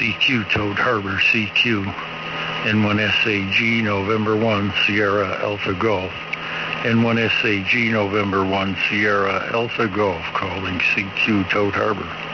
CQ, Toad Harbor, CQ. N1SAG, November 1, Sierra Alpha Golf. N1SAG, November 1, Sierra Alpha Golf, calling CQ, Toad Harbor.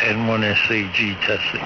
N1SAG testing.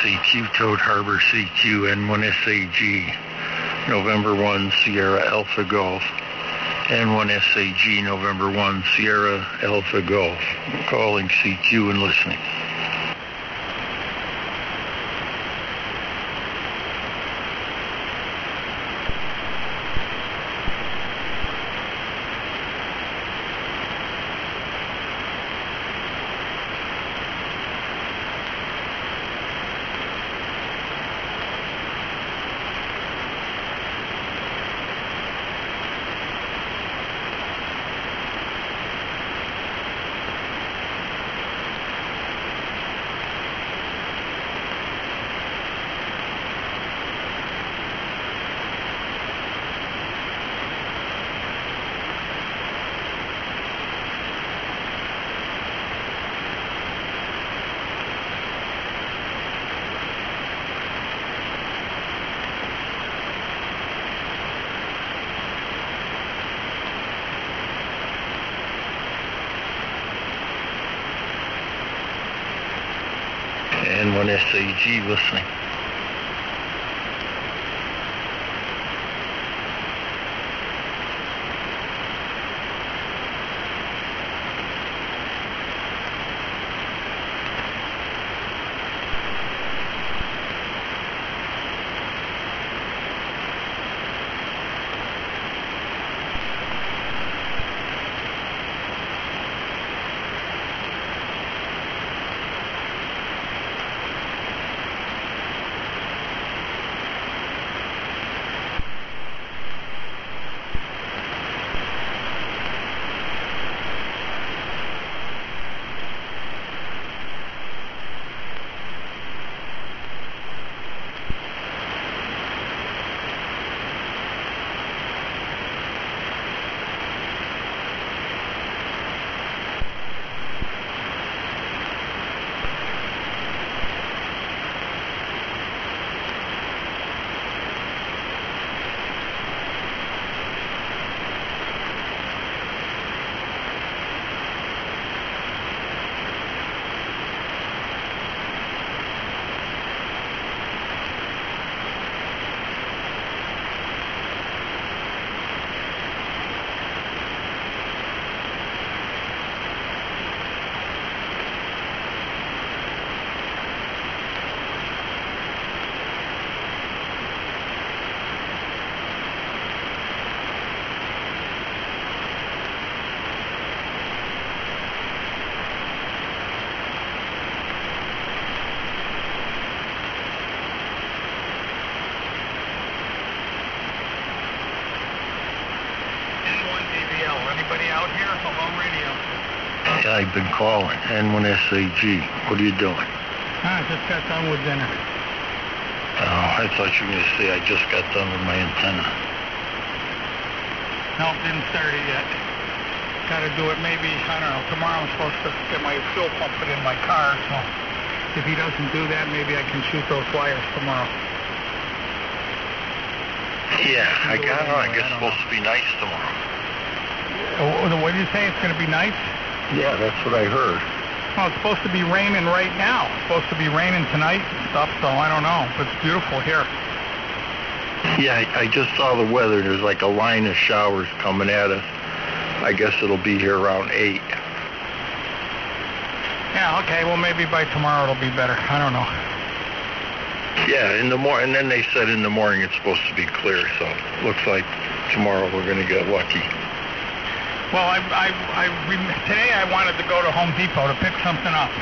CQ, Toad Harbor, CQ, N1SAG, November 1, Sierra Alpha Golf, N1SAG, November 1, Sierra Alpha Golf, calling CQ and listening. N1SAG listening. Anybody out here? Hello, radio. Yeah, I've been calling. N1SAG. What are you doing? I just got done with dinner. Oh, I thought you were going to say I just got done with my antenna. No, didn't start it yet. Got to do it maybe, I don't know, tomorrow I'm supposed to get my fuel pump put in my car, so if he doesn't do that, maybe I can shoot those wires tomorrow. Yeah, I guess it's supposed to be nice tomorrow. What did you say? It's going to be nice? Yeah, that's what I heard. Well, it's supposed to be raining right now. It's supposed to be raining tonight and stuff, so I don't know. But it's beautiful here. Yeah, I just saw the weather. There's like a line of showers coming at us. I guess it'll be here around 8. Yeah, okay. Well, maybe by tomorrow it'll be better. I don't know. Yeah, in the morning. And then they said in the morning it's supposed to be clear, so looks like tomorrow we're going to get lucky. Well, today I wanted to go to Home Depot to pick something up,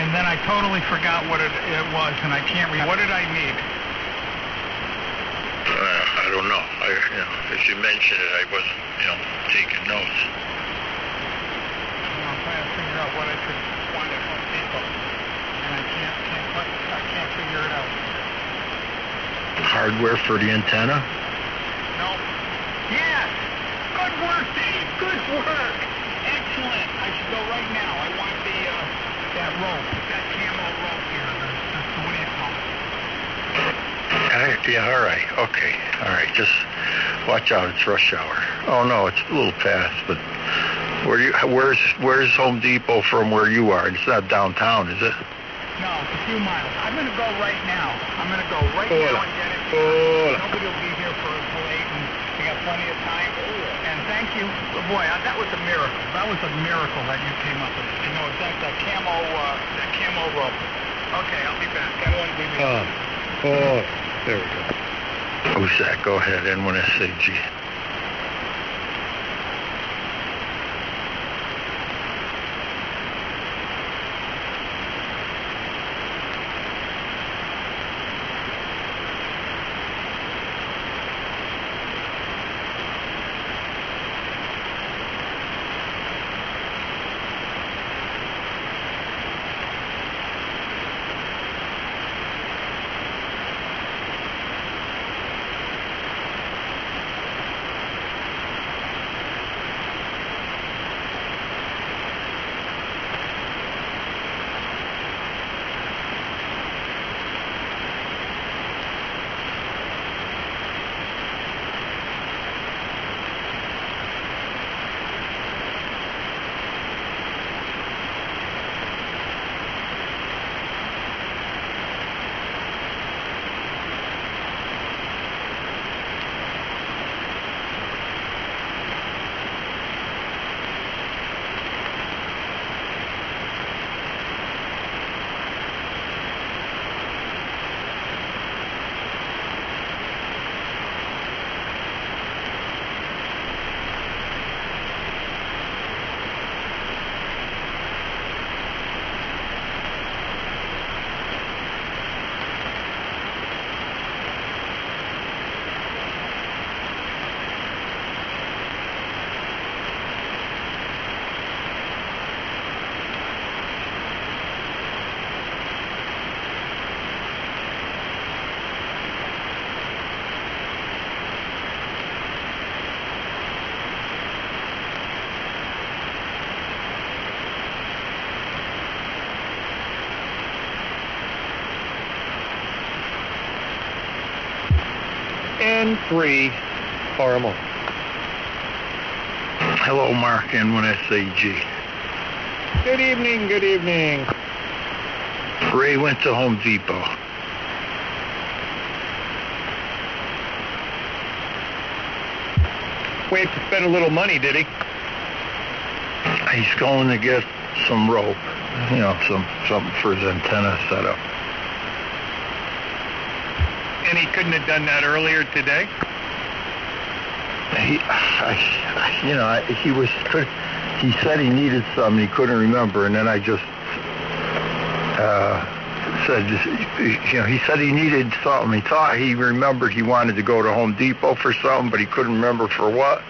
and then I totally forgot what it was, and I can't read. What did I need? I don't know. If you mentioned it, I wasn't, taking notes. I'm trying to figure out what I could find at Home Depot, and I can't figure it out. Hardware for the antenna? No. Yes. Good work, Dave. Good work. Excellent. I should go right now. I want that rope, that camo rope here. What do you call it? Yeah, all right. Okay. All right. Just watch out. It's rush hour. Oh, no, it's a little past, but where's Home Depot from where you are? It's not downtown, is it? No, it's a few miles. I'm going to go right now. I'm going to go right now and get it. Nobody will be here till 8, and we got plenty of time. And thank you. Boy, that was a miracle. That was a miracle that you came up with. You know, that camo rope. Okay, I'll be back. There we go. Who's that? Go ahead, N1SAG. N13 RMO. Hello, Mark, N1SAG. Good evening, good evening. Ray went to Home Depot. Wait to spend a little money, did he? He's going to get some rope, something for his antenna setup. And he couldn't have done that earlier today? He said he needed something, he couldn't remember, and then I just said, he said he needed something. He thought he remembered he wanted to go to Home Depot for something, but he couldn't remember for what.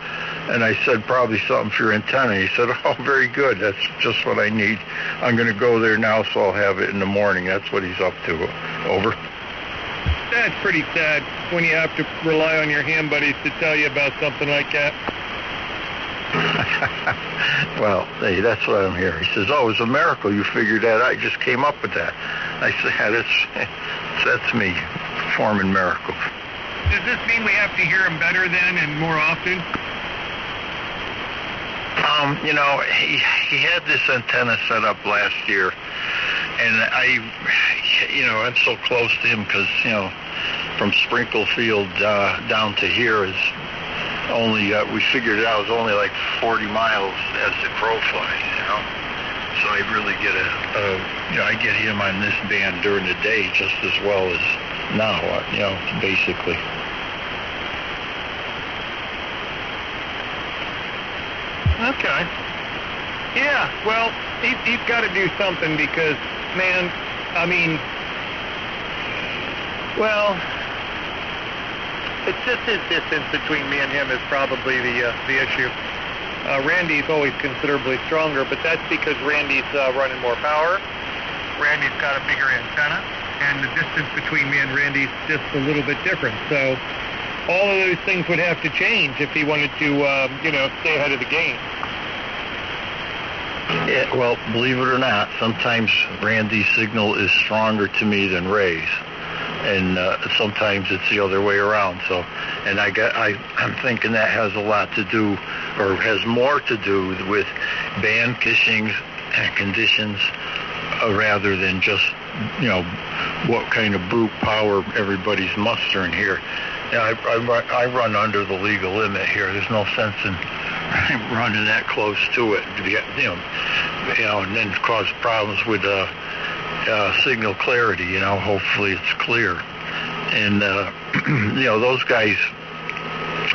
And I said, probably something for your antenna. He said, oh, very good. That's just what I need. I'm going to go there now, so I'll have it in the morning. That's what he's up to. Over. That's pretty sad when you have to rely on your ham buddies to tell you about something like that. Well, hey, that's why I'm here. He says, oh, it was a miracle you figured that out. I just came up with that. I said, yeah, that's me performing miracles. Does this mean we have to hear him better then and more often? He had this antenna set up last year, and I'm so close to him because, from Sprinklefield down to here is only, we figured it out, it was only like 40 miles as the crow flies, So I really get I get him on this band during the day just as well as now, basically. Okay. Yeah, well, he's got to do something because, man, it's just his distance between me and him is probably the issue. Randy's always considerably stronger, but that's because Randy's running more power. Randy's got a bigger antenna, and the distance between me and Randy's just a little bit different. So all of those things would have to change if he wanted to, stay ahead of the game. Yeah, well, believe it or not, sometimes Randy's signal is stronger to me than Ray's, and sometimes it's the other way around. So, and I'm thinking that has a lot to do, or has more to do with band conditions, rather than just what kind of brute power everybody's mustering here. I run under the legal limit here. There's no sense in running that close to it, and then cause problems with signal clarity. Hopefully it's clear. And those guys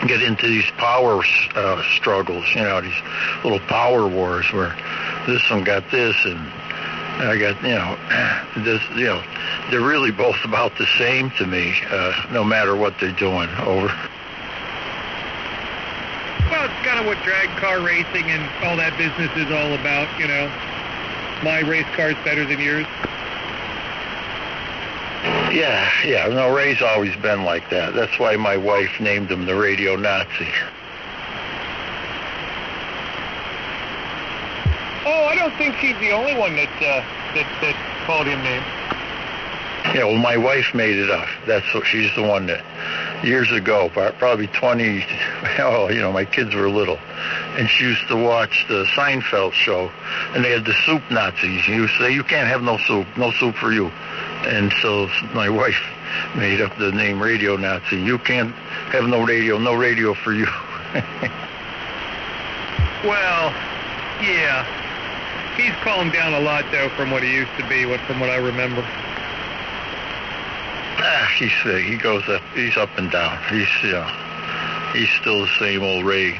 get into these power struggles. These little power wars where this one got this and I got this. They're really both about the same to me, no matter what they're doing. Over. Well, it's kind of what drag car racing and all that business is all about, My race car's better than yours. Yeah. No, Ray's always been like that. That's why my wife named him the Radio Nazi. Oh, I don't think she's the only one that called him names. Yeah, well, my wife made it up. She's the one that, years ago, probably 20, my kids were little, and she used to watch the Seinfeld show, and they had the soup Nazis. You say, you can't have no soup for you. And so my wife made up the name Radio Nazi. You can't have no radio for you. Well, yeah. He's calmed down a lot, though, from what he used to be, from what I remember. He goes up. He's up and down. He's still the same old Ray.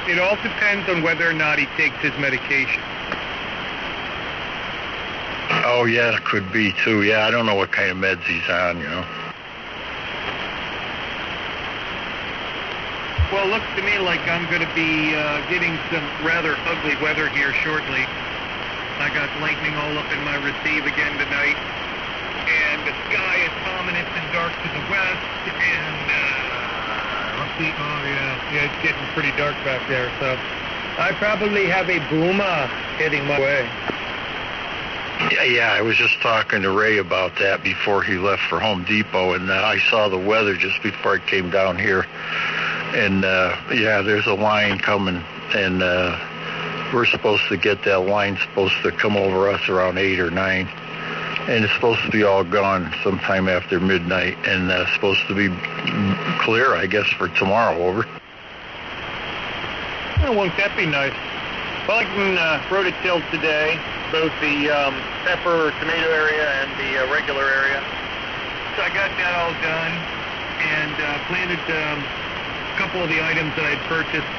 It all depends on whether or not he takes his medication. Oh yeah, it could be too. Yeah, I don't know what kind of meds he's on. Well, it looks to me like I'm going to be getting some rather ugly weather here shortly. I got lightning all up in my receive again tonight, and the sky is ominous and dark to the west, and it's getting pretty dark back there, so I probably have a boomer heading my way. Yeah, I was just talking to Ray about that before he left for Home Depot, and I saw the weather just before I came down here. And, yeah, there's a line coming, and we're supposed to get that line supposed to come over us around 8 or 9. And it's supposed to be all gone sometime after midnight, and supposed to be clear, I guess, for tomorrow. Over. Oh, won't that be nice? Well, I can rototilled today, both the pepper or tomato area and the regular area. So I got that all done, and planted a couple of the items that I'd purchased.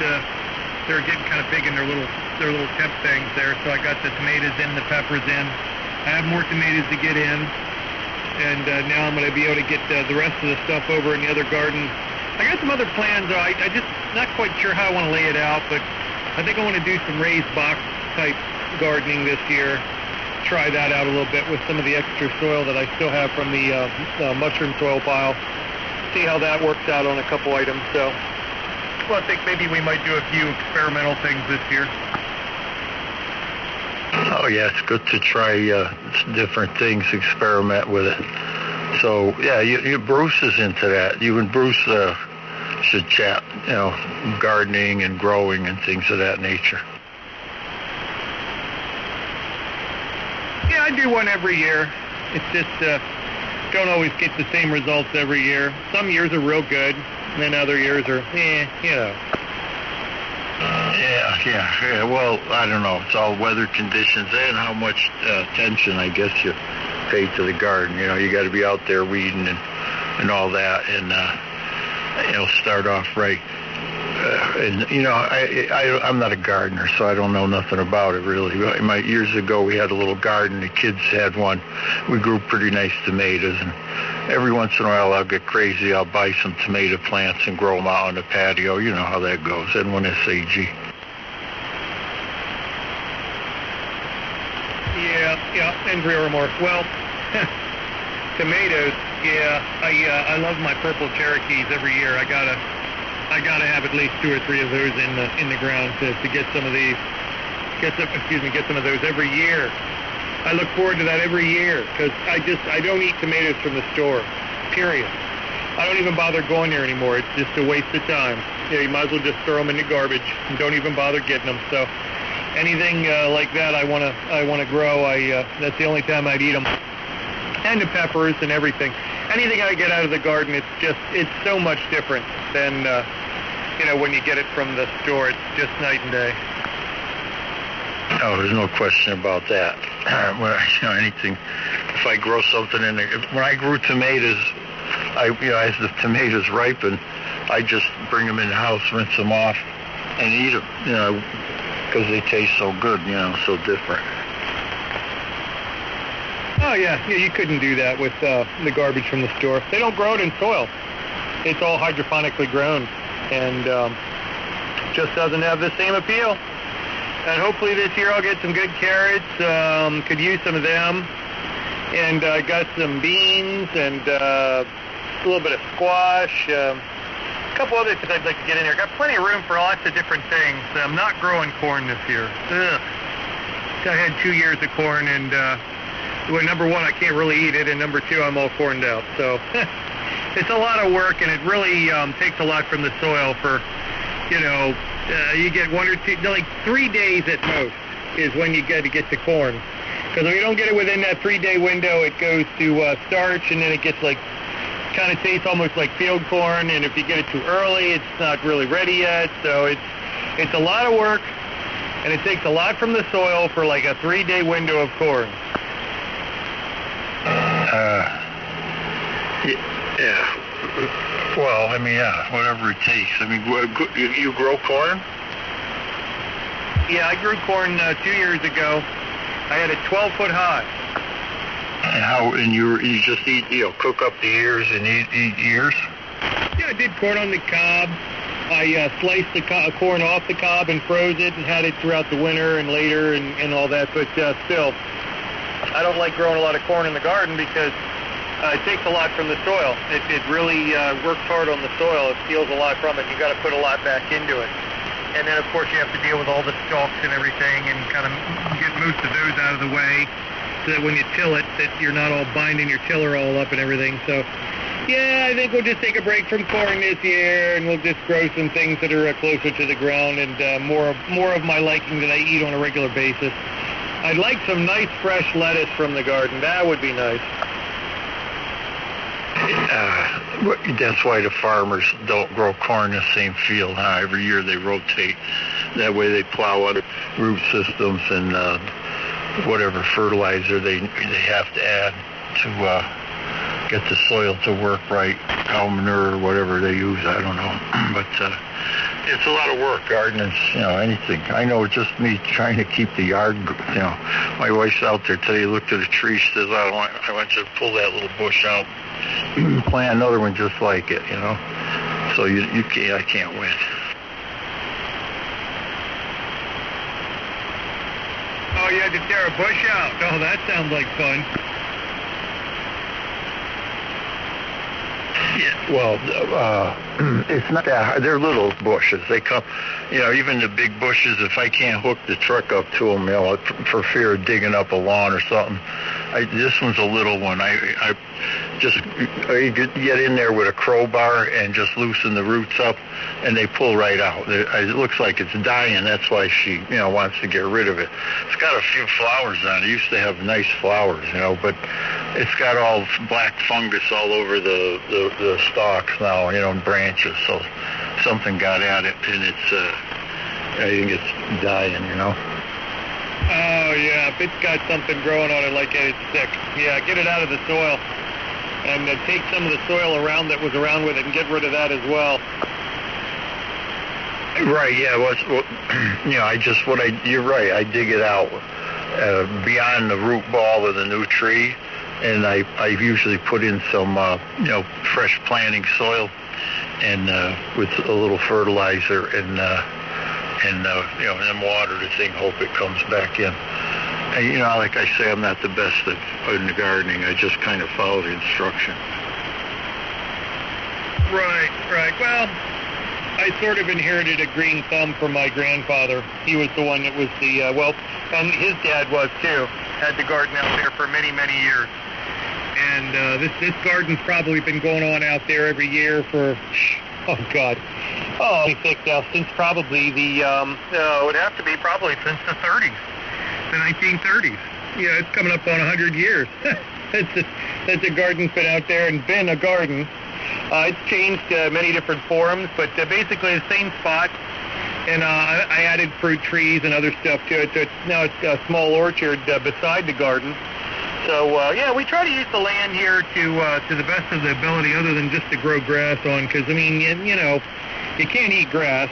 They're getting kind of big in their little temp things there. So I got the tomatoes in, the peppers in. I have more tomatoes to get in, and now I'm going to be able to get the rest of the stuff over in the other garden. I got some other plans. I just not quite sure how I want to lay it out, but I think I want to do some raised box type gardening this year. Try that out a little bit with some of the extra soil that I still have from the mushroom soil pile. See how that works out on a couple items. So, well, I think maybe we might do a few experimental things this year. Oh, yeah, it's good to try different things, experiment with it. So, yeah, Bruce is into that. You and Bruce should chat, gardening and growing and things of that nature. Yeah, I do one every year. It's just don't always get the same results every year. Some years are real good, and then other years are, Yeah. Well, I don't know. It's all weather conditions and how much attention, I guess, you pay to the garden. You got to be out there weeding and all that, and start off right. I'm not a gardener, so I don't know nothing about it really. Years ago, we had a little garden. The kids had one. We grew pretty nice tomatoes, and every once in a while I'll get crazy. I'll buy some tomato plants and grow them out on the patio. You know how that goes. N1SAG. Yeah, and real remorse. Well, tomatoes. Yeah, I love my purple Cherokees every year. I gotta have at least 2 or 3 of those in the ground to get some of these. Get some of those every year. I look forward to that every year because I don't eat tomatoes from the store. Period. I don't even bother going there anymore. It's just a waste of time. You might as well just throw them in the garbage and don't even bother getting them. So anything like that I want to grow. That's the only time I'd eat them. And the peppers and everything. Anything I get out of the garden, it's so much different than when you get it from the store. It's just night and day. Oh, there's no question about that. Anything. If I grow something when I grew tomatoes, as the tomatoes ripen, I just bring them in the house, rinse them off, and eat them. Because they taste so good. So different. Oh, yeah, you couldn't do that with the garbage from the store. They don't grow it in soil. It's all hydroponically grown, and just doesn't have the same appeal. And hopefully this year I'll get some good carrots, could use some of them, and I got some beans and a little bit of squash, a couple other things I'd like to get in there. Got plenty of room for lots of different things. I'm not growing corn this year. Ugh. I had 2 years of corn, and well, number one, I can't really eat it, and number two, I'm all corned out. So it's a lot of work, and it really takes a lot from the soil for, you get 1 or 2, like 3 days at most is when you got to get the corn. Because if you don't get it within that 3-day window, it goes to starch, and then it gets kind of tastes almost like field corn, and if you get it too early, it's not really ready yet. So it's a lot of work, and it takes a lot from the soil for like a 3-day window of corn. Yeah. Well, whatever it takes. You grow corn? Yeah, I grew corn 2 years ago. I had it 12-foot high. And you just eat, cook up the ears and eat ears? Yeah, I did corn on the cob. I sliced the corn off the cob and froze it and had it throughout the winter and later and all that. But still, I don't like growing a lot of corn in the garden because it takes a lot from the soil. It really works hard on the soil. It steals a lot from it. You got to put a lot back into it. And then, of course, you have to deal with all the stalks and everything and kind of get most of those out of the way. so that when you till it, that you're not all binding your tiller all up and everything. So, yeah, I think we'll just take a break from corn this year, and we'll just grow some things that are closer to the ground and more of my liking that I eat on a regular basis. I'd like some nice fresh lettuce from the garden. That would be nice. That's why the farmers don't grow corn in the same field. Huh? Every year they rotate. That way they plow other root systems and whatever fertilizer they have to add to get the soil to work right. Cow manure or whatever they use, I don't know. But it's a lot of work, gardening, anything. I know it's just me trying to keep the yard, My wife's out there today, looked at a tree, she says, I want you to pull that little bush out, plant another one just like it, So you can't, I can't win. Oh, you had to tear a bush out. Oh, that sounds like fun. Yeah, well, it's not that hard. They're little bushes. They come, even the big bushes, if I can't hook the truck up to them, for fear of digging up a lawn or something. This one's a little one. I get in there with a crowbar and just loosen the roots up, and they pull right out. It looks like it's dying. That's why she, wants to get rid of it. It's got a few flowers on it. It used to have nice flowers, but it's got all black fungus all over the stalks now, and branches. So something got at it, and it's, I think it's dying, Oh, yeah, if it's got something growing on it like that, it's sick. Yeah, get it out of the soil. And take some of the soil around that was around with it and get rid of that as well. Right, yeah. You're right, I dig it out beyond the root ball of the new tree, and I usually put in some, fresh planting soil and with a little fertilizer and then water the thing, hope it comes back in. And, like I say, I'm not the best in the gardening. I just kind of follow the instructions. Right. Well, I sort of inherited a green thumb from my grandfather. He was the one that was and his dad was too. Had the garden out there for many, many years. And this garden's probably been going on out there every year for, I think now since probably it would have to be probably since the 30s, the 1930s. Yeah, it's coming up on 100 years. That's a garden's been out there and been a garden. It's changed many different forms, but basically the same spot. And I added fruit trees and other stuff to it. So now it's a small orchard beside the garden. So, we try to use the land here to the best of the ability other than just to grow grass on, because, you can't eat grass.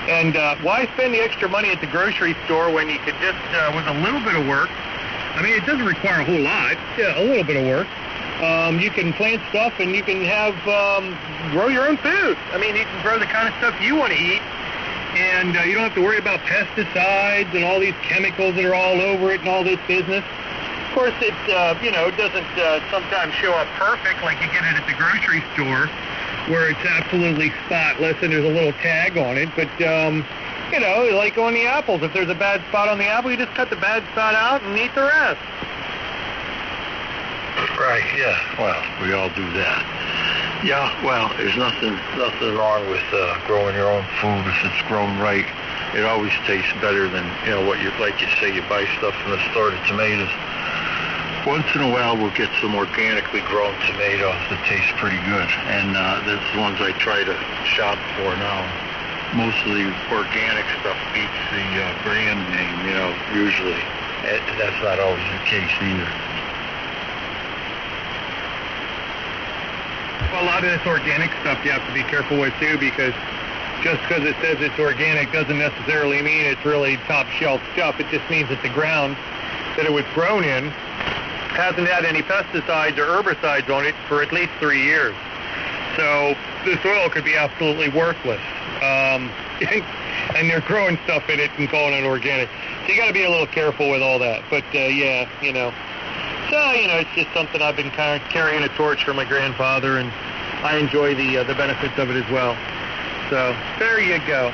And why spend the extra money at the grocery store when you could just, with a little bit of work, it doesn't require a whole lot, a little bit of work, you can plant stuff and you can grow your own food. You can grow the kind of stuff you want to eat, and you don't have to worry about pesticides and all these chemicals that are all over it and all this business. Of course, it, doesn't sometimes show up perfect like you get it at the grocery store, where it's absolutely spotless and there's a little tag on it. But, like on the apples, if there's a bad spot on the apple, you just cut the bad spot out and eat the rest. Right, yeah. Well, we all do that. Yeah, well, there's nothing wrong with growing your own food if it's grown right. It always tastes better than, what you say, you buy stuff from the store, the tomatoes. Once in a while, we'll get some organically grown tomatoes that taste pretty good, and that's the ones I try to shop for now. Most of the organic stuff beats the brand name, usually. That's not always the case either. Well, a lot of this organic stuff you have to be careful with, too, because just because it says it's organic doesn't necessarily mean it's really top-shelf stuff. It just means that the ground that it was grown in hasn't had any pesticides or herbicides on it for at least 3 years. So the soil could be absolutely worthless. And they're growing stuff in it and calling it organic. So you got to be a little careful with all that. But, So, it's just something I've been kind of carrying a torch for my grandfather, and I enjoy the benefits of it as well. So there you go.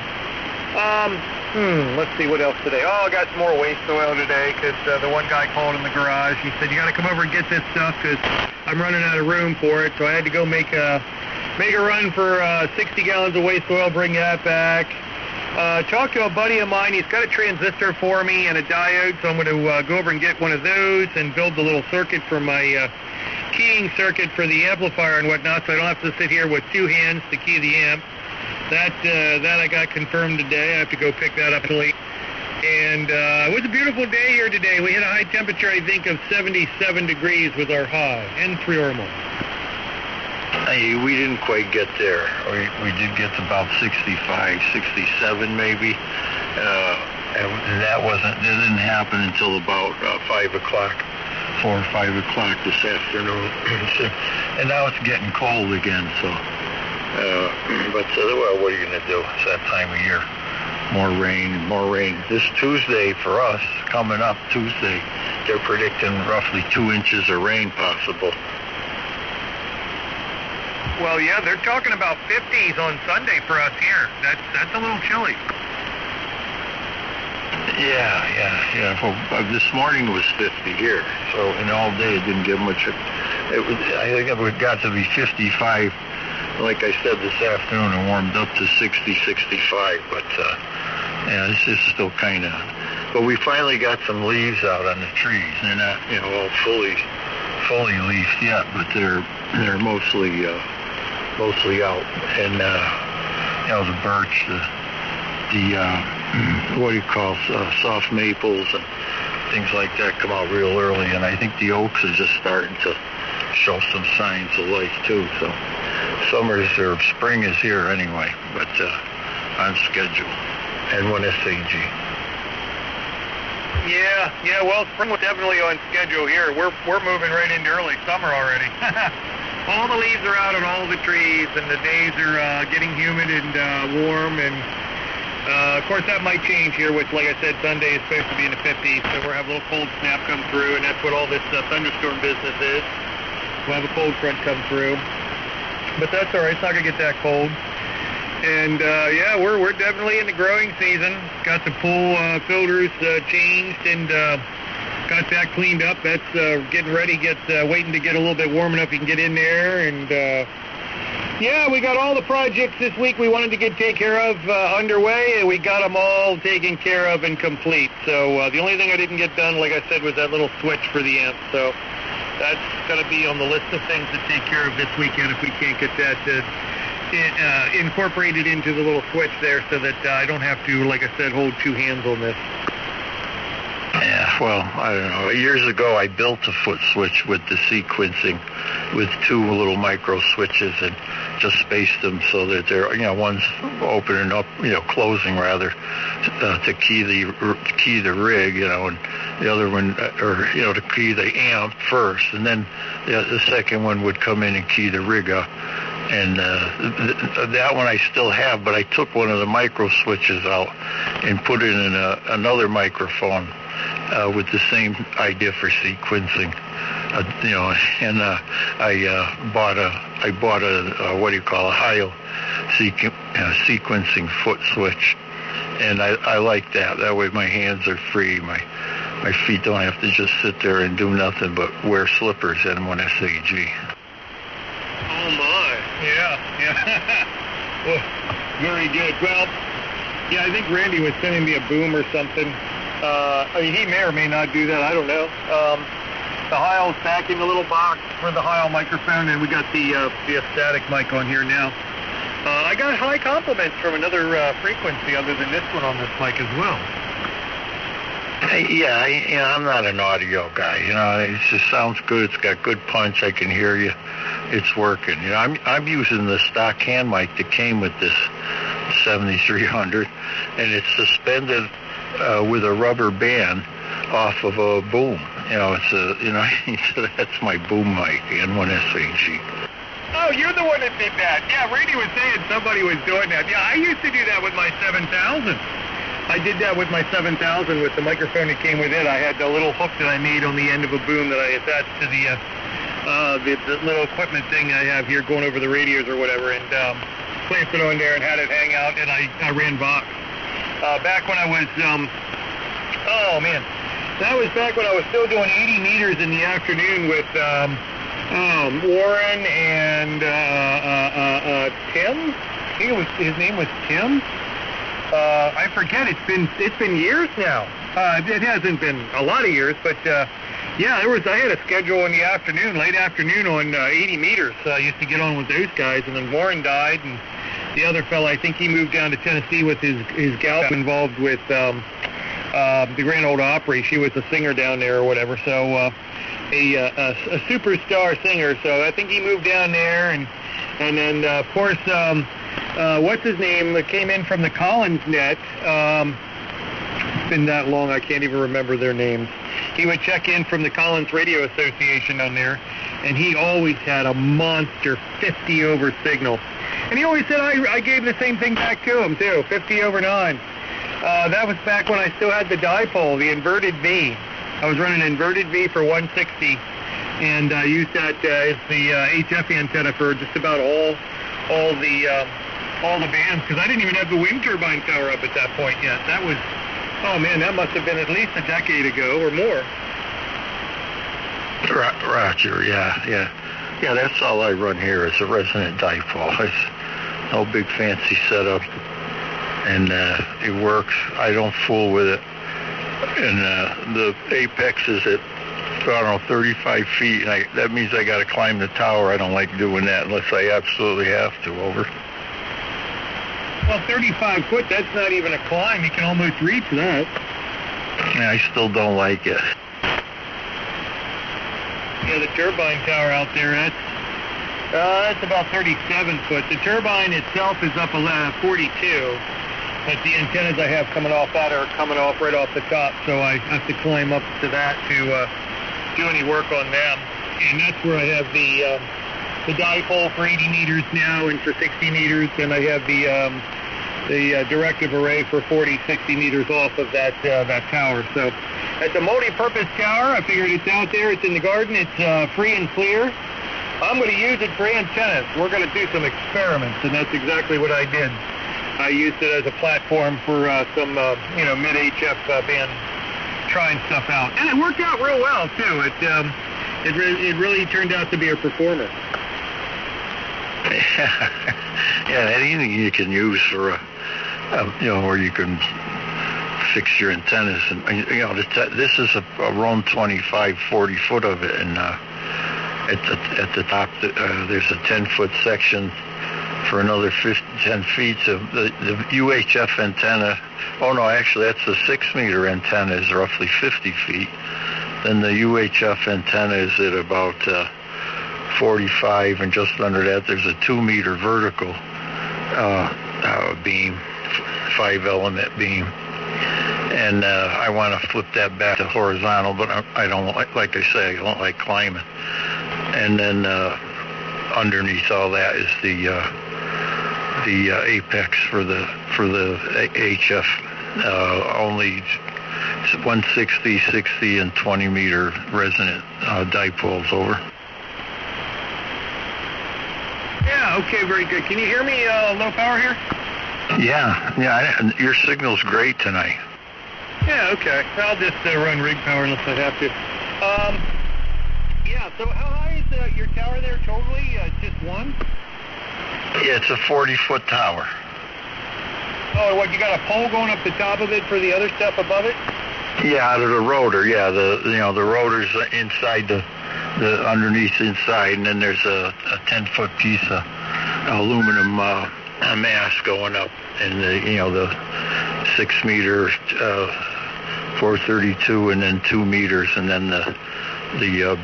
Let's see what else today. Oh, I got some more waste oil today because the one guy called in the garage. He said, you got to come over and get this stuff because I'm running out of room for it. So I had to go make a run for 60 gallons of waste oil, bring that back. Talked to a buddy of mine. He's got a transistor for me and a diode, so I'm going to go over and get one of those and build the little circuit for my keying circuit for the amplifier and whatnot, so I don't have to sit here with two hands to key the amp. That I got confirmed today. I have to go pick that up late. And it was a beautiful day here today. We had a high temperature, I think, of 77 degrees with our high, N3 Ormo. Hey, we didn't quite get there. We did get to about 65, 67 maybe. And that didn't happen until about 5 o'clock, 4 or 5 o'clock this afternoon. And now it's getting cold again, so. Well, what are you going to do? It's that time of year. More rain. This Tuesday for us, coming up Tuesday, they're predicting roughly 2 inches of rain possible. Well, yeah, they're talking about 50s on Sunday for us here. That's a little chilly. Yeah. Well, this morning was 50 here, so in all day it didn't get much. I think it got to be 55. Like I said this afternoon, it warmed up to 60, 65, but yeah, it's just still kind of. But we finally got some leaves out on the trees. They're not, all fully leafed yet, but they're mostly out. And the birch, what do you call soft maples and things like that come out real early. And I think the oaks are just starting to show some signs of life too. So. Spring is here anyway, but on schedule. And one SAG. Yeah. Well, spring was definitely on schedule here. We're moving right into early summer already. All the leaves are out on all the trees, and the days are getting humid and warm. And of course, that might change here. Which, like I said, Sunday is supposed to be in the 50s, so we'll have a little cold snap come through, and that's what all this thunderstorm business is. We'll have a cold front come through. But that's all right. It's not going to get that cold. And, we're definitely in the growing season. Got the pool filters changed and got that cleaned up. That's getting ready, waiting to get a little bit warm enough you can get in there. And, we got all the projects this week we wanted to take care of underway, and we got them all taken care of and complete. So the only thing I didn't get done, like I said, was that little switch for the amp. So that's going to be on the list of things to take care of this weekend if we can't get that incorporated into the little switch there so that I don't have to, like I said, hold two hands on this. Yeah, well, I don't know. Years ago, I built a foot switch with the sequencing with two little micro switches and just spaced them so that they're, one's opening up, closing rather, to key the rig, and the other one, to key the amp first, and then the second one would come in and key the rig up. And that one I still have, but I took one of the micro switches out and put it in another microphone with the same idea for sequencing. And I bought a what do you call a Heil sequencing foot switch, and I like that. That way my hands are free. My feet don't have to just sit there and do nothing but wear slippers and one SAG. Oh my! Yeah. Well, very good. Well, yeah, I think Randy was sending me a boom or something. He may or may not do that. I don't know. The Heil's back in the little box for the Heil microphone, and we got the static mic on here now. I got high compliments from another frequency other than this one on this mic as well. I'm not an audio guy. It just sounds good. It's got good punch. I can hear you. It's working. I'm using the stock hand mic that came with this 7300, and it's suspended with a rubber band off of a boom. That's my boom mic and one SAG. Oh, you're the one that did that. Yeah, Randy was saying somebody was doing that. Yeah, I used to do that with my 7000. I did that with my 7000 with the microphone that came with it. I had the little hook that I made on the end of a boom that I attached to the little equipment thing I have here going over the radios or whatever, and placed it on there and had it hang out, and I ran Vox. back when I was, that was back when I was still doing 80 meters in the afternoon with Warren and Tim. I think his name was Tim. I forget. It's been years now. It hasn't been a lot of years, but I had a schedule in the afternoon, late afternoon on 80 meters. I used to get on with those guys, and then Warren died, and the other fella, I think he moved down to Tennessee with his gal involved with the Grand Ole Opry. She was a singer down there or whatever, so a superstar singer. So I think he moved down there, and then of course, what's his name that came in from the Collins net. It's been that long, I can't even remember their names. He would check in from the Collins Radio Association down there, and he always had a monster 50 over signal. And he always said, I gave the same thing back to him, too, 50 over 9. That was back when I still had the dipole, the inverted V. I was running inverted V for 160, and I used that as the HF antenna for just about all the bands, because I didn't even have the wind turbine tower up at that point yet. That was, that must have been at least a decade ago or more. Roger, yeah. Yeah, that's all I run here is a resonant dipole. It's no big fancy setup, and it works. I don't fool with it. And the apex is at, 35 feet, and that means I got to climb the tower. I don't like doing that unless I absolutely have to. Over. Well, 35 foot, that's not even a climb. You can almost reach that. Yeah, I still don't like it. Yeah, the turbine tower out there, that's about 37 foot. The turbine itself is up 42, but the antennas I have coming off that are coming off right off the top, so I have to climb up to that to do any work on them. And that's where I have the dipole for 80 meters now and for 60 meters, and I have the directive array for 40, 60 meters off of that tower. So it's a multi-purpose tower. I figured it's out there. It's in the garden. It's free and clear. I'm going to use it for antennas. We're going to do some experiments, and that's exactly what I did. I used it as a platform for some, mid-HF band trying stuff out. And it worked out real well, too. It really turned out to be a performer. Yeah, anything you can use for where you can fix your antennas, and this is a Roam 25, 40 foot of it, and at the top there's a 10-foot section for another 10 feet. So the UHF antenna. Oh no, actually that's the 6-meter antenna is roughly 50 feet. Then the UHF antenna is at about 45, and just under that there's a 2-meter vertical beam, 5-element beam, and I want to flip that back to horizontal, but I don't like I say, I don't like climbing. And then underneath all that is the apex for the HF, only 160, 60, and 20-meter resonant dipoles. Over. Yeah, okay, very good. Can you hear me low power here? Yeah, your signal's great tonight. Yeah, okay. I'll just run rig power unless I have to. So how high is your tower there totally? Just one? Yeah, it's a 40-foot tower. Oh, what, you got a pole going up the top of it for the other stuff above it? Yeah, out of the rotor. Yeah, the rotor's inside the underneath inside, and then there's a 10-foot piece of aluminum mass going up, and the 6-meter 432, and then 2 meters, and then the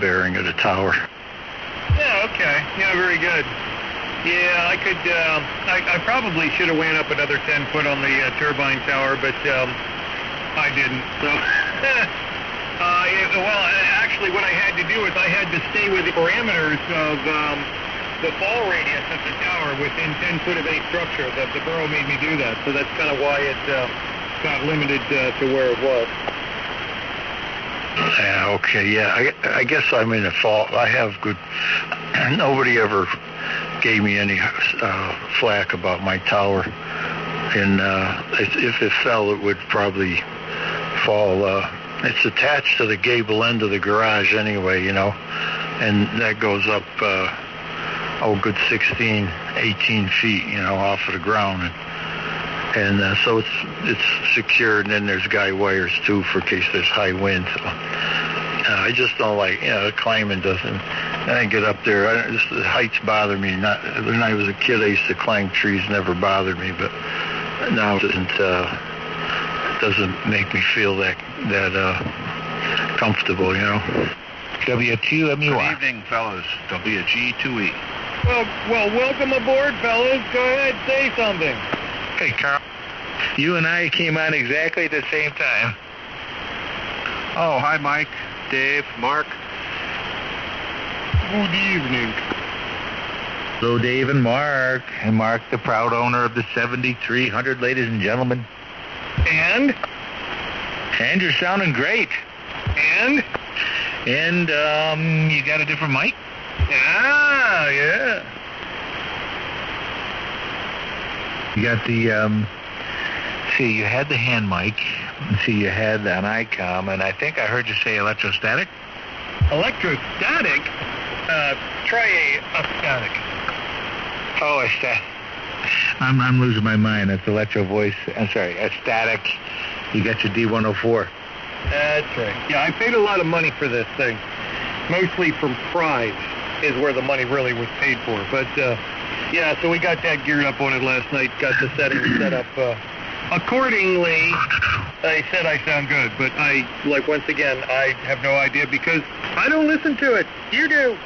bearing of the tower. Yeah, okay. Yeah, very good. Yeah, I could, I probably should have went up another 10 foot on the turbine tower, but I didn't. So, actually what I had to do is I had to stay with the parameters of the fall radius of the tower within 10 foot of any structure. The borough made me do that, so that's kind of why it got limited to where it was. Yeah, okay, yeah. I guess I'm in the fault. I have good... Nobody ever gave me any flack about my tower. And if it fell, it would probably fall. It's attached to the gable end of the garage anyway, you know, and that goes up, good 16, 18 feet, you know, off of the ground. And so it's secured, and then there's guy wires, too, for case there's high wind. So I just don't like, climbing doesn't. I get up there. The heights bother me. Not when I was a kid, I used to climb trees. Never bothered me, but now it doesn't make me feel that comfortable, you know. WQMUR. Good evening, fellas. WG2E. Well, welcome aboard, fellas. Go ahead, say something. Hey, Carl. You and I came on exactly at the same time. Oh, hi, Mike, Dave, Mark. Good evening. Hello, Dave and Mark. And Mark, the proud owner of the 7300, ladies and gentlemen. And you're sounding great. And you got a different mic? Ah, yeah. You got the, you had the hand mic. You had an ICOM, and I think I heard you say electrostatic. Electrostatic? Try a static. Oh, a static. I'm losing my mind. It's electro voice. I'm sorry, a static. You got your D104. That's right. Yeah, I paid a lot of money for this thing. Mostly from pride is where the money really was paid for. But, so we got that geared up on it last night. Got the settings set up accordingly. I said I sound good, but once again, I have no idea because I don't listen to it. You do.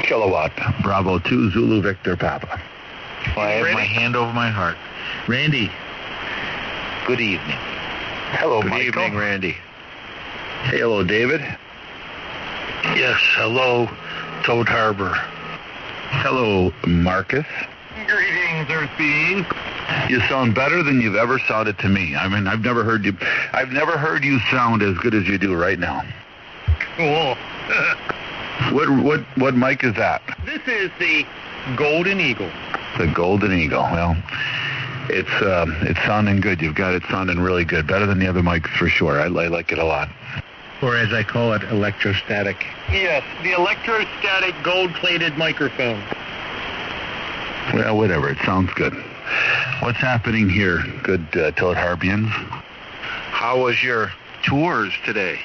Kilowatt, Bravo 2, Zulu Victor Papa. Well, I have my hand over my heart. Randy, good evening. Hello, Good Michael. evening, Randy. Hey, hello, David. Yes, hello, Toad Harbor. Hello, Marcus. Greetings, Earth beings. You sound better than you've ever sounded to me. I mean, I've never heard you sound as good as you do right now. Cool. What mic is that? This is the Golden Eagle. The Golden Eagle. Well, it's sounding good. You've got it sounding really good. Better than the other mics for sure. I like it a lot. Or as I call it, electrostatic. Yes, the electrostatic gold-plated microphone. Well, whatever. It sounds good. What's happening here, good Toad Harbians? How was your tours today?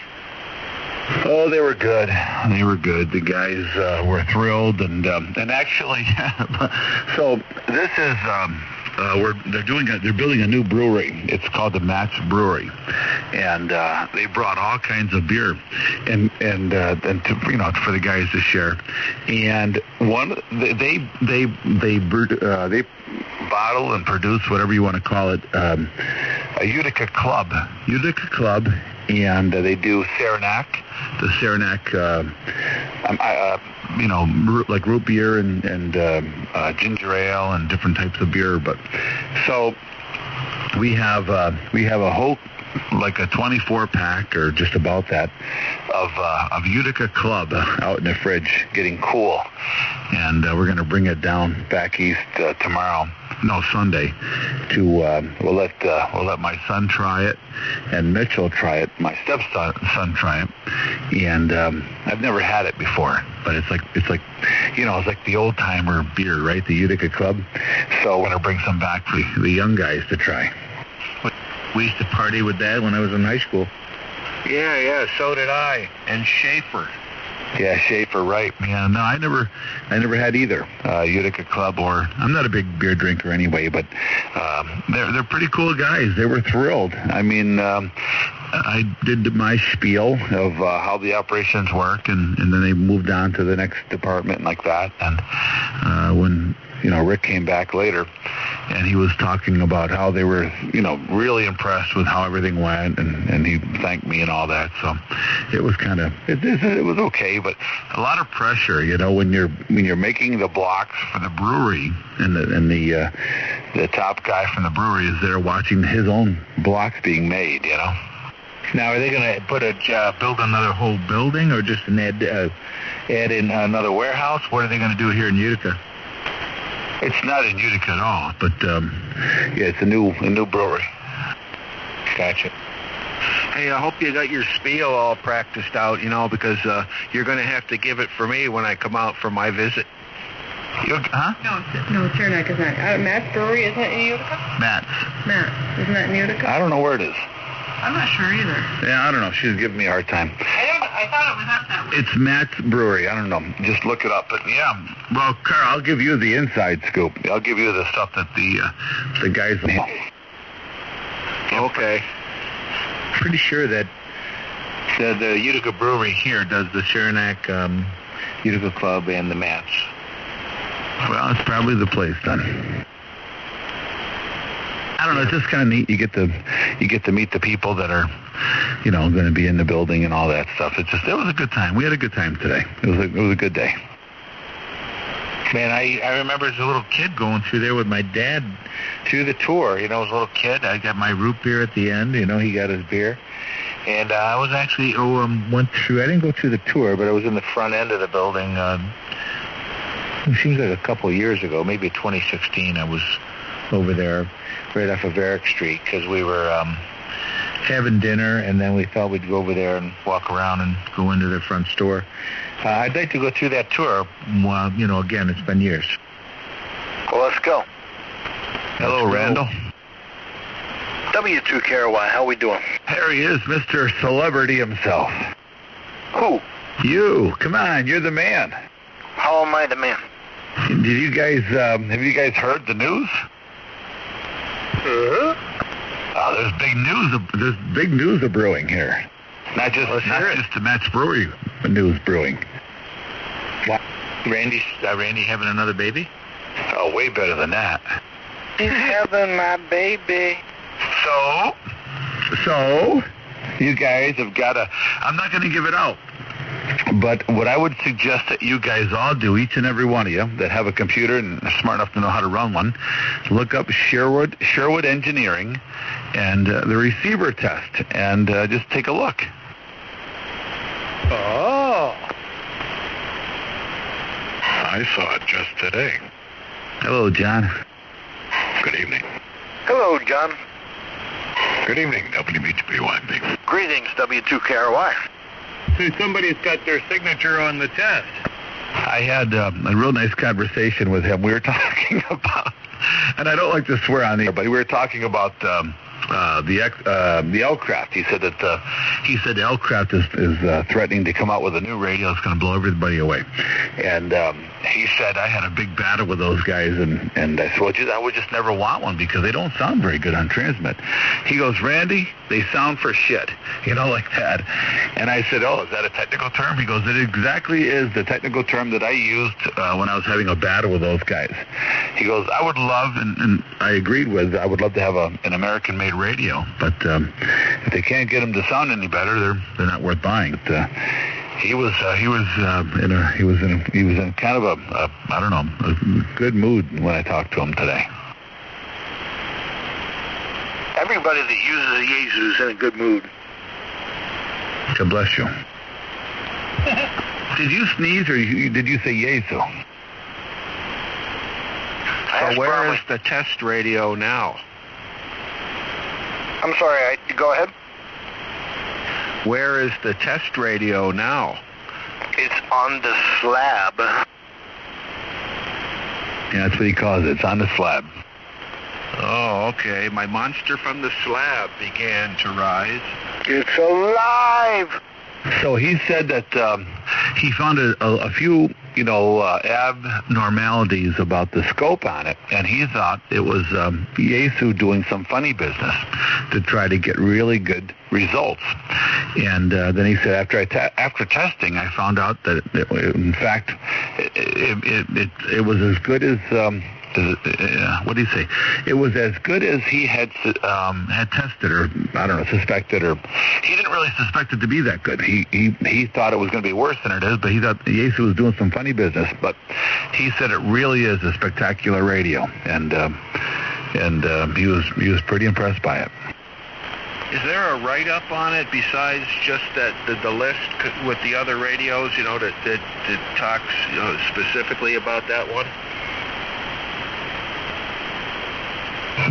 Oh, they were good. They were good. The guys were thrilled, and actually, so this is they're building a new brewery. It's called the Matt's Brewery, and they brought all kinds of beer, and to, for the guys to share. And they bottle and produce, whatever you want to call it, a Utica Club, and they do Saranac. The Saranac, like root beer and ginger ale and different types of beer. But so we have a whole, like a 24-pack or just about that of Utica Club out in the fridge, getting cool, and we're going to bring it down back east tomorrow. No, Sunday. We'll let my son try it, and Mitch will try it. My stepson try it, and I've never had it before. But it's like the old timer beer, right? The Utica Club. So we're gonna bring some back for the young guys to try. We used to party with that when I was in high school. Yeah, so did I. And Schaefer. Yeah, Schaefer, right? Yeah, no, I never had either. Utica Club, or I'm not a big beer drinker anyway, but they're pretty cool guys. They were thrilled. I mean, I did my spiel of how the operations work, and then they moved on to the next department like that. And when Rick came back later, and he was talking about how they were, really impressed with how everything went, and he thanked me and all that. So it was it was okay, but a lot of pressure, when you're making the blocks for the brewery, and the top guy from the brewery is there watching his own blocks being made, Now, are they going to build another whole building, or just add in another warehouse? What are they going to do here in Utica? It's not in Utica at all, but yeah, it's a new brewery. Gotcha. Hey, I hope you got your spiel all practiced out, because you're going to have to give it for me when I come out for my visit. Huh? No, Saranac is not. Matt's Brewery, isn't it in Utica? Matt's, isn't that in Utica? I don't know where it is. I'm not sure either. Yeah, I don't know. She's giving me a hard time. I thought it was up that way. It's Matt's Brewery. I don't know. Just look it up. But yeah, well, Carl, I'll give you the inside scoop. I'll give you the stuff that the guys. Okay. Pretty sure that the Utica Brewery here does the Saranac Utica Club and the Mats. Well, it's probably the place then. I don't know. It's just kind of neat. You get to meet the people that are, going to be in the building and all that stuff. It was a good time. We had a good time today. It was a good day. Man, I remember as a little kid going through there with my dad through the tour. As a little kid, I got my root beer at the end. He got his beer. And I was actually, went through, I didn't go through the tour, but I was in the front end of the building. It seems like a couple of years ago, maybe 2016, I was over there right off of Varick Street because we were having dinner, and then we thought we'd go over there and walk around and go into their front store. I'd like to go through that tour. Well, again, it's been years. Well, let's go. Hello, Randall. W2KRY, how we doing? There he is, Mr. Celebrity himself. Who? You. Come on, you're the man. How am I the man? Did you guys, have you guys heard the news? There's big news of brewing here. Not just the Matt's Brewery news brewing. What? Randy having another baby? Oh, way better than that. He's having my baby. So, you guys have got to, I'm not going to give it out, but what I would suggest that you guys all do, each and every one of you that have a computer and are smart enough to know how to run one, look up Sherwood Engineering and the receiver test, and just take a look. Oh. I saw it just today. Hello, John. Good evening. Hello, John. Good evening, WBTP1. Greetings, W2KRY. So somebody's got their signature on the test. I had a real nice conversation with him. We were talking about, and I don't like to swear on the air, but we were talking about the L-Craft. He said that L-Craft is threatening to come out with a new radio that's going to blow everybody away. And he said, I had a big battle with those guys, and I said, well, I would just never want one because they don't sound very good on transmit. He goes, Randy, they sound for shit, like that. And I said, oh, is that a technical term? He goes, it exactly is the technical term that I used when I was having a battle with those guys. He goes, I would love, and I agreed with, I would love to have an American-made radio, but if they can't get them to sound any better, they're not worth buying. But, he was in kind of a good mood when I talked to him today. Everybody that uses a Yaesu is in a good mood. God bless you. Did you sneeze or did you say Yaesu? So where is the test radio now? I'm sorry, go ahead. Where is the test radio now? It's on the slab. Yeah, that's what he calls it. It's on the slab. Oh, okay. My monster from the slab began to rise. It's alive! So he said that he found a few, abnormalities about the scope on it, and he thought it was Yaesu doing some funny business to try to get really good results. And then he said, after testing, I found out that in fact it was as good as. What did he say? It was as good as he had tested, or I don't know, suspected, or he didn't really suspect it to be that good. He thought it was going to be worse than it is, but he thought Yaesu was doing some funny business. But he said it really is a spectacular radio, and he was pretty impressed by it. Is there a write-up on it besides just that the list with the other radios, that talks specifically about that one?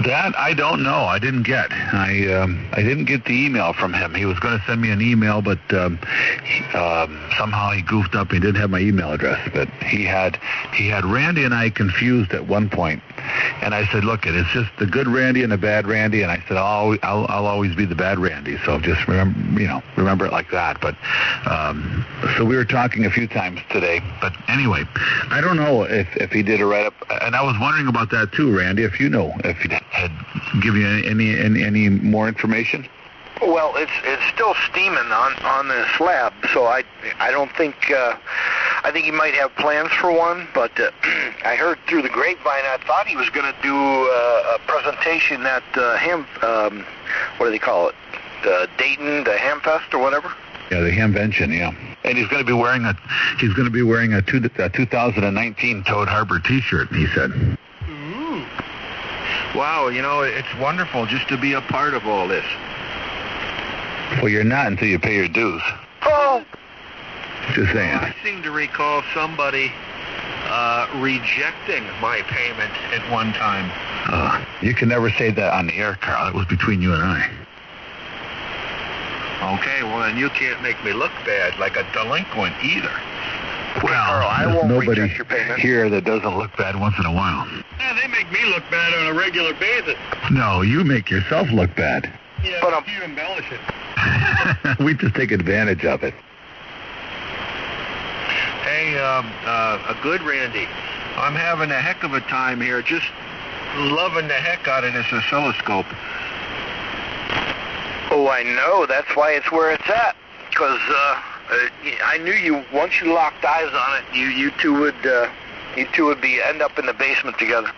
That I don't know. I didn't get. I didn't get the email from him. He was going to send me an email, but somehow he goofed up. He didn't have my email address. But he had Randy and I confused at one point. And I said, look, it's just the good Randy and the bad Randy. And I said, I'll always be the bad Randy. So just remember it like that. But so we were talking a few times today. But anyway, I don't know if he did a write-up. And I was wondering about that too, Randy. If you know, if he had given you any more information. Well, it's still steaming on the slab, so I don't think I think he might have plans for one, but I heard through the grapevine. I thought he was going to do a presentation at what do they call it? Dayton, the Hamfest or whatever. Yeah, the Hamvention. Yeah, and he's going to be wearing a 2019 Toad Harbor T-shirt. He said. Wow, it's wonderful just to be a part of all this. Well, you're not until you pay your dues. Oh! Just saying. I seem to recall somebody rejecting my payment at one time. You can never say that on the air, Carl. It was between you and I. Okay, well, then you can't make me look bad like a delinquent either. Well, I there's won't nobody reject your payment. here that doesn't look bad once in a while. Yeah, they make me look bad on a regular basis. No, you make yourself look bad. Yeah, But you embellish it. We just take advantage of it. Hey, a good Randy, I'm having a heck of a time here, just loving the heck out of this oscilloscope. Oh, I know. That's why it's where it's at. Because I knew you. Once you locked eyes on it, you two would end up in the basement together.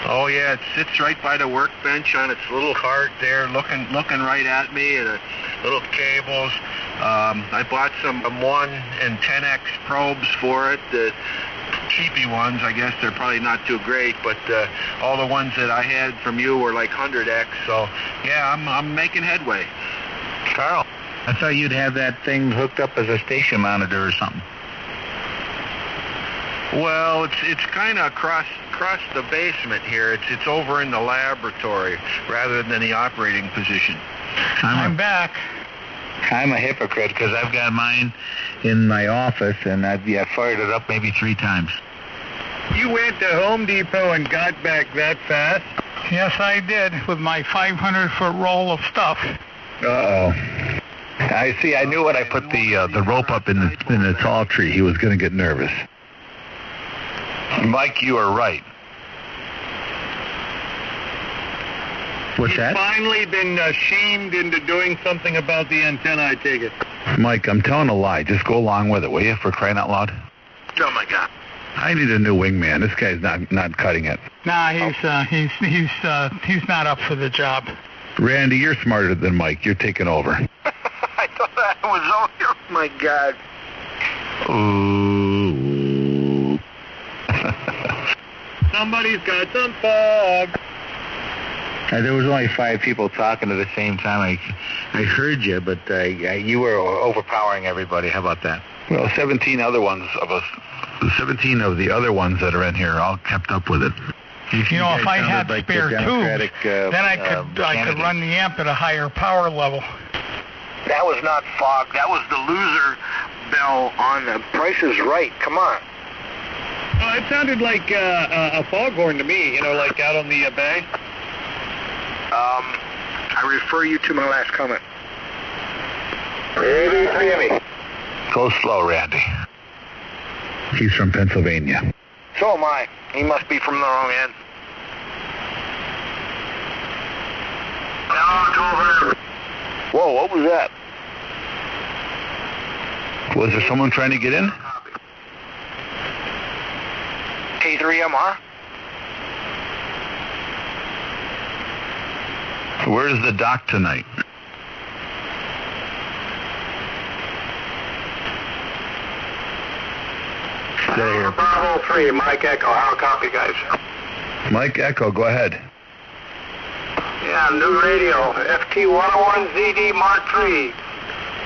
Oh yeah, it sits right by the workbench on its little heart there, looking right at me, and little cables. I bought some 1 and 10x probes for it. The cheapy ones, I guess they're probably not too great, but all the ones that I had from you were like 100x. So yeah, I'm making headway. Carl, I thought you'd have that thing hooked up as a station monitor or something. Well, it's kind of across the basement here. It's over in the laboratory rather than the operating position. I'm back. I'm a hypocrite because I've got mine in my office, and I've fired it up maybe 3 times. You went to Home Depot and got back that fast? Yes, I did, with my 500-foot roll of stuff. Uh-oh. I see. I knew when I put the rope up in the tall tree, he was going to get nervous. Mike, you are right. What's that? He's finally been shamed into doing something about the antenna, I take it. Mike, I'm telling a lie. Just go along with it, will you, for crying out loud? Oh my God. I need a new wingman. This guy's not cutting it. Nah, he's not up for the job. Randy, you're smarter than Mike. You're taking over. I thought that was all. Oh my God. Ooh. Somebody's got some fog. There was only 5 people talking at the same time. I heard you, but you were overpowering everybody. How about that? Well, 17 of the other ones that are in here all kept up with it. If I had spare tubes, then I could run the amp at a higher power level. That was not fog. That was the loser bell on The Price is Right. Come on. Well, it sounded like a foghorn to me, like out on the bay. I refer you to my last comment. 83 Go slow, Randy. He's from Pennsylvania. So am I. He must be from the wrong end. Whoa, what was that? Was there someone trying to get in? K3M, huh? Where's the doc tonight? Stay here. Bravo 3, Mike Echo. How copy, guys? Mike Echo, go ahead. Yeah, new radio. FT101ZD Mark III.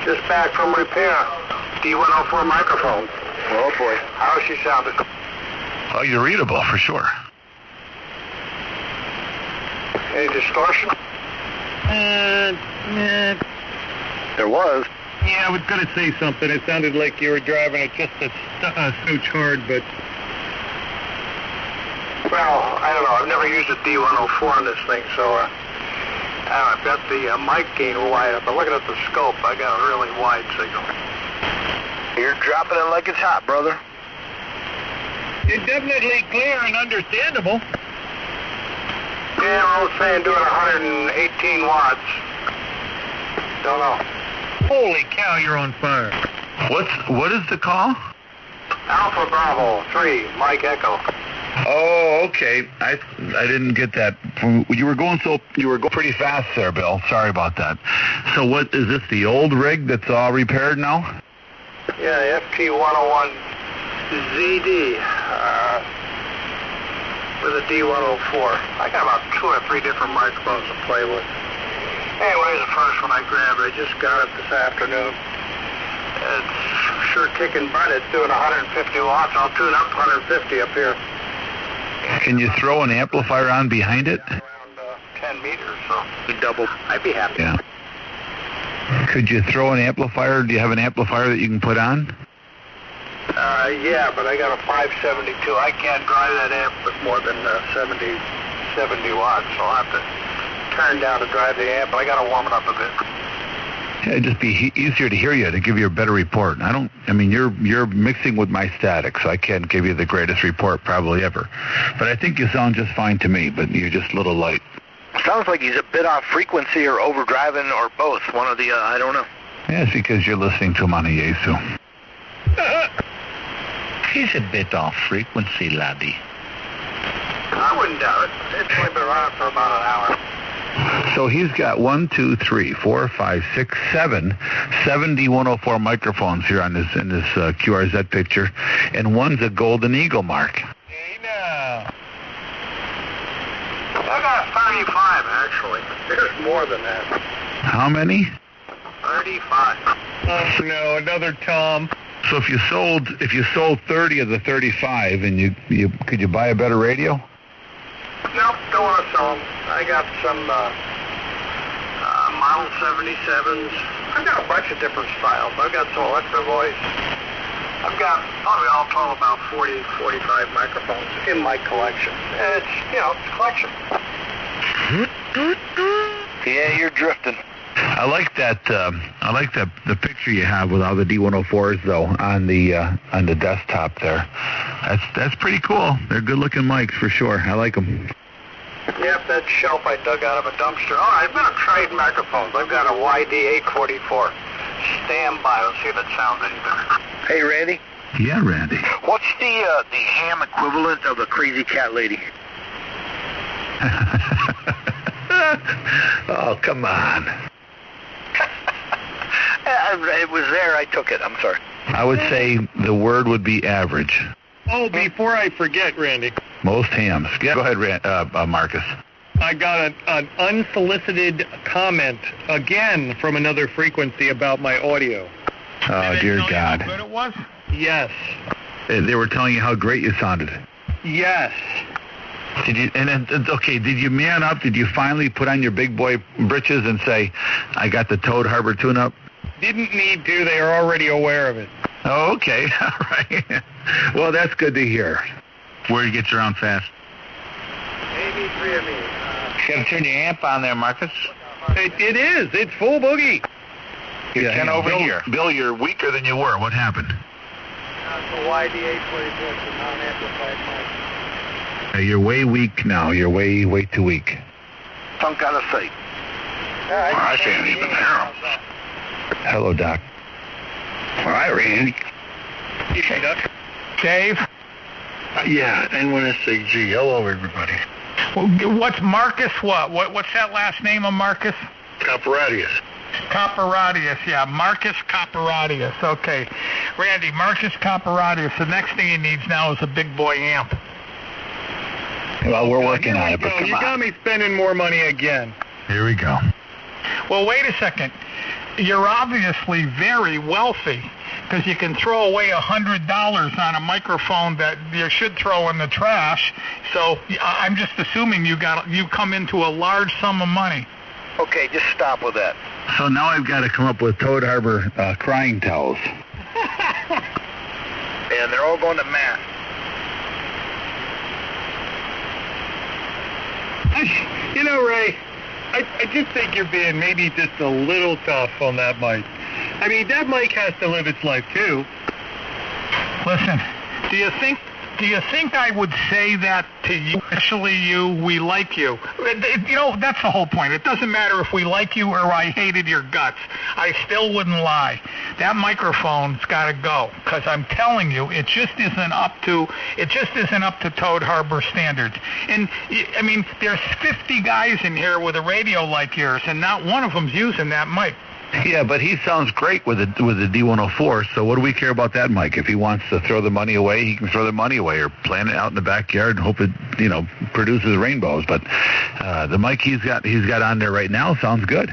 Just back from repair. D104 microphone. Oh, boy. How's she sounding? Oh, you're readable, for sure. Any distortion? There was. Yeah, I was going to say something. It sounded like you were driving it just a smooch hard, but... Well, I don't know. I've never used a D104 on this thing, so I've got the mic gain wide up. But looking at the scope, I got a really wide signal. You're dropping it like it's hot, brother. It's definitely clear and understandable. Yeah, I was saying doing 118 watts. Don't know. Holy cow, you're on fire. What is the call? Alpha Bravo 3, Mike Echo. Oh, okay. I didn't get that. You were going pretty fast there, Bill. Sorry about that. So what is this? The old rig that's all repaired now? Yeah, FT101 ZD with a D104. I got about 2 or 3 different microphones to play with. Anyway, the first one I grabbed, I just got it this afternoon. It's sure kicking butt. It's doing 150 watts. I'll tune up 150 up here. Can you throw an amplifier on behind it? Around 10 meters, so double. I'd be happy. Yeah. Could you throw an amplifier? Do you have an amplifier that you can put on? Yeah, but I got a 572. I can't drive that amp with more than 70 watts, so I'll have to turn down to drive the amp, but I got to warm it up a bit. Yeah, it'd just be easier to hear you, to give you a better report. You're mixing with my static, so I can't give you the greatest report probably ever. But I think you sound just fine to me, but you're just a little light. Sounds like he's a bit off frequency or overdriving or both. One of the, I don't know. Yeah, it's because you're listening to him on a Yaesu. He's a bit off frequency, laddie. I wouldn't doubt it. It's only been around for about an hour. So he's got 1, 2, 3, 4, 5, 6, 7 D104 microphones here in this QRZ picture, and one's a Golden Eagle mark. Hey, now. I got 35, actually. There's more than that. How many? 35. Oh, no, another Tom. So if you sold 30 of the 35, and you could you buy a better radio? Nope, don't want to sell them. I got some Model 77s. I've got a bunch of different styles. I've got some Electro Voice. I've got probably all total about 40, 45 microphones in my collection. And it's, it's a collection. Yeah, you're drifting. I like that. The picture you have with all the D104s though on the desktop there. That's pretty cool. They're good looking mics for sure. I like them. Yep, that shelf I dug out of a dumpster. Oh, I've got to trade microphones. I've got a YD844. Stand by. Let's see if it sounds any better. Hey, Randy. Yeah, Randy. What's the ham equivalent of a crazy cat lady? Oh, come on. It was there. I took it. I'm sorry. I would say the word would be average. Oh, before I forget, Randy. Most hams. Yeah, go ahead, Marcus. I got an unsolicited comment again from another frequency about my audio. Oh, dear God. How good it was? Yes. They were telling you how great you sounded. Yes. Did you? And then, okay, did you man up? Did you finally put on your big boy britches and say, "I got the Toad Harbor tune-up"? Didn't need to. They are already aware of it. Oh, okay. All right. Well, that's good to hear. Where you get around fast. AB3 of me. You got to turn your amp on there, Marcus. It is. It's full boogie. You're 10 over Bill, here. Bill, you're weaker than you were. What happened? That's the YD844. It's a non-amplified mic. You're way weak now. You're way too weak. Some kind of sight. I can't even hear him. Hello, Doc. All right, Randy. Hey, Doc. Dave. Yeah, N1SAG. Hello, everybody. Well, what's Marcus what? What's that last name of Marcus? Caparadius. Caparadius, yeah. Marcus Caparadius. Okay. Randy, Marcus Caparadius. The next thing he needs now is a big boy amp. Well, we're working Here on we it, but go. come You got on. me spending more money again. Here we go. Well, wait a second. You're obviously very wealthy. because you can throw away $100 on a microphone that you should throw in the trash. So I'm just assuming you come into a large sum of money. Okay, just stop with that. So now I've got to come up with Toad Harbor crying towels. And they're all going to Matt. You know, Ray, I just think you're being maybe just a little tough on that mic. I mean, that mic has to live its life, too. Listen, do you think I would say that to you, especially you, we like you? You know, that's the whole point. It doesn't matter if we like you or I hated your guts. I still wouldn't lie. That microphone's got to go, because I'm telling you, it just isn't up to Toad Harbor standards. And, I mean, there's 50 guys in here with a radio like yours, and not one of them's using that mic. Yeah, but he sounds great with the D104, so what do we care about that mic? If he wants to throw the money away, he can throw the money away or plant it out in the backyard and hope it, produces rainbows. But the mic he's got on there right now sounds good.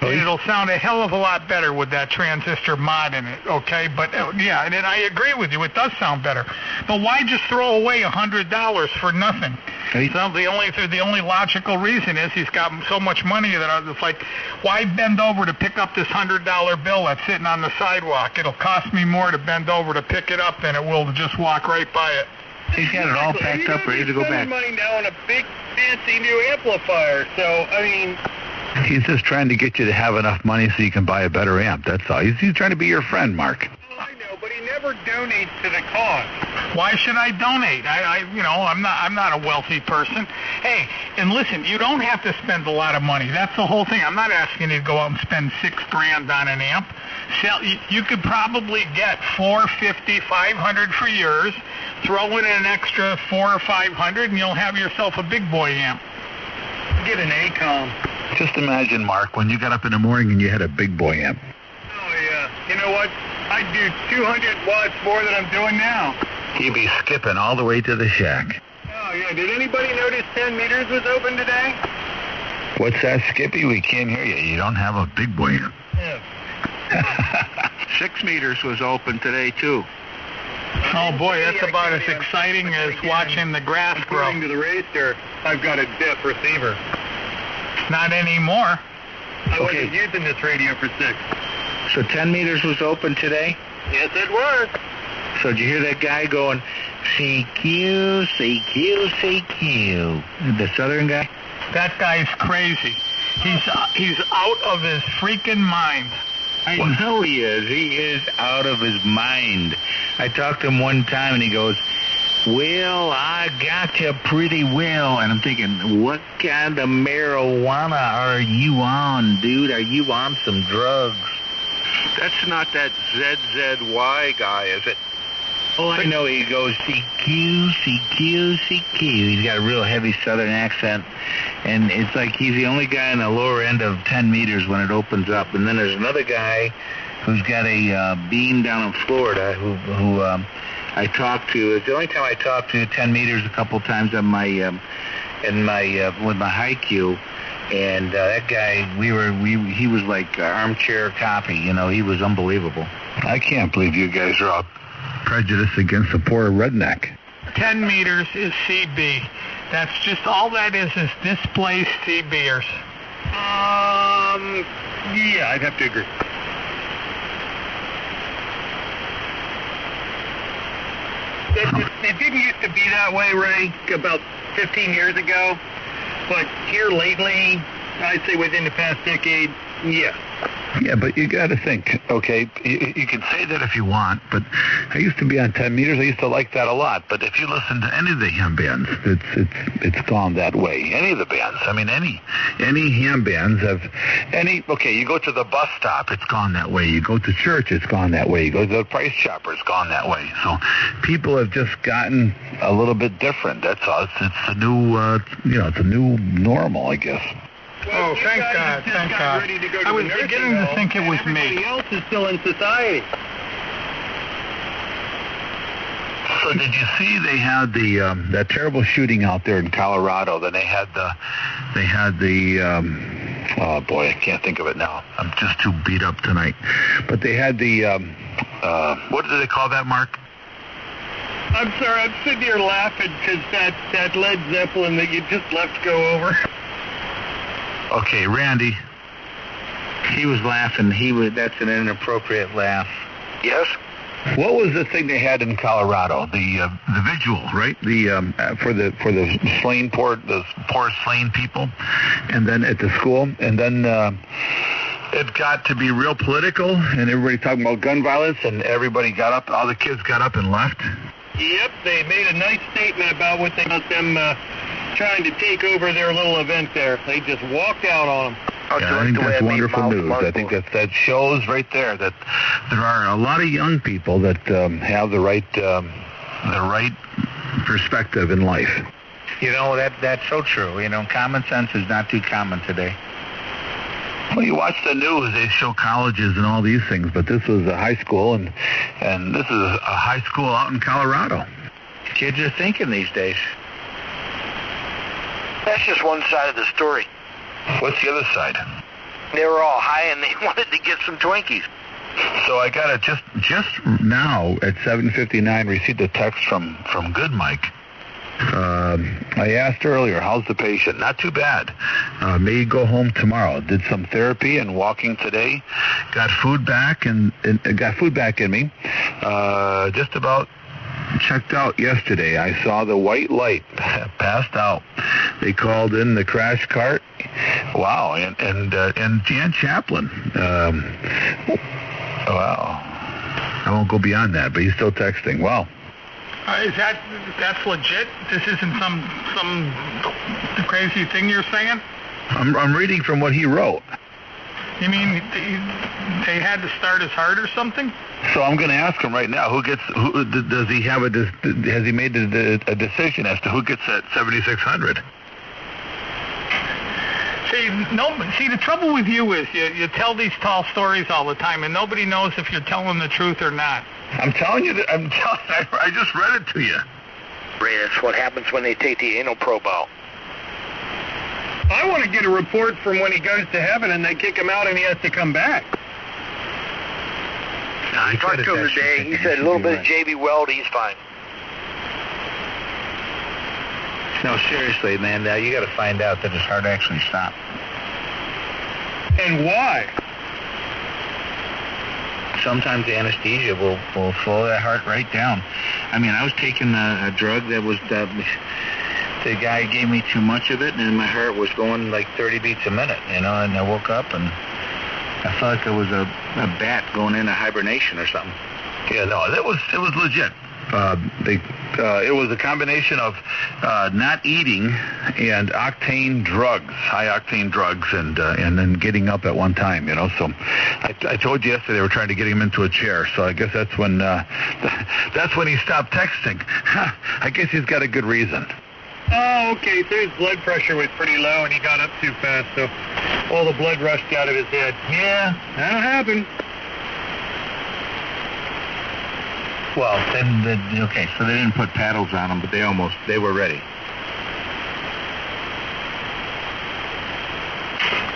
And it'll sound a hell of a lot better with that transistor mod in it, okay? But, yeah, and I agree with you. It does sound better. But why just throw away $100 for nothing? So the only logical reason is he's got so much money that it's like, why bend over to pick up this $100 bill that's sitting on the sidewalk? It'll cost me more to bend over to pick it up than it will to just walk right by it. He's got it all packed up, ready to go back. Money now on a big, fancy new amplifier, so, I mean... He's just trying to get you to have enough money so you can buy a better amp. That's all. He's trying to be your friend, Mark. I know, but he never donates to the cause. Why should I donate? I'm not a wealthy person. Hey, and listen, you don't have to spend a lot of money. That's the whole thing. I'm not asking you to go out and spend $6,000 on an amp. You could probably get $450, $500 for yours. Throw in an extra $400 or $500, and you'll have yourself a big boy amp. Get an ACOM. Just imagine, Mark, when you got up in the morning and you had a big boy amp. Oh, yeah. You know what? I'd do 200 watts more than I'm doing now. He'd be skipping all the way to the shack. Oh, yeah. Did anybody notice 10 meters was open today? What's that, Skippy? We can't hear you. You don't have a big boy amp. Yeah. 6 meters was open today, too. Oh, boy, that's about as exciting as watching the grass grow. According to the racer, I've got a dip receiver. Not anymore. I wasn't using this radio for 6. So 10 meters was open today? Yes, it was. So did you hear that guy going, CQ, CQ, CQ? The Southern guy? That guy's crazy. He's out of his freaking mind. I know he is. He is out of his mind. I talked to him one time, and he goes, well, I got you pretty well. And I'm thinking, what kind of marijuana are you on, dude? Are you on some drugs? That's not that ZZY guy, is it? Oh, I know. He goes, CQ, CQ, CQ. He's got a real heavy Southern accent. And it's like he's the only guy in the lower end of 10 meters when it opens up. And then there's another guy who's got a bean down in Florida who I talked to. It's the only time I talked to 10 meters a couple times on my with my Haiku. And that guy, he was like armchair copy. He was unbelievable. I can't believe you guys are all prejudiced against the poor redneck. 10 meters is CB. That's just all that is displaced CBers. Yeah, I'd have to agree. It didn't used to be that way, Ray, about 15 years ago. But here lately, I'd say within the past decade, yeah. Yeah, but you got to think, okay, you can say that if you want, but I used to be on 10 meters. I used to like that a lot. But if you listen to any of the ham bands, it's gone that way. Any of the bands. I mean, any ham bands have okay, you go to the bus stop, it's gone that way. You go to church, it's gone that way. You go to the Price Chopper, it's gone that way. So people have just gotten a little bit different. That's all. It's a new, it's a new normal, I guess. Well, thank God, thank God. I was beginning to think it was me. Everybody else is still in society. So did you see they had that terrible shooting out there in Colorado? Then they had the Oh, boy, I can't think of it now. I'm just too beat up tonight. But they had the, what do they call that, Mark? I'm sorry, I'm sitting here laughing because that Led Zeppelin that you just left go over. Okay, Randy. He was laughing. That's an inappropriate laugh. Yes? What was the thing they had in Colorado? The vigil, right? For the slain the poor slain people, and then at the school, and then it got to be real political, and everybody talking about gun violence, and everybody got up. All the kids got up and left. Yep, they made a nice statement about what they about them trying to take over their little event there. They just walked out on them. Yeah, I think that's wonderful news. I think that shows right there that there are a lot of young people that have the right perspective in life. You know, that's so true. You know, common sense is not too common today. Well, you watch the news, they show colleges and all these things, but this was a high school, and this is a high school out in Colorado. Kids are thinking these days. That's just one side of the story. What's the other side? They were all high and they wanted to get some Twinkies. So I got just now at 7:59 received a text from Good Mike. I asked earlier, how's the patient? Not too bad. May go home tomorrow. Did some therapy and walking today. Got food back and got food back in me. Just about checked out yesterday. I saw the white light. Passed out. They called in the crash cart. Wow, and Jan Chaplin. Wow. I won't go beyond that, but he's still texting. Wow. That's legit? This isn't some crazy thing you're saying? I'm reading from what he wrote. You mean they had to start his heart or something? So I'm going to ask him right now. Does he have has he made a decision as to who gets that 7,600? See, the trouble with you is you tell these tall stories all the time, and nobody knows if you're telling the truth or not. I'm telling you that. I just read it to you. Ray, that's what happens when they take the anal probe out. I want to get a report from when he goes to heaven and they kick him out and he has to come back. I talked to him today. He said a little bit of J.B. Weld, he's fine. No, seriously, man, you got to find out that his heart actually stopped. And why? Sometimes the anesthesia will slow that heart right down. I mean, I was taking a drug that was, the guy gave me too much of it, and my heart was going like 30 beats a minute, and I woke up, and I felt like it was a bat going into hibernation or something. Yeah, no, it was legit. It was a combination of not eating and octane drugs, high octane drugs, and then getting up at one time. So I told you yesterday they were trying to get him into a chair. So I guess that's when he stopped texting. I guess he's got a good reason. Oh, okay. So his blood pressure was pretty low and he got up too fast, so all the blood rushed out of his head. Yeah, that'll happen. Well, okay, so they didn't put paddles on them, but they were ready.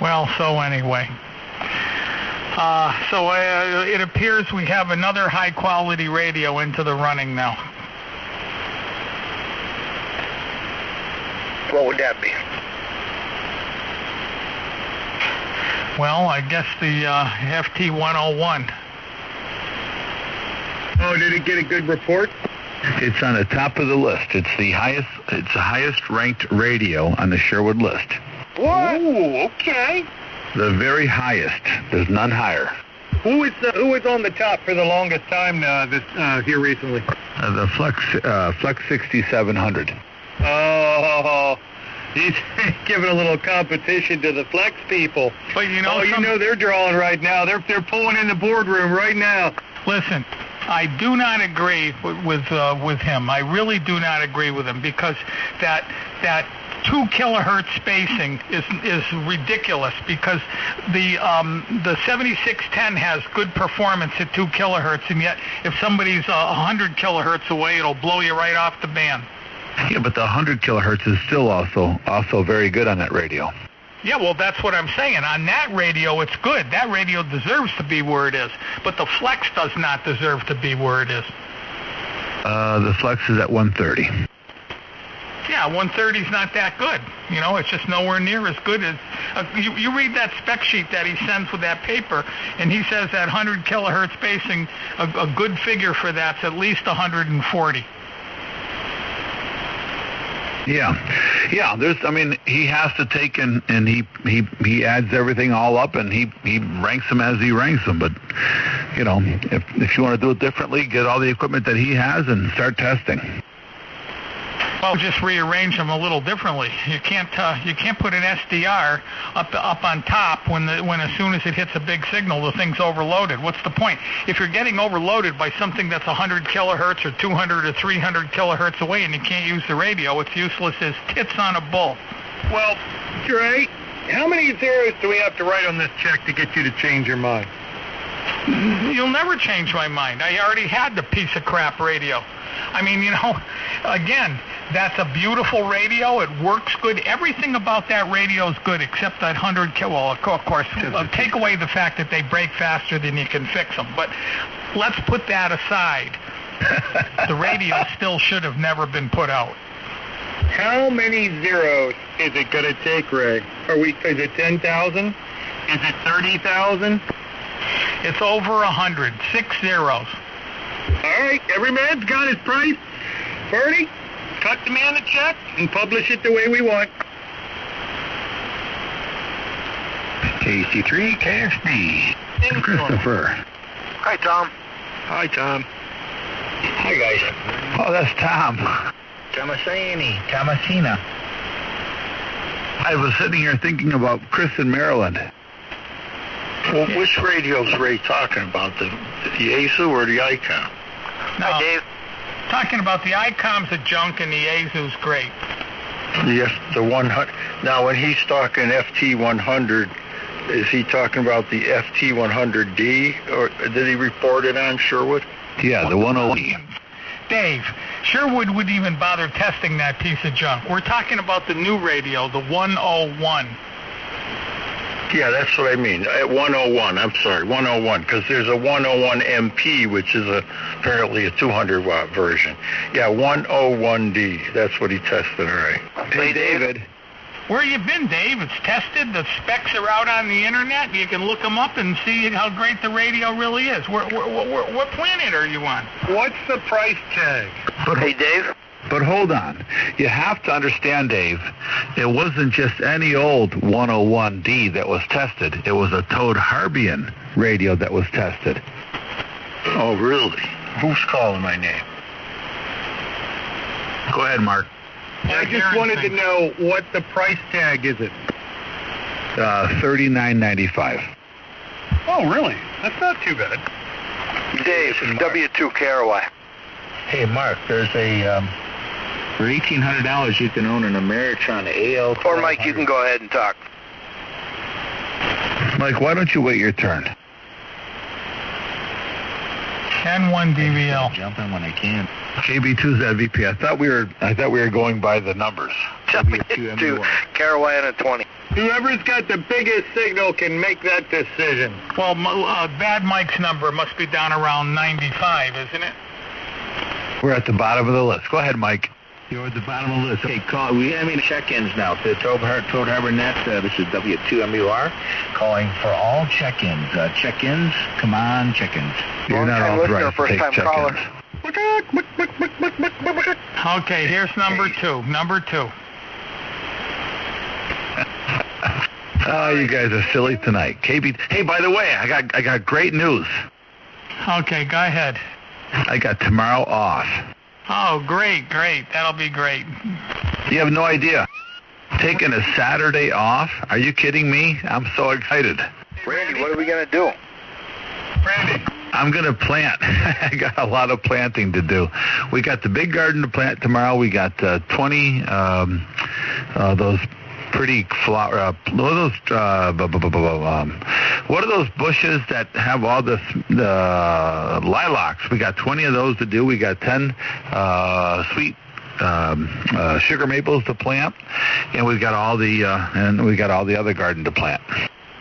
Well, so anyway. It appears we have another high-quality radio into the running now. What would that be? Well, I guess the FT-101. Oh, did it get a good report? It's on the top of the list. It's the highest ranked radio on the Sherwood list. What? Ooh, okay. The very highest. There's none higher. Who was on the top for the longest time here recently? The Flex 6700. Oh, he's giving a little competition to the Flex people. But you know, they're drawing right now. They're pulling in the boardroom right now. Listen, I do not agree with him. I really do not agree with him because that 2 kilohertz spacing is ridiculous because the 7610 has good performance at 2 kilohertz, and yet if somebody's 100 kilohertz away, it'll blow you right off the band. Yeah, but the 100 kilohertz is still also very good on that radio. Yeah, well, that's what I'm saying. On that radio, it's good. That radio deserves to be where it is. But the Flex does not deserve to be where it is. The Flex is at 130. Yeah, 130 is not that good. You know, it's just nowhere near as good as... you read that spec sheet that he sends with that paper, and he says that 100 kilohertz spacing, a good figure for that's at least 140. Yeah. He has to take and he adds everything all up, and he ranks them as he ranks them. But you know, if you want to do it differently, get all the equipment that he has and start testing. Well, just rearrange them a little differently. You can't put an SDR up on top when as soon as it hits a big signal, the thing's overloaded. What's the point? If you're getting overloaded by something that's 100 kilohertz or 200 or 300 kilohertz away and you can't use the radio, it's useless as tits on a bull. Well, Trey, how many zeros do we have to write on this check to get you to change your mind? You'll never change my mind. I already had the piece of crap radio. I mean, you know, again, that's a beautiful radio. It works good. Everything about that radio is good except that 100 well, of course, take away the fact that they break faster than you can fix them. But let's put that aside. The radio still should have never been put out. How many zeros is it going to take, Ray? Is it 10,000? Is it 30,000? It's over 100. 6 zeros. All right, every man's got his price. Bernie, cut the man a check and publish it the way we want. KC3, KSD. Christopher. Hi, Tom. Hi, Tom. Hi, guys. Oh, that's Tom. Tomasina. I was sitting here thinking about Chris in Maryland. Well, which radio's Ray talking about? The Yaesu or the ICOM? No, Hi, Dave. talking about the ICOM's a junk and the Yaesu's great. Yes, the 100. Now, when he's talking FT100, is he talking about the FT100D, or did he report it on Sherwood? Yeah, the 101. Dave, Sherwood wouldn't even bother testing that piece of junk. We're talking about the new radio, the 101. Yeah, that's what I mean. At 101, I'm sorry, 101, because there's a 101 MP, which is apparently a 200-watt version. Yeah, 101D, that's what he tested, all right. Hey, David. Where you been, Dave? It's tested. The specs are out on the internet. You can look them up and see how great the radio really is. What planet are you on? What's the price tag? Hey, Dave. But hold on. You have to understand, Dave, it wasn't just any old 101D that was tested. It was a Toad Harbian radio that was tested. Oh, really? Who's calling my name? Go ahead, Mark. I just wanted to know what the price tag is it. $39.95. Oh, really? That's not too bad. Dave, W2 KRY. Hey, Mark, there's a... for $1,800, you can own an Ameritron AL. Or Mike, you can go ahead and talk. Mike, why don't you wait your turn? N1 DVL. Jump in when I can. KB2's MVP. I thought we were going by the numbers. W2 Carolina 20. Whoever's got the biggest signal can make that decision. Well, Bad Mike's number must be down around 95, isn't it? We're at the bottom of the list. Go ahead, Mike. You're at the bottom of the list. Okay, check-ins now. The Toad Harbor Net, this is W2MUR, calling for all check-ins. Check-ins, come on, check-ins. You're not authorized to take first-time check-ins. Okay, here's number two. Number two. Oh, you guys are silly tonight. KB. Hey, by the way, I got great news. Okay, go ahead. I got tomorrow off. Oh, great. That'll be great. You have no idea. Taking a Saturday off? Are you kidding me? I'm so excited. Randy, what are we going to do? Randy. I'm going to plant. I got a lot of planting to do. We got the big garden to plant tomorrow. We got 20 those pretty flower. What are those bushes that have all the lilacs? We got 20 of those to do. We got 10 sweet sugar maples to plant, and we've got all the other garden to plant.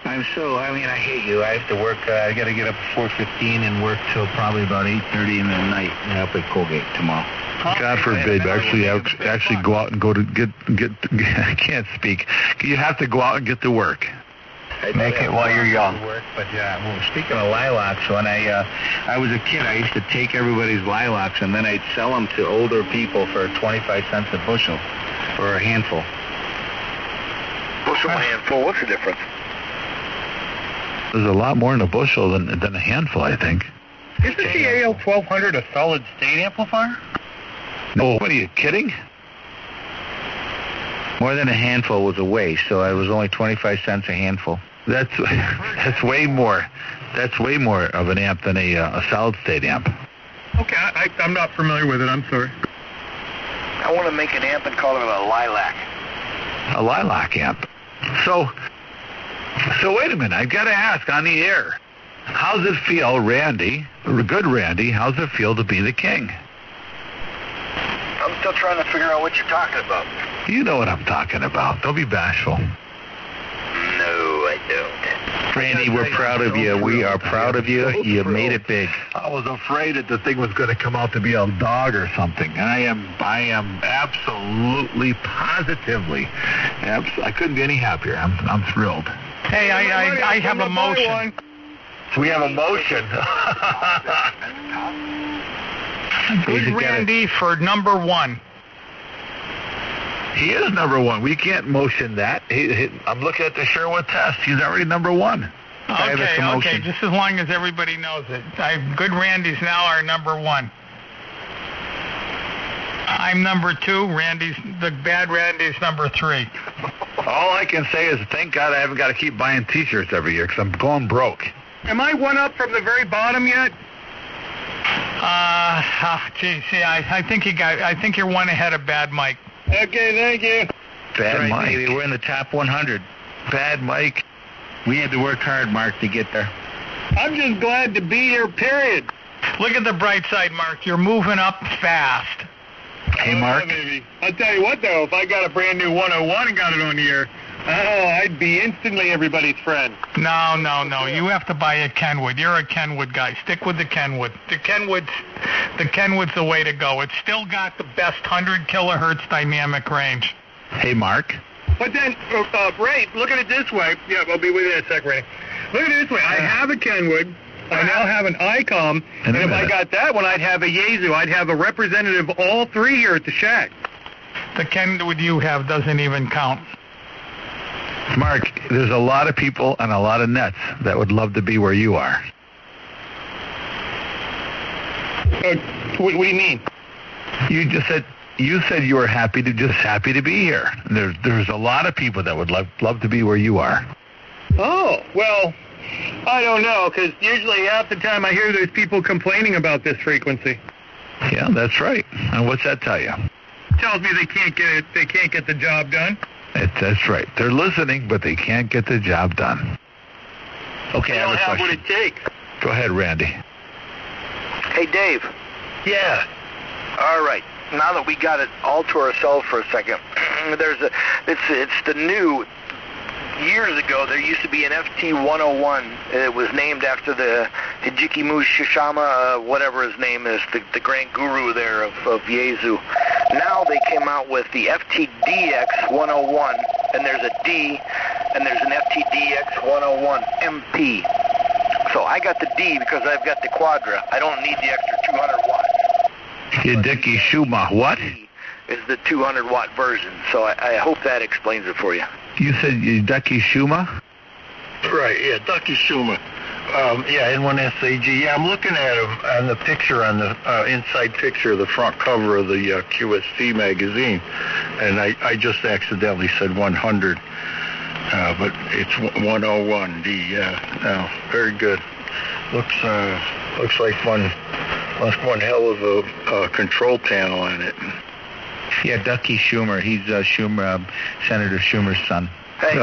I hate you. I have to work. I got to get up at 4:15 and work till probably about 8:30 in the night up at Colgate tomorrow. God forbid, actually go out and go to get. I can't speak. You have to go out and get to work. Make it while you're young. But speaking of lilacs, when I was a kid, I used to take everybody's lilacs and then I'd sell them to older people for 25 cents a bushel or a handful. Bushel and handful. What's the difference? There's a lot more in a bushel than a handful, I think. Isn't the AL1200 a solid state amplifier? No, what are you kidding? More than a handful was a waste, so it was only 25 cents a handful. That's way more. That's way more of an amp than a solid state amp. Okay, I'm not familiar with it. I'm sorry. I want to make an amp and call it a lilac. A lilac amp. So wait a minute. I've got to ask on the air. How's it feel, Randy? Good Randy. How's it feel to be the king? I'm still trying to figure out what you're talking about. You know what I'm talking about. Don't be bashful. No, I don't. Randy, we're proud of you. We are proud of you. You made it big. I was afraid that the thing was going to come out to be a dog or something. And I am absolutely, positively. I couldn't be any happier. I'm thrilled. Hey, I have a motion. We have a motion. Good Randy for number one. He is number one. We can't motion that. I'm looking at the Sherwood test. He's already number one. Okay, just as long as everybody knows it. Good Randy's now our number one. I'm number two. The bad Randy's number three. All I can say is thank God I haven't got to keep buying T-shirts every year because I'm going broke. Am I one up from the very bottom yet? I think you're one ahead of Bad Mike. Okay, thank you. Bad Mike. Baby. We're in the top 100. Bad Mike. We had to work hard, Mark, to get there. I'm just glad to be here, period. Look at the bright side, Mark. You're moving up fast. Hey, Mark. I'll tell you what, though, if I got a brand new 101 and got it on the air, I'd be instantly everybody's friend. No. You have to buy a Kenwood. You're a Kenwood guy. Stick with the Kenwood. The Kenwood's the way to go. It's still got the best 100 kilohertz dynamic range. Hey, Mark. But then, Ray, look at it this way. Yeah, I'll be with you in a sec, Ray. Look at it this way. I have a Kenwood. I now have an ICOM. And if I got that one, I'd have a Yaesu. I'd have a representative of all three here at the shack. The Kenwood you have doesn't even count. Mark, there's a lot of people and a lot of nets that would love to be where you are. What do you mean? You said you were happy to be here. There's a lot of people that would love to be where you are. Oh, well, I don't know, because usually half the time I hear there's people complaining about this frequency. Yeah, that's right. And what's that tell you? Tells me they can't get the job done. That's right. They're listening, but they can't get the job done. Okay, I have a question. What it takes. Go ahead, Randy. Hey, Dave. Yeah. All right. Now that we got it all to ourselves for a second, it's the new. Years ago, there used to be an FT-101. It was named after the Hijiki Shishama, whatever his name is, the grand guru there of Yaesu. Now they came out with the FT-DX-101, and there's a D, and there's an FT-DX-101 MP. So I got the D because I've got the Quadra. I don't need the extra 200 watts. Hideki Shuma, what? Is the 200-watt version. So I hope that explains it for you. You said Hideki Shuma? Right, yeah, Ducky Shuma. N1SAG. Yeah, I'm looking at him on the picture, on the inside picture of the front cover of the QSC magazine, and I just accidentally said 100, but it's 101D. Yeah, no, very good. Looks like one hell of a control panel on it. Yeah, Ducky Schumer. He's Senator Schumer's son. Hey,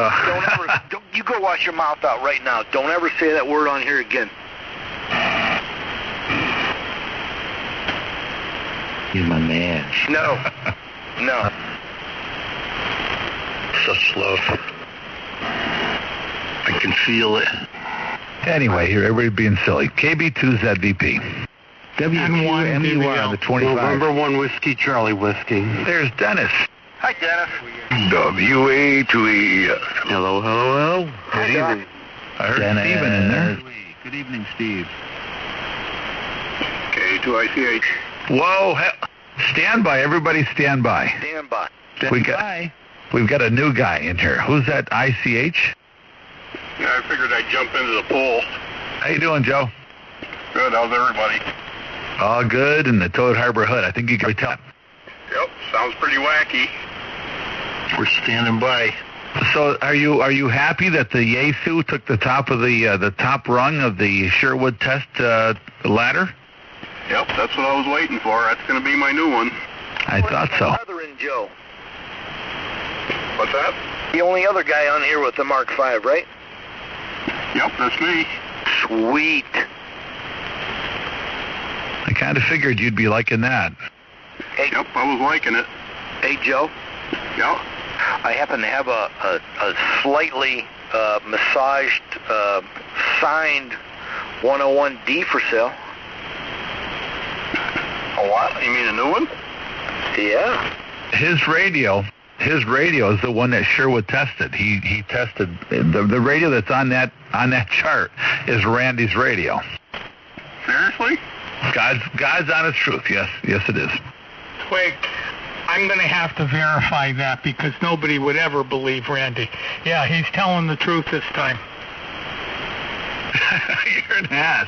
don't you go wash your mouth out right now. Don't ever say that word on here again. He's my man. No. No. Such love. I can feel it. Anyway, here everybody being silly. KB2ZVP. WQMUR on the 25. November 1 Whiskey Charlie Whiskey. There's Dennis. Hi, Dennis. WA2E. Hello, hello, hello. Good evening. I heard Dennis. Steven in there. Good evening, Steve. K2ICH. Whoa, stand by. Everybody stand by. Stand by. We've got a new guy in here. Who's that, ICH? Yeah, I figured I'd jump into the pool. How you doing, Joe? Good, how's everybody? All good in the Toad Harbor Hood. I think you can tell. Yep, sounds pretty wacky. We're standing by. So are you happy that the Yaesu took the top of the top rung of the Sherwood test ladder? Yep, that's what I was waiting for. That's going to be my new one. I thought so. Other in Joe. What's that? The only other guy on here with the Mark V, right? Yep, that's me. Sweet. I kind of figured you'd be liking that. Hey, Yep, I was liking it. hey, Joe. Yep. I happen to have a slightly massaged, signed 101D for sale. A what? You mean a new one? Yeah. His radio is the one that Sherwood tested. He tested the radio that's on that chart is Randy's radio. Seriously? God's honest truth. Yes, it is. Wait, I'm going to have to verify that because nobody would ever believe Randy. Yeah, he's telling the truth this time. You're an ass.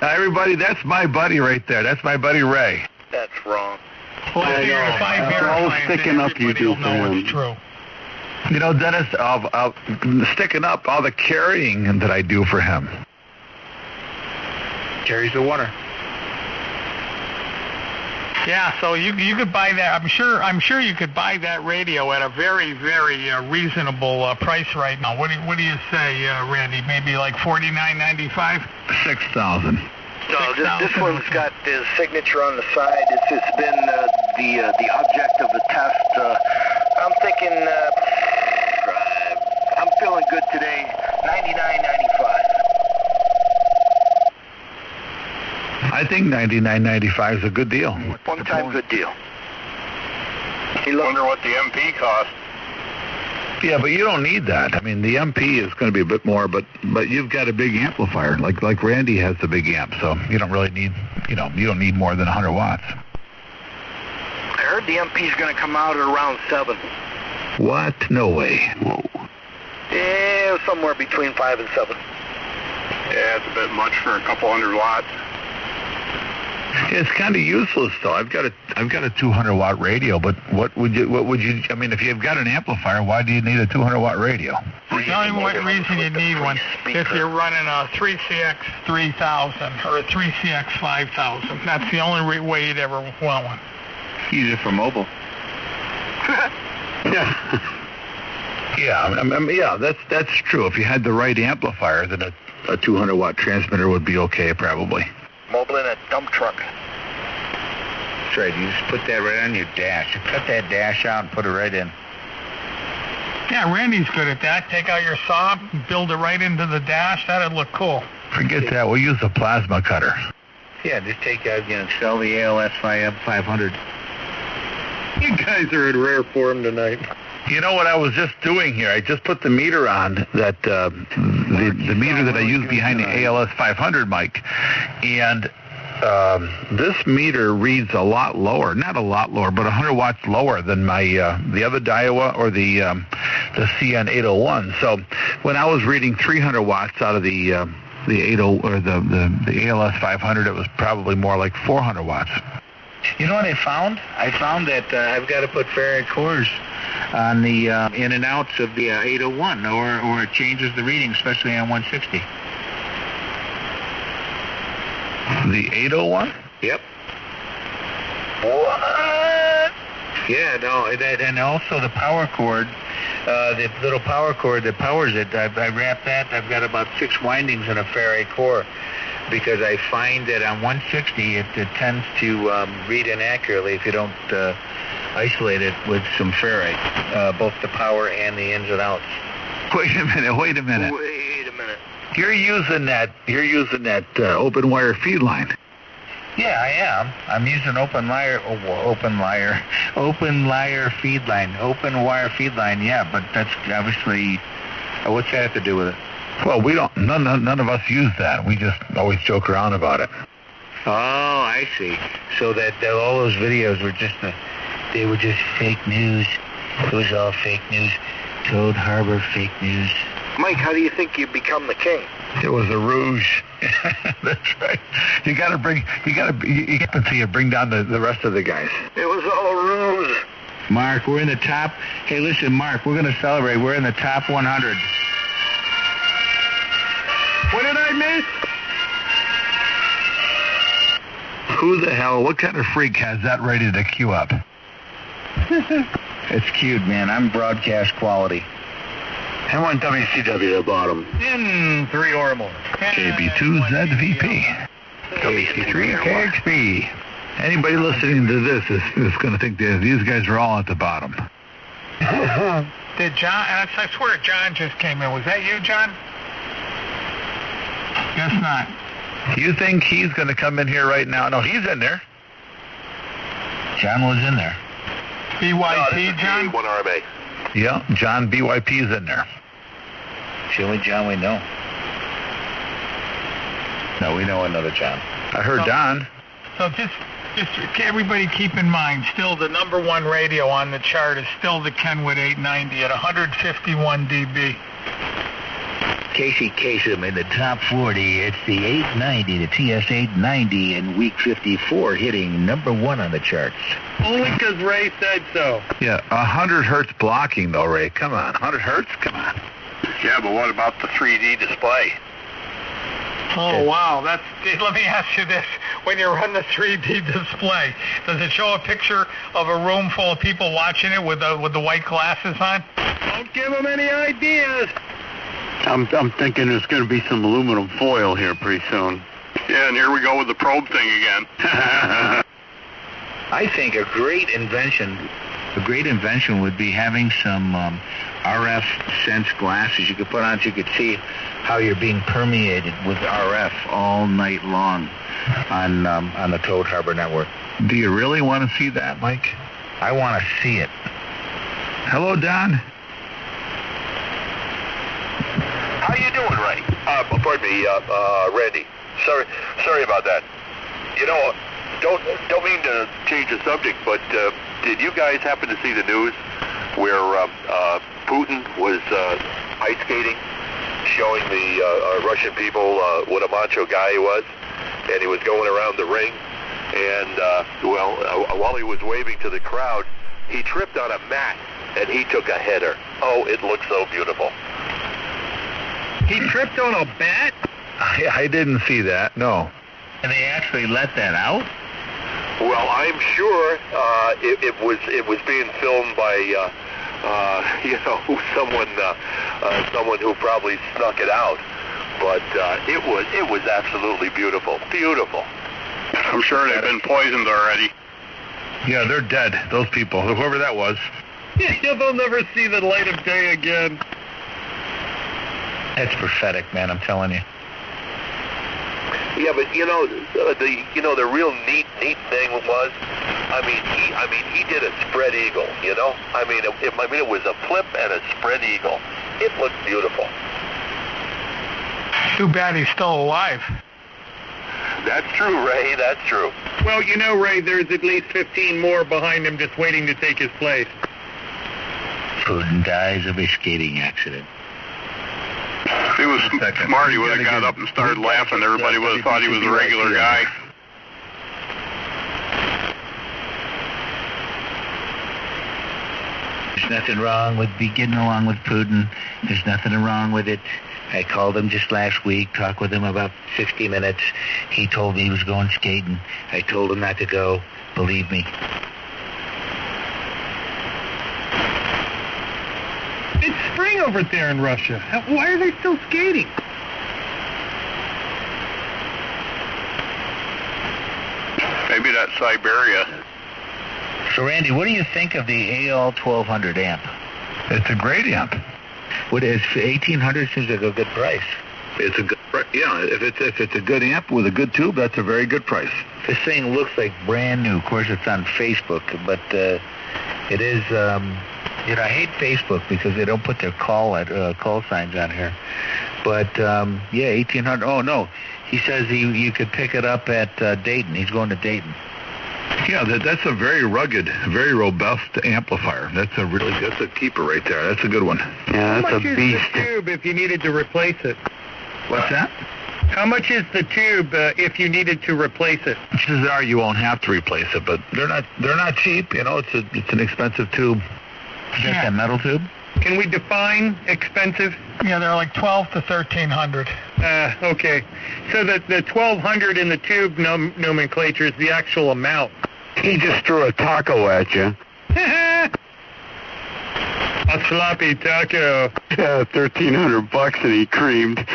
Everybody, that's my buddy right there. That's my buddy Ray. That's wrong. Well, I figure if I After all verify it, sticking then up you everybody will do know for it's him. true. You know, Dennis, I'll sticking up all the carrying that I do for him. Carries the water. Yeah, so you could buy that. I'm sure you could buy that radio at a very, very reasonable price right now. What do you say, Randy? Maybe like $49.95? 6,000. No, this one's got his signature on the side. It's been the object of the test. I'm thinking I'm feeling good today. $99.95. I think $99.95 is a good deal. One-time good deal. I wonder what the MP cost. Yeah, but you don't need that. I mean, the MP is going to be a bit more, but you've got a big amplifier, like Randy has the big amp, so you don't really need, you don't need more than 100 watts. I heard the MP's going to come out at around 7. What? No way. Whoa. Yeah, somewhere between 5 and 7. Yeah, it's a bit much for a couple 100 watts. It's kind of useless though. I've got a 200 watt radio, but what would you? I mean, if you've got an amplifier, why do you need a 200 watt radio? The only reason you need one if you're running a 3CX 3000 or a 3CX 5000. That's the only way you'd ever want one. Use it for mobile. Yeah, that's true. If you had the right amplifier, then a 200 watt transmitter would be okay, probably. Mobile in a dump truck. That's right. You just put that right on your dash. You cut that dash out and put it right in. Yeah, Randy's good at that. Take out your saw, build it right into the dash. That'd look cool. Forget that. We'll use a plasma cutter. Yeah, just take out, sell the ALS 500. You guys are in rare form tonight. You know what I was just doing here? I just put the meter on that the meter that I use behind the ALS 500 mic, and this meter reads a lot lower, not a lot lower, but 100 watts lower than my the other Daiwa or the CN 801. So when I was reading 300 watts out of the 80 or the ALS 500, it was probably more like 400 watts. You know what I found? I found that I've got to put Faraday cores on the in and outs of the 801, or it changes the reading, especially on 160. The 801? Yep. What? Yeah, no, and also the power cord, the little power cord that powers it, I wrapped that. I've got about 6 windings in a Faraday core. because I find that on 160 it tends to read inaccurately if you don't isolate it with some ferrite, both the power and the ins and outs. Wait a minute. You're using that open wire feed line. Yeah, I am. I'm using open wire feed line, open wire feed line. Yeah, but that's obviously. What's that have to do with it? Well, we don't. None of us use that. We just always joke around about it. Oh, I see. So that all those videos were just they were just fake news. It was all fake news. Toad Harbor fake news. Mike, how do you think you become the king? It was a rouge. That's right. You got to bring down the rest of the guys. It was all a ruse. Mark, we're in the top. Hey, listen, Mark, we're going to celebrate. We're in the top 100. What did I miss? Who the hell? What kind of freak has that ready to queue up? It's cute, man. I'm broadcast quality. I want WCW at the bottom. In 3 or more. KB2ZVP. WC3 KXP. Anybody listening to this is going to think that these guys are all at the bottom. Did John, I swear John just came in. Was that you, John? Guess not. You think he's going to come in here right now? No, he's in there. John was in there. BYP, John? G1RMA. Yeah, John BYP is in there. It's the only John we know. No, we know another John. I heard Don. So just everybody keep in mind, still the number one radio on the chart is still the Kenwood 890 at 151 dB. Casey Kasem in the top 40. It's the 890, the TS 890 in week 54, hitting number 1 on the charts. Only because Ray said so. Yeah, 100 hertz blocking though, Ray. Come on, 100 hertz? Come on. Yeah, but what about the 3D display? Oh, wow. Let me ask you this. When you run the 3D display, does it show a picture of a room full of people watching it with the white glasses on? Don't give them any ideas. I'm thinking there's going to be some aluminum foil here pretty soon. Yeah, and here we go with the probe thing again. I think a great invention would be having some RF sense glasses you could put on so you could see how you're being permeated with RF all night long on the Toad Harbor network. Do you really want to see that, Mike? I want to see it. Hello, Don. How you doing, Ray? Pardon me, Randy. Sorry about that. You know, don't mean to change the subject, but did you guys happen to see the news where Putin was ice skating, showing the Russian people what a macho guy he was, and he was going around the ring, and while he was waving to the crowd, he tripped on a mat and he took a header. Oh, it looked so beautiful. He tripped on a bat? I didn't see that, no. And they actually let that out? Well, I'm sure it was being filmed by someone who probably snuck it out. But it was absolutely beautiful. Beautiful. I'm sure they've been poisoned already. Yeah, they're dead, those people, whoever that was. Yeah, they'll never see the light of day again. That's prophetic, man, I'm telling you. Yeah, but the real neat thing was, he did a spread eagle. It was a flip and a spread eagle. It looked beautiful. Too bad he's still alive. That's true, Ray. That's true. Well, Ray, there's at least 15 more behind him just waiting to take his place. Putin dies of a skating accident. If he was smart, he would have got up and started laughing. Everybody would have thought he was a regular guy. There's nothing wrong with getting along with Putin. There's nothing wrong with it. I called him just last week, talked with him about 50 minutes. He told me he was going skating. I told him not to go. Believe me. It's spring over there in Russia. Why are they still skating? that Siberia. So, Randy, what do you think of the AL 1200 amp? It's a great amp. What is 1800 seems like a good price. It's a good, if it's a good amp with a good tube, that's a very good price. This thing looks like brand new. Of course, it's on Facebook, but it is. I hate Facebook because they don't put their call signs on here. But 1800. Oh no, he says you could pick it up at Dayton. He's going to Dayton. Yeah, that's a very rugged, very robust amplifier. That's a keeper right there. That's a good one. Yeah, that's a How much beast. is the tube if you needed to replace it? What's that? How much is the tube if you needed to replace it? Chances are you won't have to replace it, but they're not cheap. You know, it's an expensive tube. Is that that metal tube? Can we define expensive? Yeah, they're like 12 to 1300. Okay. So the 1200 in the tube nomenclature is the actual amount. He just threw a taco at you. A sloppy taco. Yeah, $1,300 and he creamed.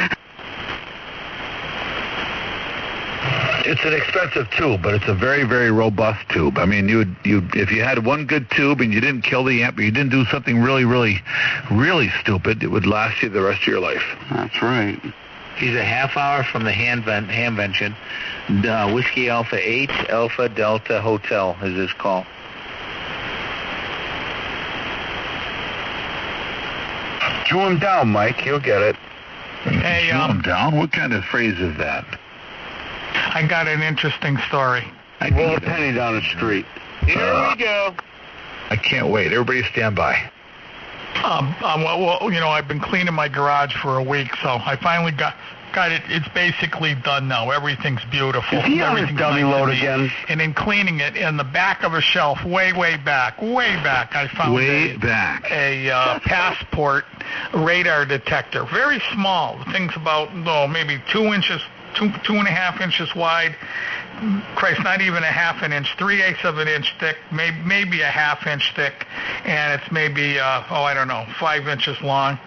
It's an expensive tube, but it's a very, very robust tube. I mean, if you had one good tube and you didn't kill the amp, or you didn't do something really, really, really stupid, it would last you the rest of your life. That's right. He's a half hour from the Hamvention. Whiskey Alpha 8 Alpha Delta Hotel is his call. Chew him down, Mike. He'll get it. Hey, Chew 'em down? What kind of phrase is that? I got an interesting story. Roll a penny down the street. Here we go. I can't wait. Everybody stand by. I've been cleaning my garage for a week, so I finally got it. It's basically done now. Everything's beautiful. Is he on his Everything's dummy nice load and neat. again? And in cleaning it, in the back of a shelf, way back, I found Way back. a passport radar detector. Very small. The thing's about, maybe 2 inches, 2.5 inches wide. Christ, not even a half an inch, 3/8 of an inch thick, maybe a half inch thick, and it's maybe, 5 inches long.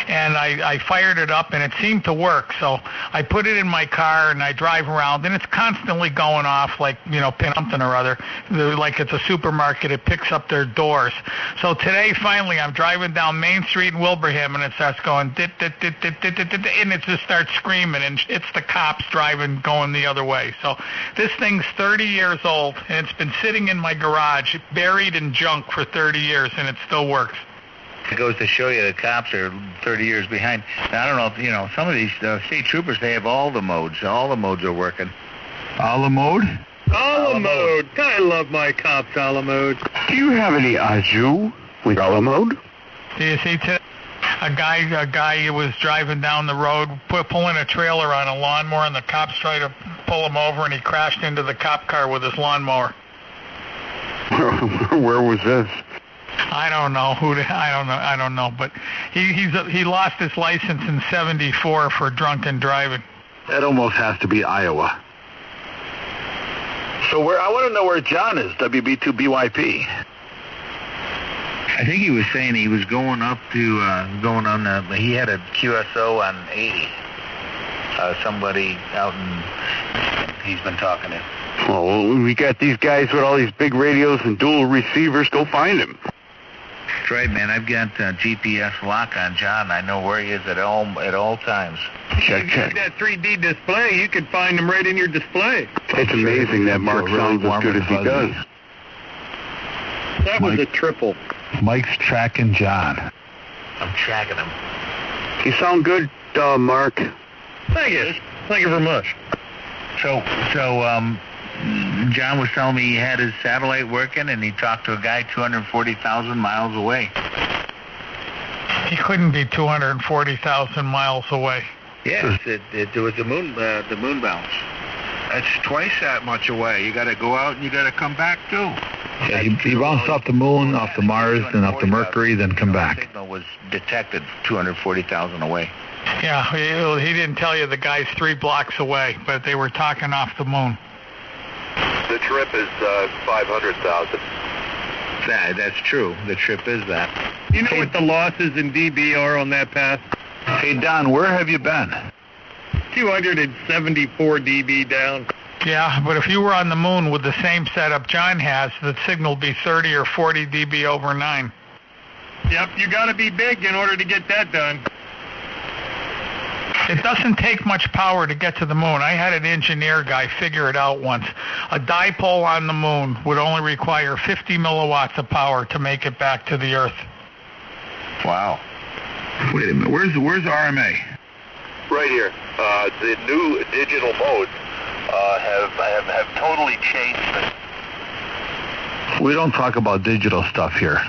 And I fired it up, and it seemed to work. So I put it in my car, and I drive around, and it's constantly going off like, pin something or other. Like it's a supermarket, it picks up their doors. So today, finally, I'm driving down Main Street in Wilbraham, and it starts going, dit, dit, dit, dit, dit, dit, dit, and it just starts screaming, and it's the cops driving, going the other way. So this thing's 30 years old, and it's been sitting in my garage, buried in junk for 30 years, and it still works. It goes to show you the cops are 30 years behind. Now, I don't know if, some of these state troopers, they have all the modes. All the modes are working. A la mode? A la mode. I love my cops a la mode. Do you have any Azul with a la mode? Do you see today? A guy was driving down the road, pulling a trailer on a lawnmower, and the cops tried to pull him over, and he crashed into the cop car with his lawnmower. Where was this? I don't know, but he lost his license in '74 for drunken driving. That almost has to be Iowa. So I want to know where John is, WB2BYP. I think he was saying he was going up to, he had a QSO on 80. Somebody out he's been talking to. Well, we got these guys with all these big radios and dual receivers. Go find him. That's right, man. I've got GPS lock on John. I know where he is at all times. Check. That 3D display, you could find him right in your display. It's amazing that Mark sounds as good as he does. That was a triple. Mike's tracking John. I'm tracking him. You sound good, Mark. Thank you. Thank you very much. So, John was telling me he had his satellite working, and he talked to a guy 240,000 miles away. He couldn't be 240,000 miles away. Yeah, it was the moon bounce. That's twice that much away. You got to go out and you got to come back too. Yeah, he bounced off the moon, off the Mars, and off the Mercury, then come back. The signal was detected 240,000 away. Yeah, he didn't tell you the guy's 3 blocks away, but they were talking off the moon. The trip is 500,000. That's true. The trip is that. You know what the losses in dB are on that path? Hey, Don, where have you been? 274 dB down. Yeah, but if you were on the moon with the same setup John has, the signal would be 30 or 40 dB over 9. Yep, you got to be big in order to get that done. It doesn't take much power to get to the moon. I had an engineer guy figure it out once. A dipole on the moon would only require 50 milliwatts of power to make it back to the Earth. Wow. Wait a minute. Where's RMA? Right here. The new digital modes have totally changed things. We don't talk about digital stuff here.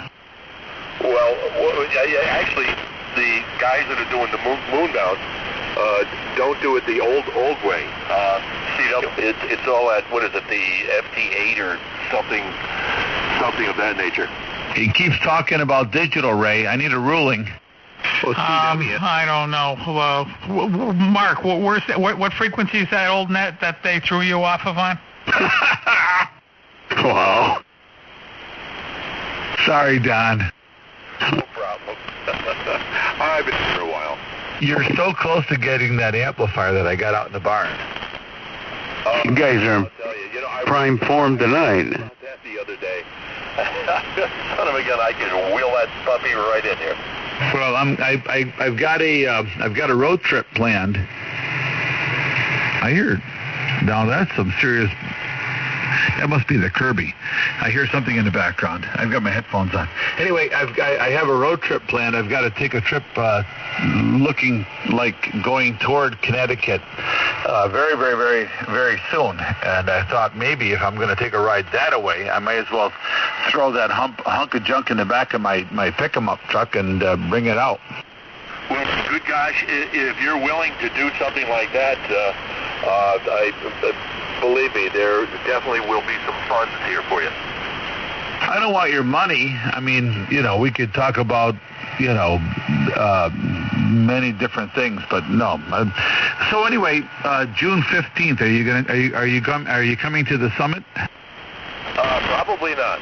Well, actually, the guys that are doing the moonbound don't do it the old way. It's all at, what is it, the FT8 or something of that nature. He keeps talking about digital, Ray. I need a ruling. I don't know. Mark, what frequency is that old net that they threw you off of on? Wow. Sorry, Don. No problem. I've been here for a while. You're so close to getting that amplifier that I got out in the barn. You guys are in prime form tonight. That the other day. Son of a gun, I can wheel that puppy right in here. Well, I've got a road trip planned. I hear. Now that's some serious. That must be the Kirby. I hear something in the background. I've got my headphones on. Anyway, I have a road trip planned. I've got to take a trip looking like going toward Connecticut very, very, very, very soon. And I thought maybe if I'm going to take a ride that away, I might as well throw that hunk of junk in the back of my pick-em-up truck and bring it out. Well, good gosh, if you're willing to do something like that, believe me, there definitely will be some funds here for you. I don't want your money. I mean, we could talk about, many different things, but no. So anyway, June 15th, are you coming to the summit? Probably not.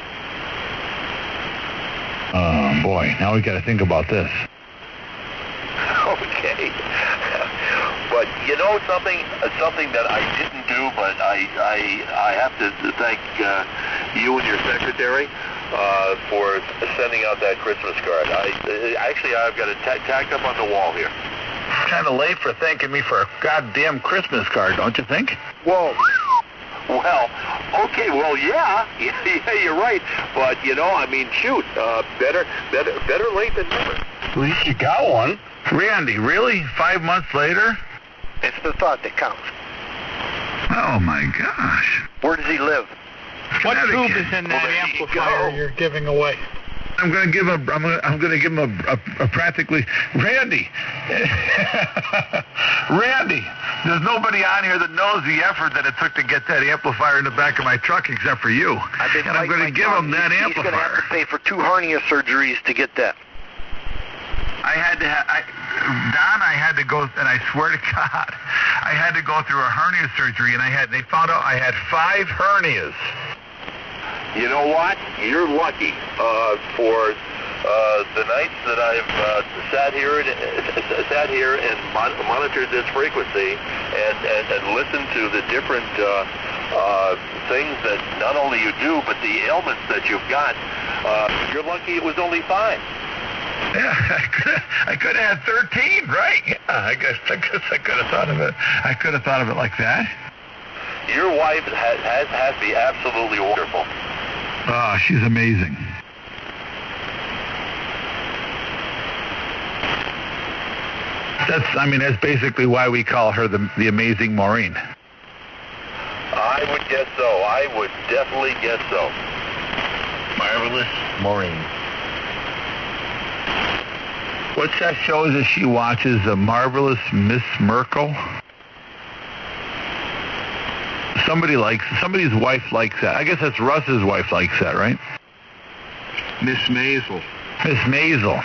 Oh boy, now we got to think about this. Okay. But something that I didn't do, but I have to thank you and your secretary for sending out that Christmas card. I've got it tacked up on the wall here. Kind of late for thanking me for a goddamn Christmas card, don't you think? Whoa. Well, okay, well, yeah, you're right. But shoot, better late than never. At least you got one. Randy, really? 5 months later? It's the thought that counts. Oh my gosh. Where does he live? What tube is in that amplifier you're giving away? I'm going to give him a practically Randy. Randy, there's nobody on here that knows the effort that it took to get that amplifier in the back of my truck except for you. And I'm going to give him that amplifier. He's going to have to pay for 2 hernia surgeries to get that. I had to go, and I swear to God, I had to go through a hernia surgery, and they found out I had 5 hernias. You know what? You're lucky for the nights that I've sat here and monitored this frequency and listened to the different things that not only you do, but the ailments that you've got. You're lucky it was only 5. Yeah, I could have had 13, right? Yeah, I guess I could have thought of it. I could have thought of it like that. Your wife has to be absolutely wonderful. Oh, she's amazing. That's basically why we call her the amazing Maureen. I would guess so. I would definitely guess so. Marvelous Maureen. What's that show that she watches? The Marvelous Miss Merkel? Somebody's wife likes that. I guess that's Russ's wife likes that, right? Miss Maisel. Miss Maisel.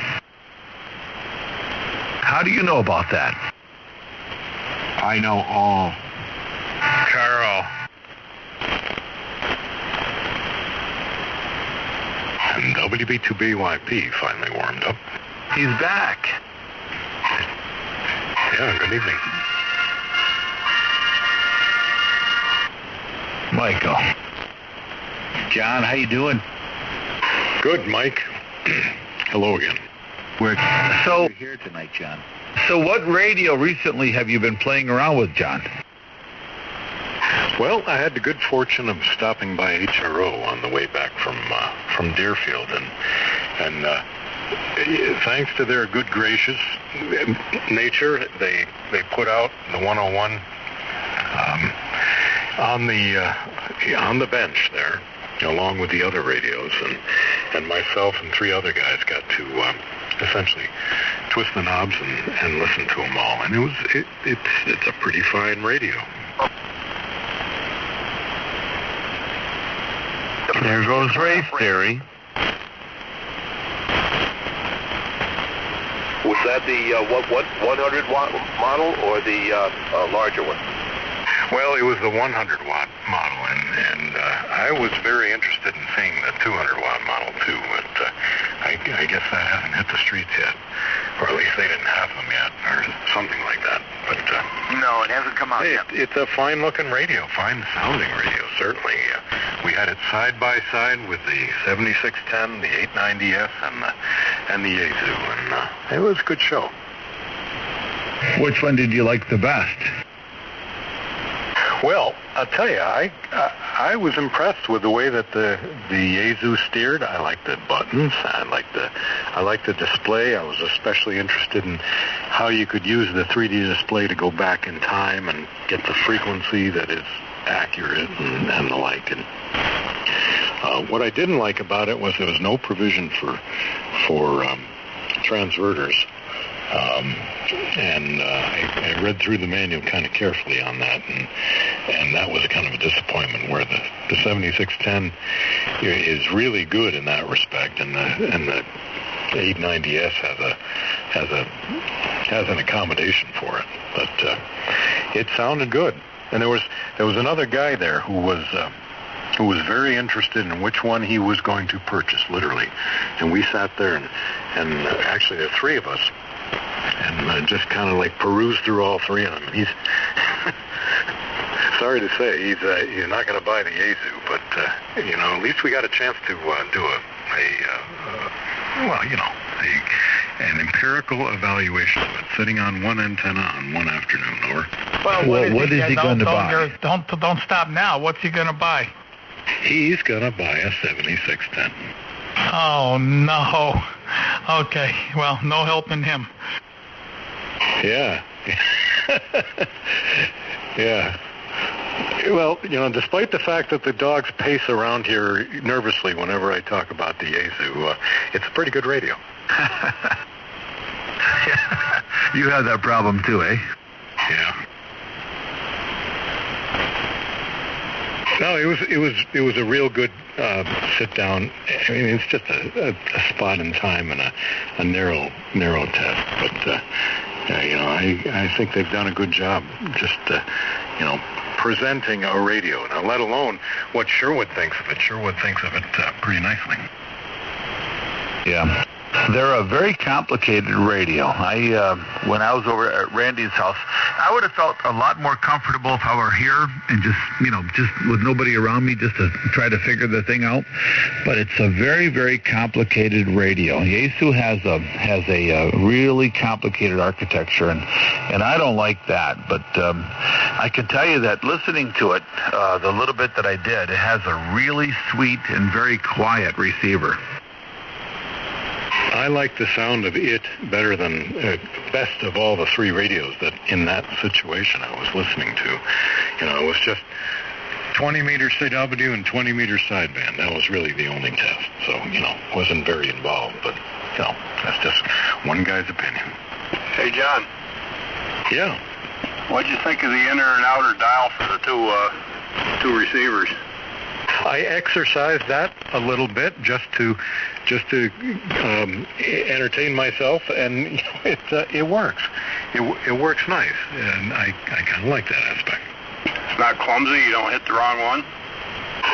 How do you know about that? I know all. Carl. WB2BYP finally warmed up. He's back. Yeah, good evening. Michael. John, how you doing? Good, Mike. Hello again. We're here tonight, John. So what radio recently have you been playing around with, John? Well, I had the good fortune of stopping by HRO on the way back from Deerfield, and thanks to their good gracious nature, they put out the 101 on the bench there, along with the other radios, and myself and three other guys got to essentially twist the knobs and listen to them all, and it's a pretty fine radio. There goes Race Theory. Was that the what 100 watt model or the larger one? Well, it was the 100 watt model, and I was very interested in seeing the 200 watt model too, but I guess that hasn't hit the streets yet, or at least they didn't have them yet, or something like that. But no, it hasn't come out yet. It's a fine-looking radio, fine-sounding radio, certainly. We had it side by side with the 7610, the 890S, and the Yaesu, and it was a good show. Which one did you like the best? Well, I'll tell you, I was impressed with the way that the Yaesu steered. I liked the buttons. I liked the display. I was especially interested in how you could use the 3D display to go back in time and get the frequency that is accurate and the like. And what I didn't like about it was there was no provision for transverters. And I read through the manual kind of carefully on that, and that was kind of a disappointment, where the 7610 is really good in that respect, and the 890S has an accommodation for it, but it sounded good. And there was another guy there who was very interested in which one he was going to purchase, literally, and we sat there and actually there are three of us. And just kind of like perused through all three of them. He's sorry to say he's not going to buy the Yaesu, but at least we got a chance to do an empirical evaluation of it, sitting on one antenna on one afternoon. Over. Well, what is he going to buy? Don't stop now. What's he going to buy? He's going to buy a 7610. Oh no. Okay. Well, no helping him. Yeah. Yeah. Well, despite the fact that the dogs pace around here nervously whenever I talk about the Yaesu, it's a pretty good radio. You have that problem too, eh? Yeah. No, it was a real good sit down. I mean, it's just a spot in time and a narrow test, but I think they've done a good job just presenting a radio. Now, let alone what Sherwood thinks of it. Sherwood thinks of it pretty nicely. Yeah. They're a very complicated radio. When I was over at Randy's house, I would have felt a lot more comfortable if I were here and just with nobody around me, just to try to figure the thing out. But it's a very, very complicated radio. Yaesu has a really complicated architecture, and I don't like that. But I can tell you that listening to it, the little bit that I did, it has a really sweet and very quiet receiver. I like the sound of it better than best of all the three radios that in that situation I was listening to. It was just 20 meter CW and 20 meter sideband. That was really the only test. So, wasn't very involved, but, that's just one guy's opinion. Hey, John. Yeah. What'd you think of the inner and outer dial for the two receivers? I exercised that a little bit just to entertain myself, and it works. It works nice, and I kind of like that aspect. It's not clumsy. You don't hit the wrong one.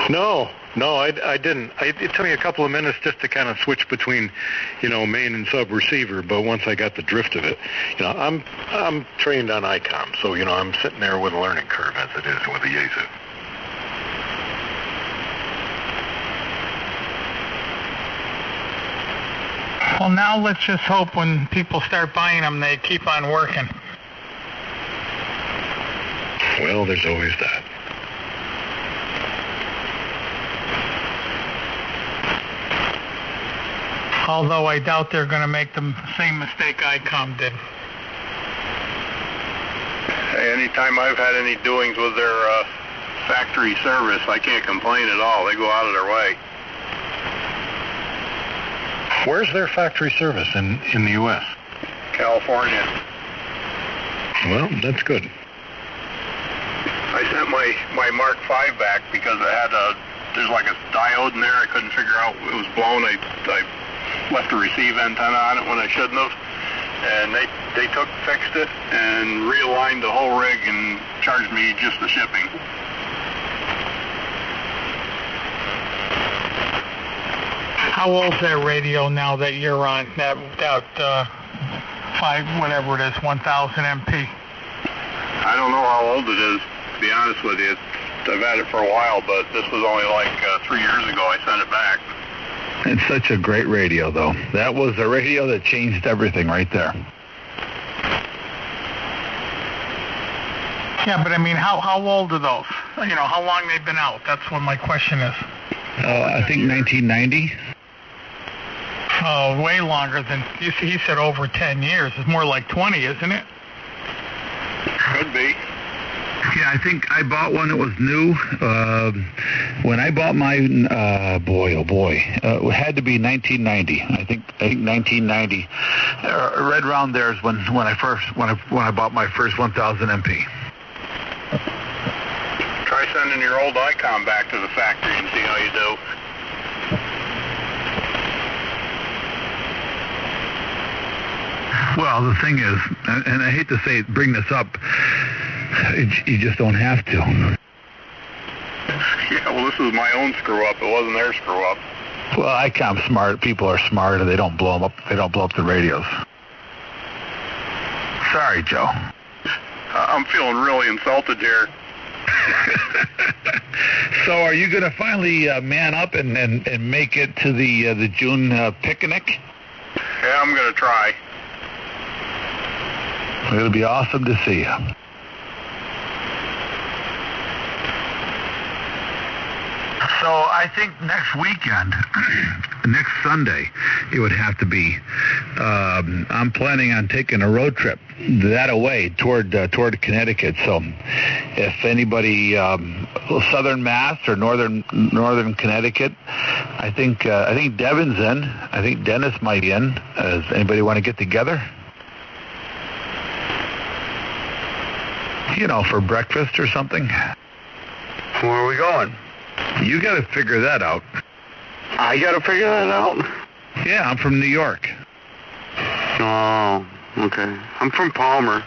No, I didn't. It took me a couple of minutes just to kind of switch between, main and sub receiver. But once I got the drift of it, I'm trained on ICOM, so I'm sitting there with a learning curve as it is with the Yaesu. Well, now let's just hope when people start buying them, they keep on working. Well, there's always that. Although I doubt they're going to make the same mistake ICOM did. Hey, anytime I've had any doings with their factory service, I can't complain at all. They go out of their way. Where's their factory service in the U.S.? California. Well, that's good. I sent my Mark V back because there's like a diode in there. I couldn't figure out it was blown. I left a receive antenna on it when I shouldn't have. And they fixed it and realigned the whole rig and charged me just the shipping. How old's that radio now that you're on? That 5, whatever it is, 1000 MP? I don't know how old it is, to be honest with you. I've had it for a while, but this was only like 3 years ago I sent it back. It's such a great radio, though. That was the radio that changed everything right there. Yeah, but I mean, how old are those? You know, how long they've been out? That's what my question is. I think 1990. Oh, way longer than, he said over 10 years. It's more like 20, isn't it? Could be. Yeah, I think I bought one that was new. When I bought mine, it had to be 1990. I think 1990. Right around there is when I bought my first 1000 MP. Try sending your old ICOM back to the factory and see how you do. Well, the thing is, and I hate to bring this up, you just don't have to. Yeah, well, this is my own screw up. It wasn't their screw up. Well, ICOM's smart. People are smart, and they don't blow them up. They don't blow up the radios. Sorry, Joe. I'm feeling really insulted here. So, are you going to finally man up and make it to the June picnic? Yeah, I'm going to try. It'll be awesome to see you. So I think next weekend, next Sunday, it would have to be. I'm planning on taking a road trip that away toward Connecticut. So if anybody, Southern Mass or Northern Connecticut, I think Devin's in. I think Dennis might be in. Does anybody want to get together? You know, for breakfast or something. Where are we going? You got to figure that out. I got to figure that out? Yeah, I'm from New York. Oh, okay. I'm from Palmer.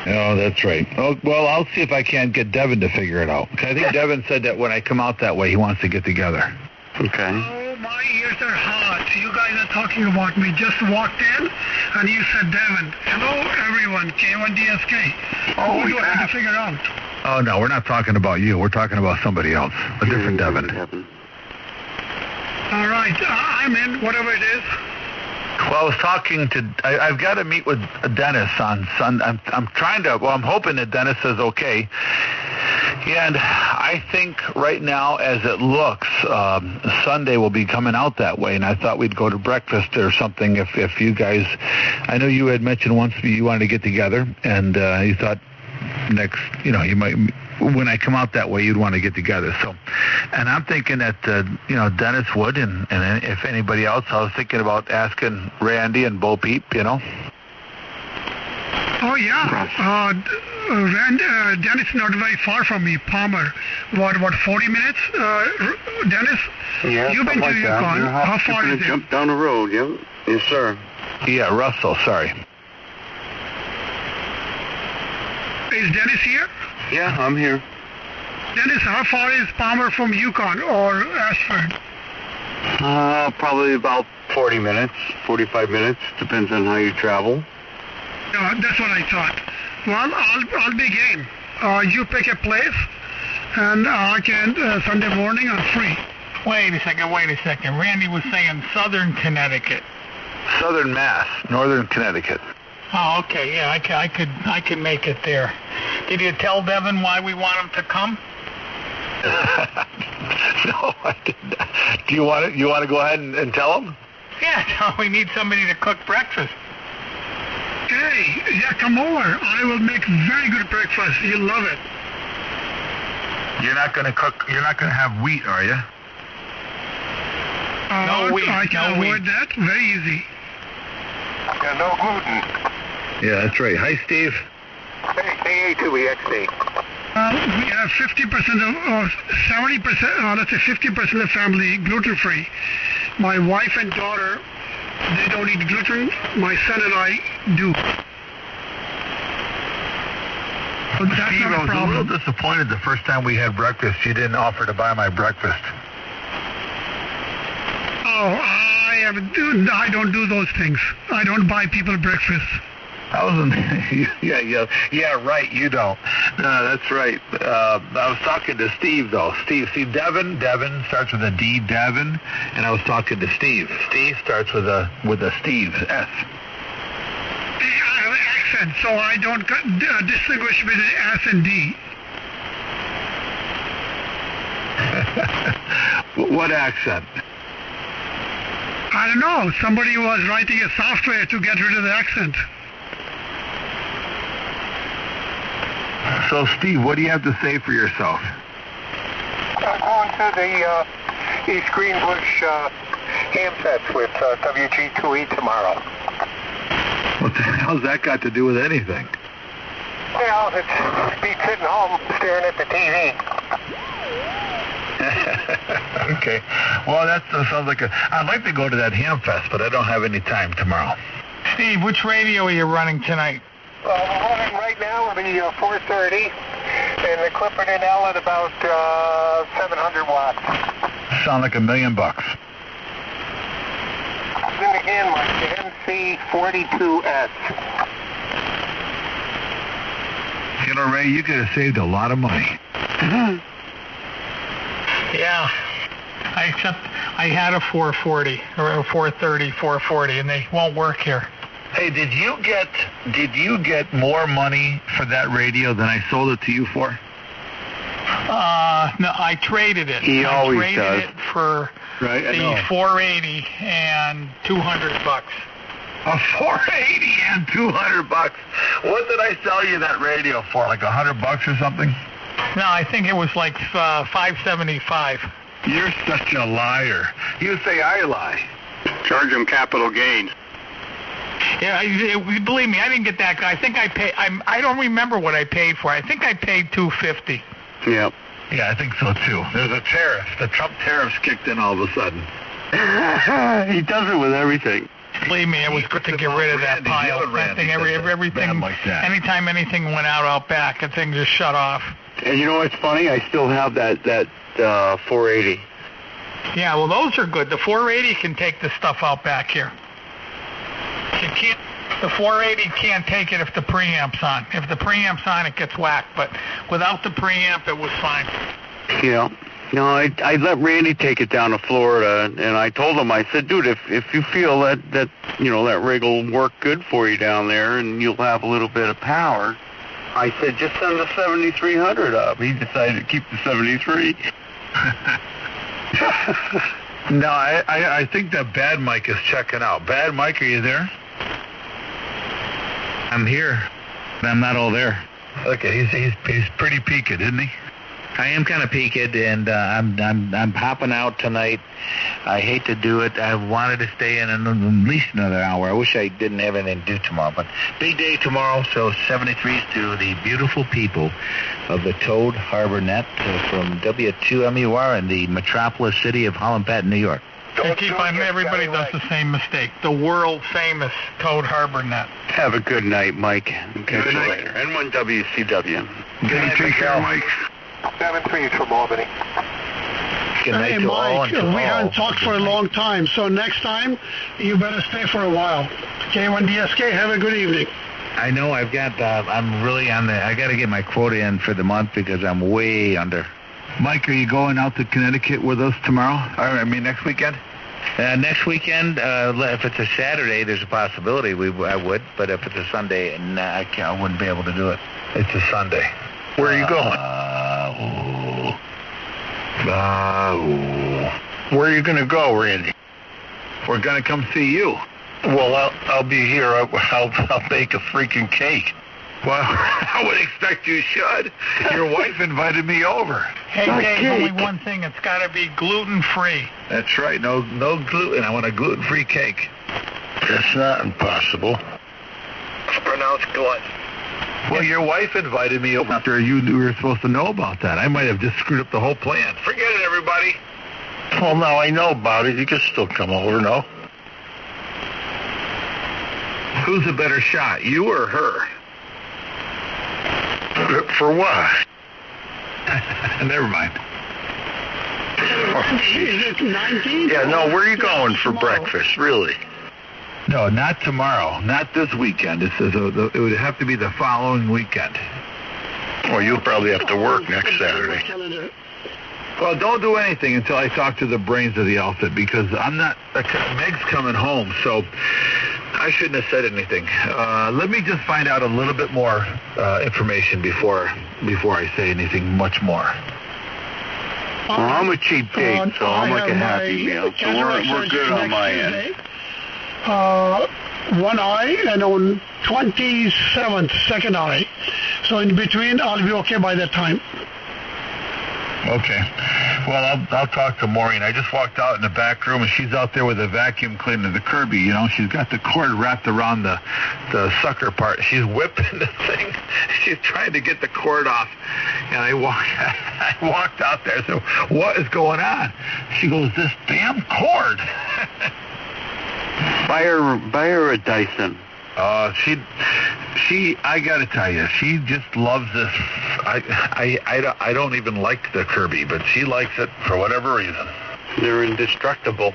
Oh, that's right. Oh, well, I'll see if I can't get Devin to figure it out. I think Devin said that when I come out that way, he wants to get together. Okay. Oh, my ears are hot. You guys are talking about me. Just walked in, and you said Devin. Hello, everyone. K1DSK. Oh, what do I have to figure out? Oh, no, we're not talking about you. We're talking about somebody else. A different Devin. All right. I'm in, whatever it is. Well, I was talking to... I've got to meet with Dennis on Sunday. I'm hoping that Dennis says okay. And I think right now, as it looks, Sunday will be coming out that way. And I thought we'd go to breakfast or something if you guys... I know you had mentioned once you wanted to get together, and you thought you might... When I come out that way, you'd want to get together. So, and I'm thinking that, Dennis would, and if anybody else, I was thinking about asking Randy and Bo Peep, Oh, yeah. Dennis is not very far from me, Palmer. What, 40 minutes? Dennis? Yeah, you've been to Yukon. How far is it? Jump down the road, yeah? Yes, sir. Yeah, Russell, sorry. Is Dennis here? Yeah, I'm here. Dennis, how far is Palmer from Yukon or Ashford? Probably about 40 minutes, 45 minutes. Depends on how you travel. No, that's what I thought. Well, I'll be game. You pick a place, and I can, Sunday morning, I'm free. Wait a second. Randy was saying Southern Connecticut. Southern Mass, Northern Connecticut. Oh, okay. Yeah, I could make it there. Did you tell Devin why we want him to come? No, I didn't. Do you want to go ahead and tell him? Yeah, we need somebody to cook breakfast. Hey, yeah, come over. I will make very good breakfast. You'll love it. You're not going to cook. You're not going to have wheat, are you? No wheat. I can avoid that. Very easy. Yeah, no gluten. Yeah, that's right. Hi, Steve. Hey, A2EXD. We have 50% or 70%, let's say 50% of the family gluten-free. My wife and daughter, they don't eat gluten. My son and I do. But that's Steve, not I was a little disappointed the first time we had breakfast. You didn't offer to buy my breakfast. Oh, I don't do those things. I don't buy people breakfast. I wasn't. Yeah, right. You don't. That's right. I was talking to Steve though. Steve, see, Devin starts with a D, Devin, and I was talking to Steve. Steve starts with a Steve S. I have an accent, so I don't distinguish between S and D. What accent? I don't know. Somebody was writing a software to get rid of the accent. So, Steve, what do you have to say for yourself? I'm going to the East Greenbush Ham Fest with WG2E tomorrow. What the hell's that got to do with anything? Well, it's me sitting home staring at the TV. Okay. Well, that sounds like I'd like to go to that Ham Fest, but I don't have any time tomorrow. Steve, which radio are you running tonight? We're running right now with the 430 and the Clifford and L at about 700 watts. Sound like $1 million. Then again, like the MC42S. You know, Ray, you could have saved a lot of money. Yeah. Except I had a 440 or a 430, 440, and they won't work here. Hey, did you get more money for that radio than I sold it to you for? No, I traded it. He always does. I traded it for the 480 and $200. A 480 and $200. What did I sell you that radio for? Like $100 or something? No, I think it was like $575. You're such a liar. You say I lie. Charge them capital gains. Yeah, believe me, I didn't get that guy. I think I paid. I don't remember what I paid for. I think I paid $250. Yep. Yeah, I think so too. There's a tariff. The Trump tariffs kicked in all of a sudden. He does it with everything. Believe me, it was good to get rid of that pile. That thing, everything. Like that. Anytime anything went out back, the thing just shut off. And you know what's funny? I still have that 480. Yeah, well, those are good. The 480 can take the stuff out back here. It can't. The 480 can't take it if the preamp's on. If the preamp's on, it gets whacked. But without the preamp, it was fine. Yeah. No, I let Randy take it down to Florida, and I told him, I said, dude, if you feel that that rig will work good for you down there, and you'll have a little bit of power, I said, just send the 7300 up. He decided to keep the 73. No, I think that Bad Mike is checking out. Bad Mike, are you there? I'm here, but I'm not all there. Okay, he's pretty peaked, isn't he? I am kind of peaked, and I'm popping out tonight. I hate to do it. I wanted to stay in at least another hour. I wish I didn't have anything to do tomorrow, but big day tomorrow. So 73s to the beautiful people of the Toad Harbor Net from W2MUR in the metropolis city of Holland Patton, New York. Everybody does the same mistake. The world famous Toad Harbor Net. Have a good night, Mike. Catch you later. N1 WCW. Take care, Mike. 7-3 from Albany. Good night Hey, to all. Mike, we haven't talked for a long time, so next time you better stay for a while. K1DSK, have a good evening. I know I'm really on I got to get my quota in for the month because I'm way under. Mike, are you going out to Connecticut with us tomorrow? Next weekend? Next weekend, if it's a Saturday, there's a possibility I would. But if it's a Sunday, I wouldn't be able to do it. It's a Sunday. Where are you going? Where are you going to go, Randy? We're going to come see you. Well, I'll be here. I'll bake a freaking cake. Well, I would expect you should. Your wife invited me over. Hey, Dave, only one thing. It's got to be gluten-free. That's right. No gluten. I want a gluten-free cake. That's not impossible. It's pronounced glut. Well, your wife invited me over after you were supposed to know about that. I might have just screwed up the whole plan. Forget it, everybody. Well, now I know about it. You can still come over, no? Who's a better shot, you or her? For what? Never mind. Oh, yeah, no, where are you going for breakfast, really? No, not tomorrow. Not this weekend. It would have to be the following weekend. Well, you'll probably have to work next Saturday. Well, don't do anything until I talk to the brains of the outfit, because Meg's coming home, so I shouldn't have said anything. Let me just find out a little bit more information before I say anything much more. Well, I'm a cheap date, so I'm like a Happy Meal, so we're good on my end. 1 eye, and on 27th, second eye. So in between, I'll be okay by that time. Okay. Well, I'll talk to Maureen. I just walked out in the back room, and she's out there with a vacuum cleaner, the Kirby. You know, she's got the cord wrapped around the sucker part. She's whipping the thing. She's trying to get the cord off. And I walked out there. So what is going on? She goes, this damn cord. Buy her a Dyson. I gotta tell you, she just loves this. I don't even like the Kirby, but she likes it for whatever reason. They're indestructible.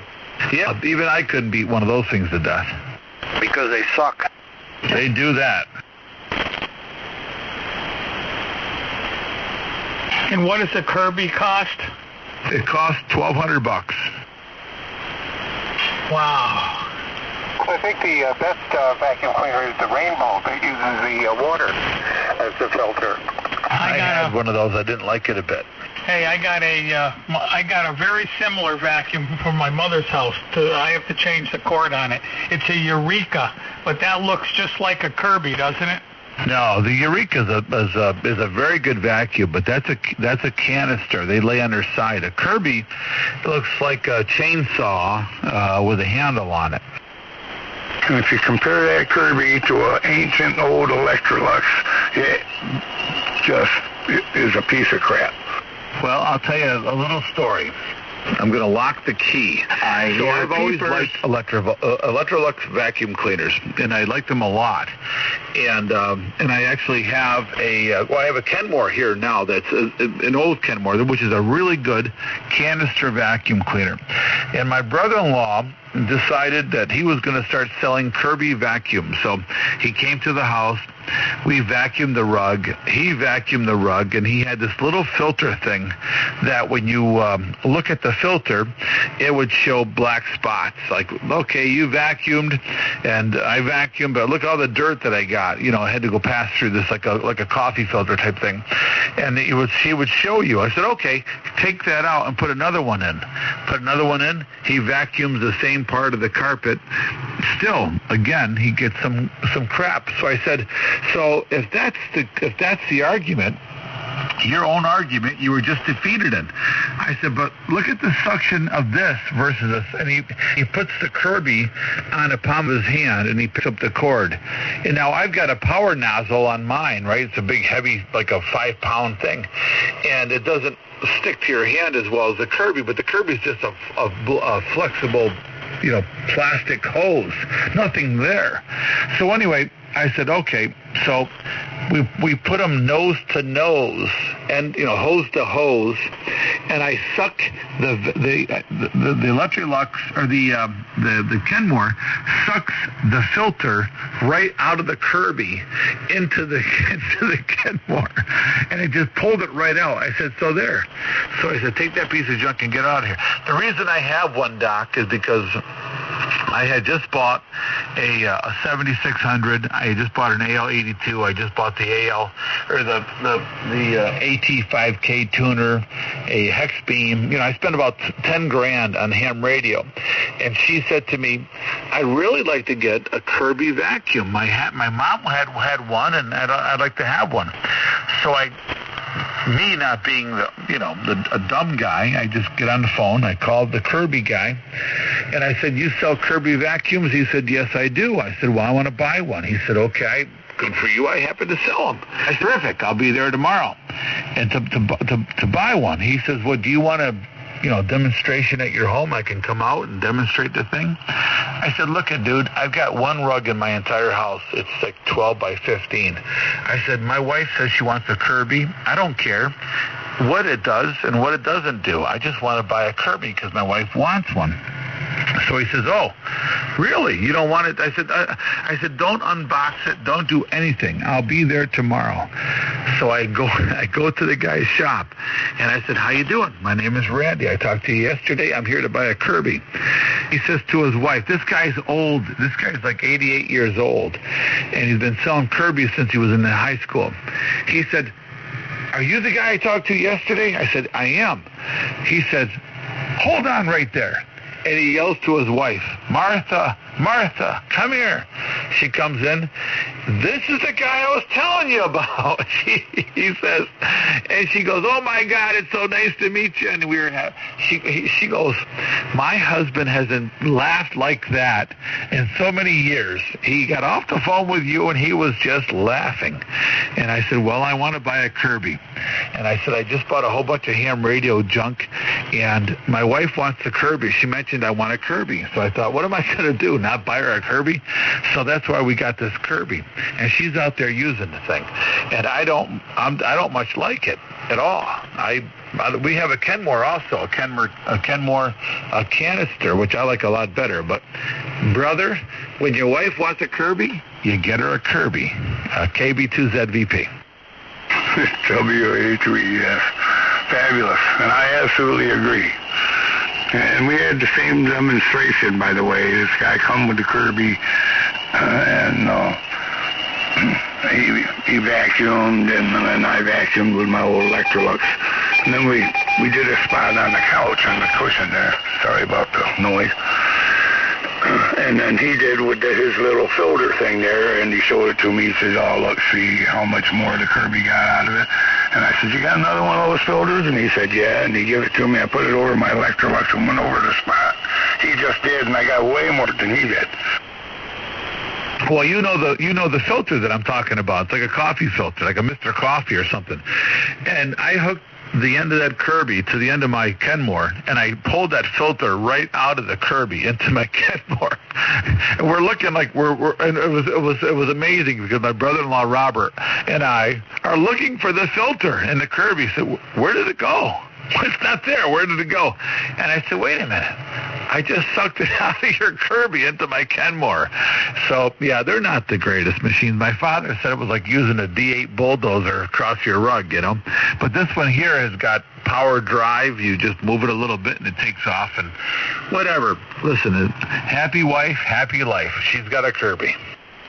Yeah, even I couldn't beat one of those things to death. Because they suck. They do that. And what does the Kirby cost? It costs $1,200. Wow. I think the best vacuum cleaner is the Rainbow that uses the water as the filter. I had one of those. I didn't like it a bit. Hey, I got a very similar vacuum from my mother's house. I have to change the cord on it. It's a Eureka, but that looks just like a Kirby, doesn't it? No, the Eureka is a very good vacuum, but that's a canister. They lay on their side. A Kirby looks like a chainsaw with a handle on it. And if you compare that Kirby to an ancient old Electrolux, it just is a piece of crap. Well, I'll tell you a little story. I'm going to lock the key. I've always liked Electrolux vacuum cleaners, and I like them a lot. And I actually have I have a Kenmore here now that's an old Kenmore, which is a really good canister vacuum cleaner. And my brother-in-law decided that he was going to start selling Kirby vacuums. So he came to the house. We vacuumed the rug. He vacuumed the rug, and he had this little filter thing that when you look at the filter, it would show black spots. Like, okay, you vacuumed, and I vacuumed, but look at all the dirt that I got. You know, I had to go pass through this like a coffee filter type thing. And he would show you. I said, okay, take that out and put another one in. Put another one in. He vacuums the same part of the carpet. Still, again, he gets some crap. So I said, so if that's the argument, your own argument, you were just defeated in. I said, but look at the suction of this versus this. And he puts the Kirby on the palm of his hand, and he picks up the cord. And now I've got a power nozzle on mine, right? It's a big, heavy, like a 5-pound thing. And it doesn't stick to your hand as well as the Kirby, but the Kirby's just a flexible, plastic hose. Nothing there. So anyway, I said, okay, So we put them nose to nose and hose to hose, and I suck the Electrolux or the Kenmore sucks the filter right out of the Kirby into the Kenmore, and I just pulled it right out. I said, so there. So I said, take that piece of junk and get out of here. The reason I have one, Doc, is because I had just bought a 7600. I had just bought an AL82. I just bought the the AT5K tuner, a hex beam. I spent about 10 grand on ham radio, and she said to me, "I'd really like to get a Kirby vacuum. My mom had one, and I'd like to have one." So me not being a dumb guy, I just get on the phone. I called the Kirby guy, and I said, "You sell Kirby vacuums?" He said, "Yes, I do." I said, "Well, I want to buy one." He said, "Okay, good for you. I happen to sell them." I said, "Terrific. I'll be there tomorrow." And to buy one, he says, "Well, do you want a demonstration at your home? I can come out and demonstrate the thing." I said, "Look, dude, I've got one rug in my entire house. It's like 12 by 15. I said, "My wife says she wants a Kirby. I don't care what it does and what it doesn't do. I just want to buy a Kirby because my wife wants one." So he says, "Oh, really? You don't want it?" I said, "Don't unbox it. Don't do anything. I'll be there tomorrow." So I go to the guy's shop, and I said, "How you doing? My name is Randy. I talked to you yesterday. I'm here to buy a Kirby." He says to his wife, this guy's old. This guy's like 88 years old, and he's been selling Kirby since he was in high school. He said, "Are you the guy I talked to yesterday?" I said, "I am." He says, "Hold on right there." And he yells to his wife, "Martha, Martha, come here." She comes in. "This is the guy I was telling you about." He says, and she goes, "Oh my God, it's so nice to meet you." And she goes, "My husband hasn't laughed like that in so many years. He got off the phone with you and he was just laughing." And I said, "Well, I want to buy a Kirby." And I said, "I just bought a whole bunch of ham radio junk, and my wife wants the Kirby. She mentioned I want a Kirby." So I thought, what am I going to do? Not buy her a Kirby? So that's why we got this Kirby. And she's out there using the thing. And I don't much like it at all. We have a Kenmore also, a Kenmore canister, which I like a lot better. But, brother, when your wife wants a Kirby, you get her a Kirby, a KB2ZVP. WA3, fabulous. And I absolutely agree. And we had the same demonstration, by the way. This guy come with the Kirby, and he vacuumed, and I vacuumed with my old Electrolux. And then we did a spot on the couch, on the cushion there. Sorry about the noise. And then he did with his little filter thing there, and he showed it to me. He says, "Oh, look, see how much more the Kirby got out of it." And I said, "You got another one of those filters?" And he said, "Yeah." And he gave it to me. I put it over my Electrolux and went over the spot. He just did, and I got way more than he did. Well, you know the filter that I'm talking about. It's like a coffee filter, like a Mr. Coffee or something. And I hooked the end of that Kirby to the end of my Kenmore, and I pulled that filter right out of the Kirby into my Kenmore. And we're looking like and it was amazing because my brother-in-law Robert and I are looking for the filter in the Kirby. So where did it go? It's not there. Where did it go? And I said, wait a minute. I just sucked it out of your Kirby into my Kenmore. So, yeah, they're not the greatest machines. My father said it was like using a D8 bulldozer across your rug, But this one here has got power drive. You just move it a little bit and it takes off and whatever. Listen, happy wife, happy life. She's got a Kirby.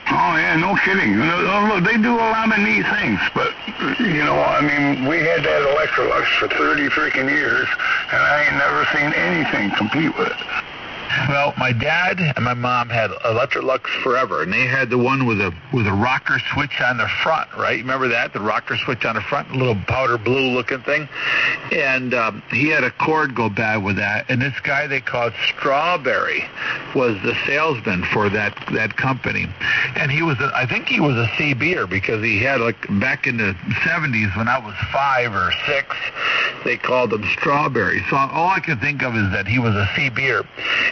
Oh, yeah, no kidding. Look, they do a lot of neat things, but, we had that Electrolux for 30 freaking years, and I ain't never seen anything compete with it. Well, my dad and my mom had Electrolux forever, and they had the one with a rocker switch on the front, right? Remember that? The rocker switch on the front, a little powder blue looking thing. And he had a cord go bad with that, and this guy they called Strawberry was the salesman for that company. And I think he was a CB'er because he had, back in the 70s when I was 5 or 6, they called him Strawberry. So all I can think of is that he was a CB'er.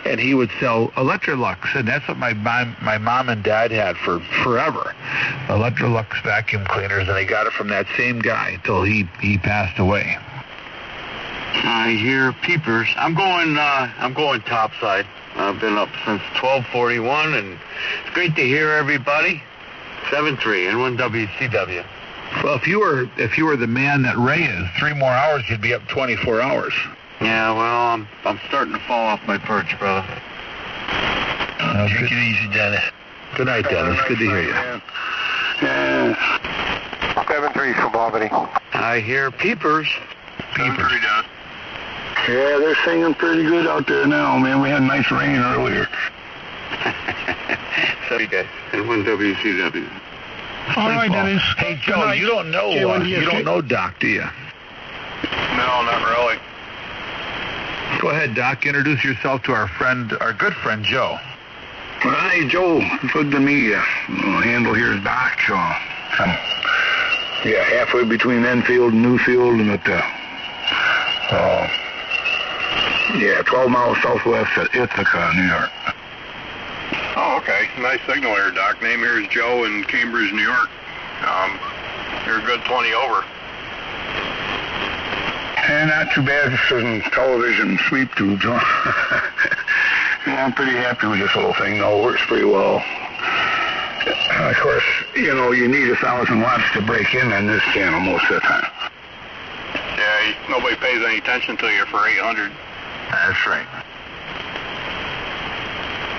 and he would sell Electrolux, and that's what my mom and dad had for forever. Electrolux vacuum cleaners, and they got it from that same guy until he passed away. I hear peepers. I'm going topside. I've been up since 12:41, and it's great to hear everybody. 7-3 N1WCW. Well, if you were the man that Ray is, 3 more hours, you'd be up 24 hours. Yeah, well, I'm starting to fall off my perch, brother. Take it easy, Dennis. Good night, Dennis. Good to hear you. 7-3 from Albany. I hear peepers. Peepers. Yeah, they're singing pretty good out there now, man. We had nice rain earlier. Sorry, guys. N1WCW. All right, Dennis. Hey, Joe, you don't know Doc, do you? No, not really. Go ahead, Doc. Introduce yourself to our good friend, Joe. Well, hey, Joe. Good to meet you. Handle here is Doc. So I'm halfway between Enfield and Newfield and at 12 miles southwest of Ithaca, New York. Oh, okay. Nice signal here, Doc. Name here is Joe in Cambridge, New York. You're a good 20 over. And not too bad for some television sweep tubes, huh? Yeah, I'm pretty happy with this little thing, though. It works pretty well. Of course, you need 1,000 watts to break in on this channel most of the time. Yeah, nobody pays any attention to you for 800. That's right.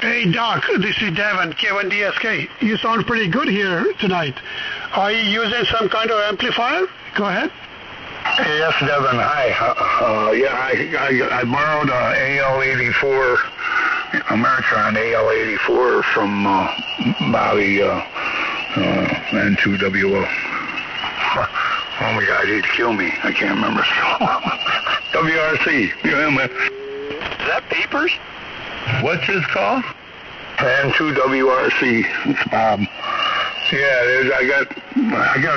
Hey, Doc, this is Devin, K1DSK. You sound pretty good here tonight. Are you using some kind of amplifier? Go ahead. Yes, Devin. Hi. I borrowed AL84, Ameritron AL84 from Bobby N2WO. Oh my God, he'd kill me. I can't remember. WRC. Yeah, man. Is that peepers? What's his call? N2WRC. It's Bob. Yeah, I got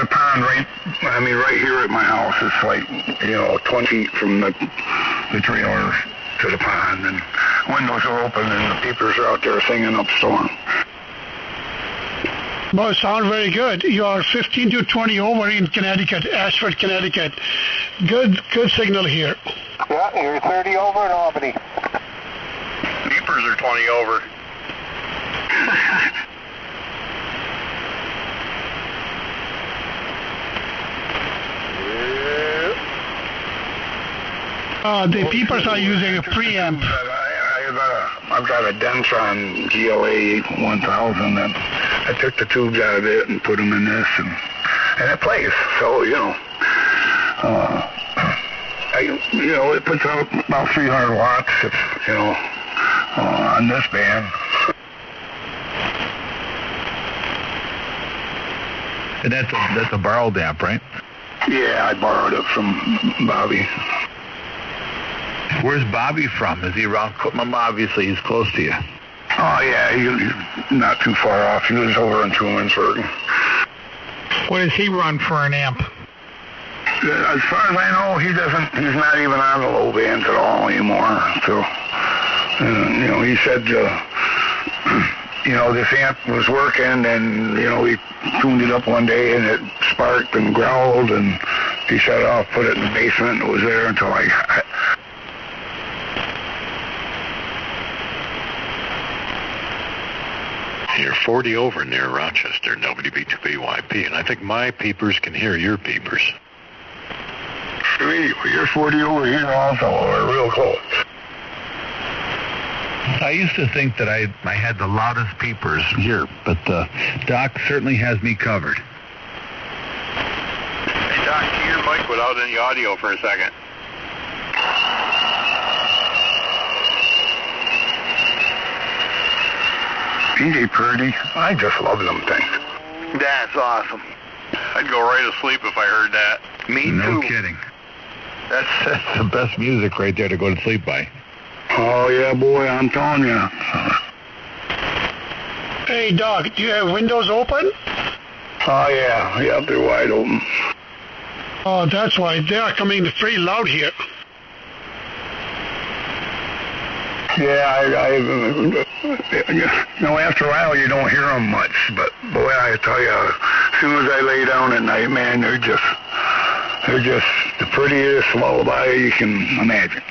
a pond right here at my house. It's like, 20 feet from the trailer to the pond, and windows are open, and the peepers are out there singing up storm. Well, sound very good. You are 15 to 20 over in Connecticut, Ashford, Connecticut. Good signal here. Yeah, you're 30 over in Albany. Peepers are 20 over. The peepers are using a preamp. I've got a Dentron GLA 1000, and I took the tubes out of it and put them in this, and it plays. So it puts out about 300 watts. On this band. And that's a borrowed amp, right? Yeah, I borrowed it from Bobby. Where's Bobby from? Is he around? Obviously, he's close to you. Oh, yeah, he's not too far off. He lives over in Trumansburg. What does he run for an amp? As far as I know, he's not even on the low bands at all anymore. So, he said, this amp was working, and, he tuned it up one day, and it sparked and growled, and he shut it off, put it in the basement, and it was there until I got it. You're 40 over near Rochester, WB2BYP, and I think my peepers can hear your peepers. Sweet, well, you're 40 over here also, or real close. I used to think that I had the loudest peepers here, but Doc certainly has me covered. Hey, Doc, key your mic without any audio for a second. PJ Purdy, I just love them things. That's awesome. I'd go right to sleep if I heard that. Me too. No kidding. That's the best music right there to go to sleep by. Oh, yeah, boy, I'm telling you. Hey, Doc, do you have windows open? Oh, yeah, they're wide open. Oh, that's why. They are coming pretty loud here. After a while you don't hear them much, but boy, I tell you, as soon as I lay down at night, man, they're just the prettiest lullaby you can imagine.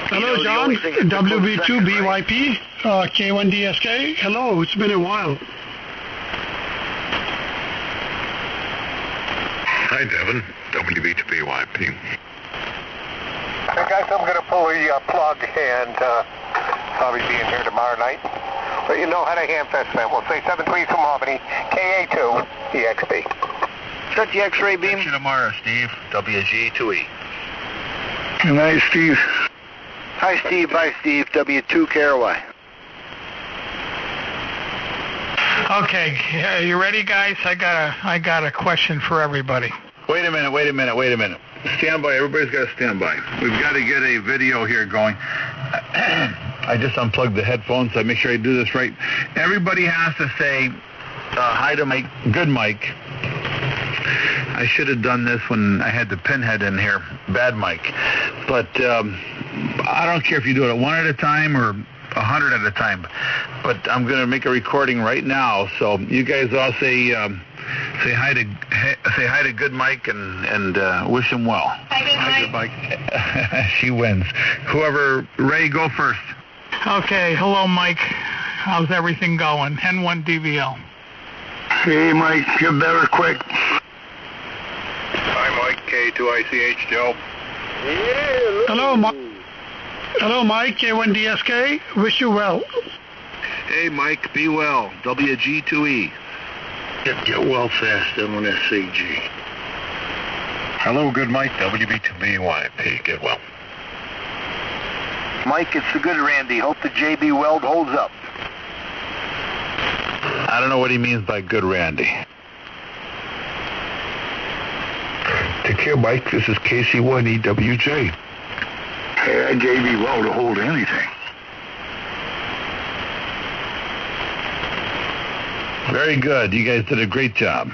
Hello, John. WB2BYP, K1DSK. Hello, it's been a while. Hi, Devin. WB2BYP. Hey, guys, I'm going to pull the plug and probably be in here tomorrow night. But you know how to Hamfest, man. We'll say 732 from Albany, KA2, EXP. Shut the X-ray beam. See you tomorrow, Steve. WG2E. Good night, Steve. Hi, Steve. Bye, Steve. W2 KRY. Okay, you ready, guys? I got a question for everybody. Wait a minute. Stand by. Everybody's got to stand by. We've got to get a video here going. I just unplugged the headphones, so I make sure I do this right. Everybody has to say hi to Mike. Good Mike. I should have done this when I had the pinhead in here. Bad Mike. But I don't care if you do it one at a time or 100 at a time. But I'm going to make a recording right now, so you guys all say hi to Good Mike and wish him well. Hi, Good Mike. She wins. Whoever, Ray, go first. Okay, hello, Mike. How's everything going? N1DVL. Hey, Mike, get better quick. Hi, Mike. K2ICH, Joe. Hello, Mike, K1DSK. Wish you well. Hey, Mike, be well. WG2E. Get well fast, N1SAG. Hello, Good Mike, WB2BYP. Get well. Mike, it's the good Randy. Hope the JB Weld holds up. I don't know what he means by good Randy. Take care, Mike. This is KC1EWJ. Hey, that JB Weld to hold anything. Very good. You guys did a great job.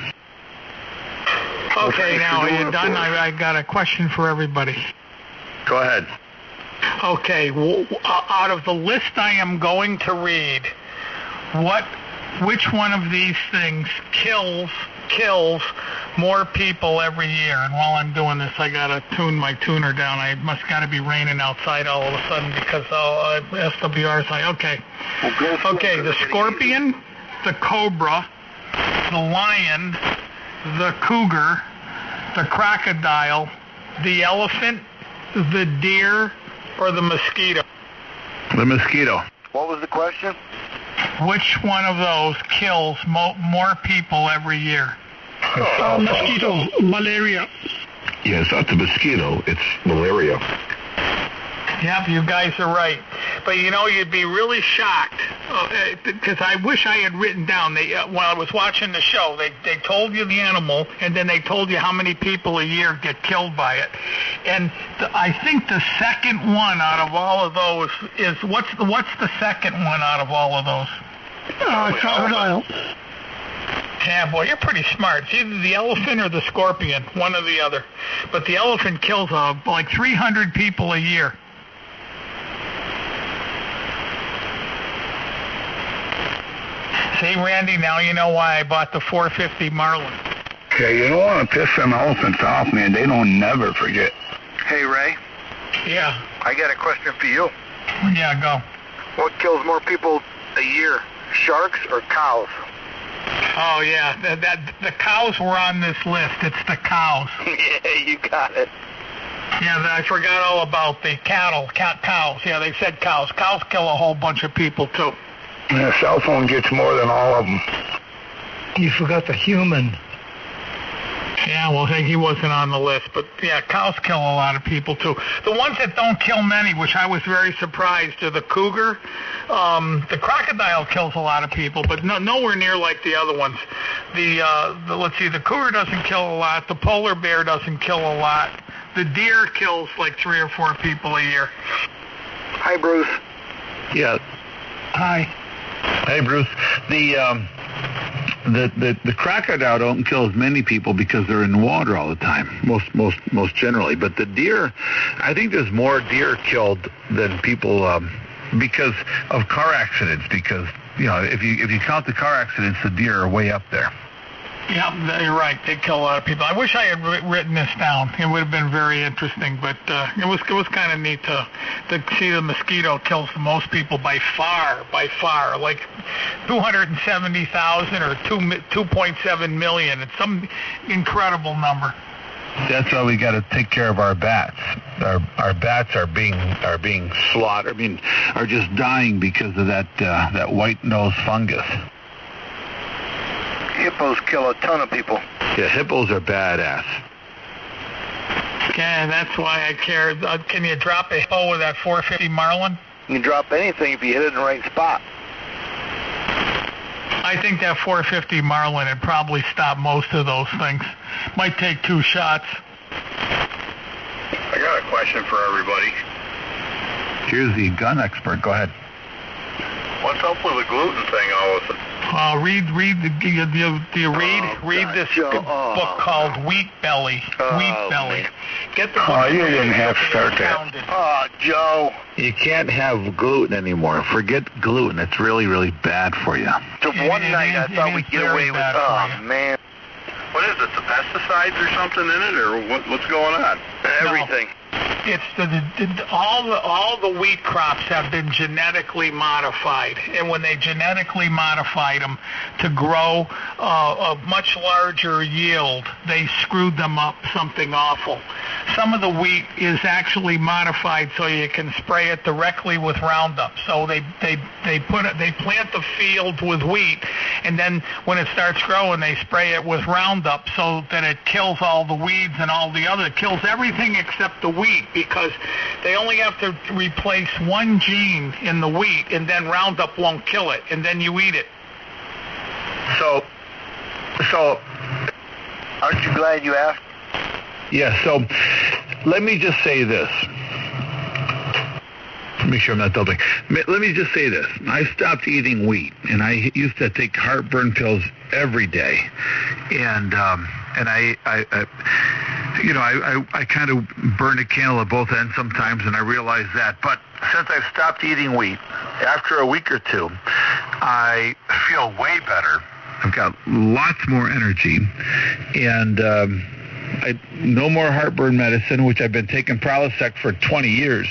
Okay, now are you done? I got a question for everybody. Go ahead. Okay, out of the list I am going to read, which one of these things kills more people every year? And while I'm doing this, I gotta tune my tuner down. I must gotta be raining outside all of a sudden because SWR's high. Okay. Okay, the scorpion, the cobra, the lion, the cougar, the crocodile, the elephant, the deer, or the mosquito? The mosquito. What was the question? Which one of those kills more people every year? Mosquito, malaria. Yeah, it's not the mosquito, it's malaria. Yep, you guys are right. But you know, you'd be really shocked because I wish I had written down. While I was watching the show, they told you the animal, and then they told you how many people a year get killed by it. And I think the second one out of all of those is what's the second one out of all of those? Crocodile. Yeah, boy, you're pretty smart. It's either the elephant or the scorpion, one or the other. But the elephant kills like 300 people a year. See, Randy, now you know why I bought the 450 Marlin. Okay, you don't want to piss them elephants off, man. They don't never forget. Hey, Ray. Yeah. I got a question for you. Yeah, go. What kills more people a year, sharks or cows? Oh, yeah. The cows were on this list. It's the cows. Yeah, you got it. Yeah, I forgot all about the cows. Yeah, they said cows. Cows kill a whole bunch of people, too. The cell phone gets more than all of them. You forgot the human. Yeah, well, he wasn't on the list, but yeah, cows kill a lot of people too. The ones that don't kill many, which I was very surprised, are the cougar. The crocodile kills a lot of people, but nowhere near like the other ones. Let's see, the cougar doesn't kill a lot. The polar bear doesn't kill a lot. The deer kills like 3 or 4 people a year. Hi, Bruce. Yeah. Hi. Hey, Bruce. the crocodile don't kill as many people because they're in the water all the time, most generally. But the deer, I think there's more deer killed than people because of car accidents. Because if you count the car accidents, the deer are way up there. Yeah, you're right. They kill a lot of people. I wish I had written this down. It would have been very interesting, but it was kind of neat to see the mosquito kills the most people by far, like 270,000 or 2.7 million. It's some incredible number. That's why we got to take care of our bats. Our bats are being slaughtered. I mean, are just dying because of that white nose fungus. Hippos kill a ton of people. Yeah, hippos are badass. Yeah, that's why I care. Can you drop a hippo with that 450 Marlin? You can drop anything if you hit it in the right spot. I think that 450 Marlin would probably stop most of those things. Might take 2 shots. I got a question for everybody. Here's the gun expert. Go ahead. What's up with the gluten thing all of a sudden? Do you read this book called Wheat Belly? Wheat Belly. Get the book. You didn't have to start that. Oh, Joe. You can't have gluten anymore. Forget gluten. It's really, really bad for you. So one night I thought we'd get away with. Oh man. What is it? The pesticides or something in it, or what's going on? Everything. It's all the wheat crops have been genetically modified, and when they genetically modified them to grow a much larger yield, they screwed them up something awful. Some of the wheat is actually modified so you can spray it directly with Roundup. So they plant the field with wheat, and then when it starts growing, they spray it with Roundup so that it kills all the weeds and all the other. It kills everything except the wheat, because they only have to replace one gene in the wheat, and then Roundup won't kill it, and then you eat it. So aren't you glad you asked? Yeah, so let me just say this. Make sure I'm not doubling. Let me just say this. I stopped eating wheat, and I used to take heartburn pills every day, and I kind of burn a candle at both ends sometimes, and I realize that. But since I've stopped eating wheat, after a week or two, I feel way better. I've got lots more energy, and no more heartburn medicine, which I've been taking Prilosec for 20 years.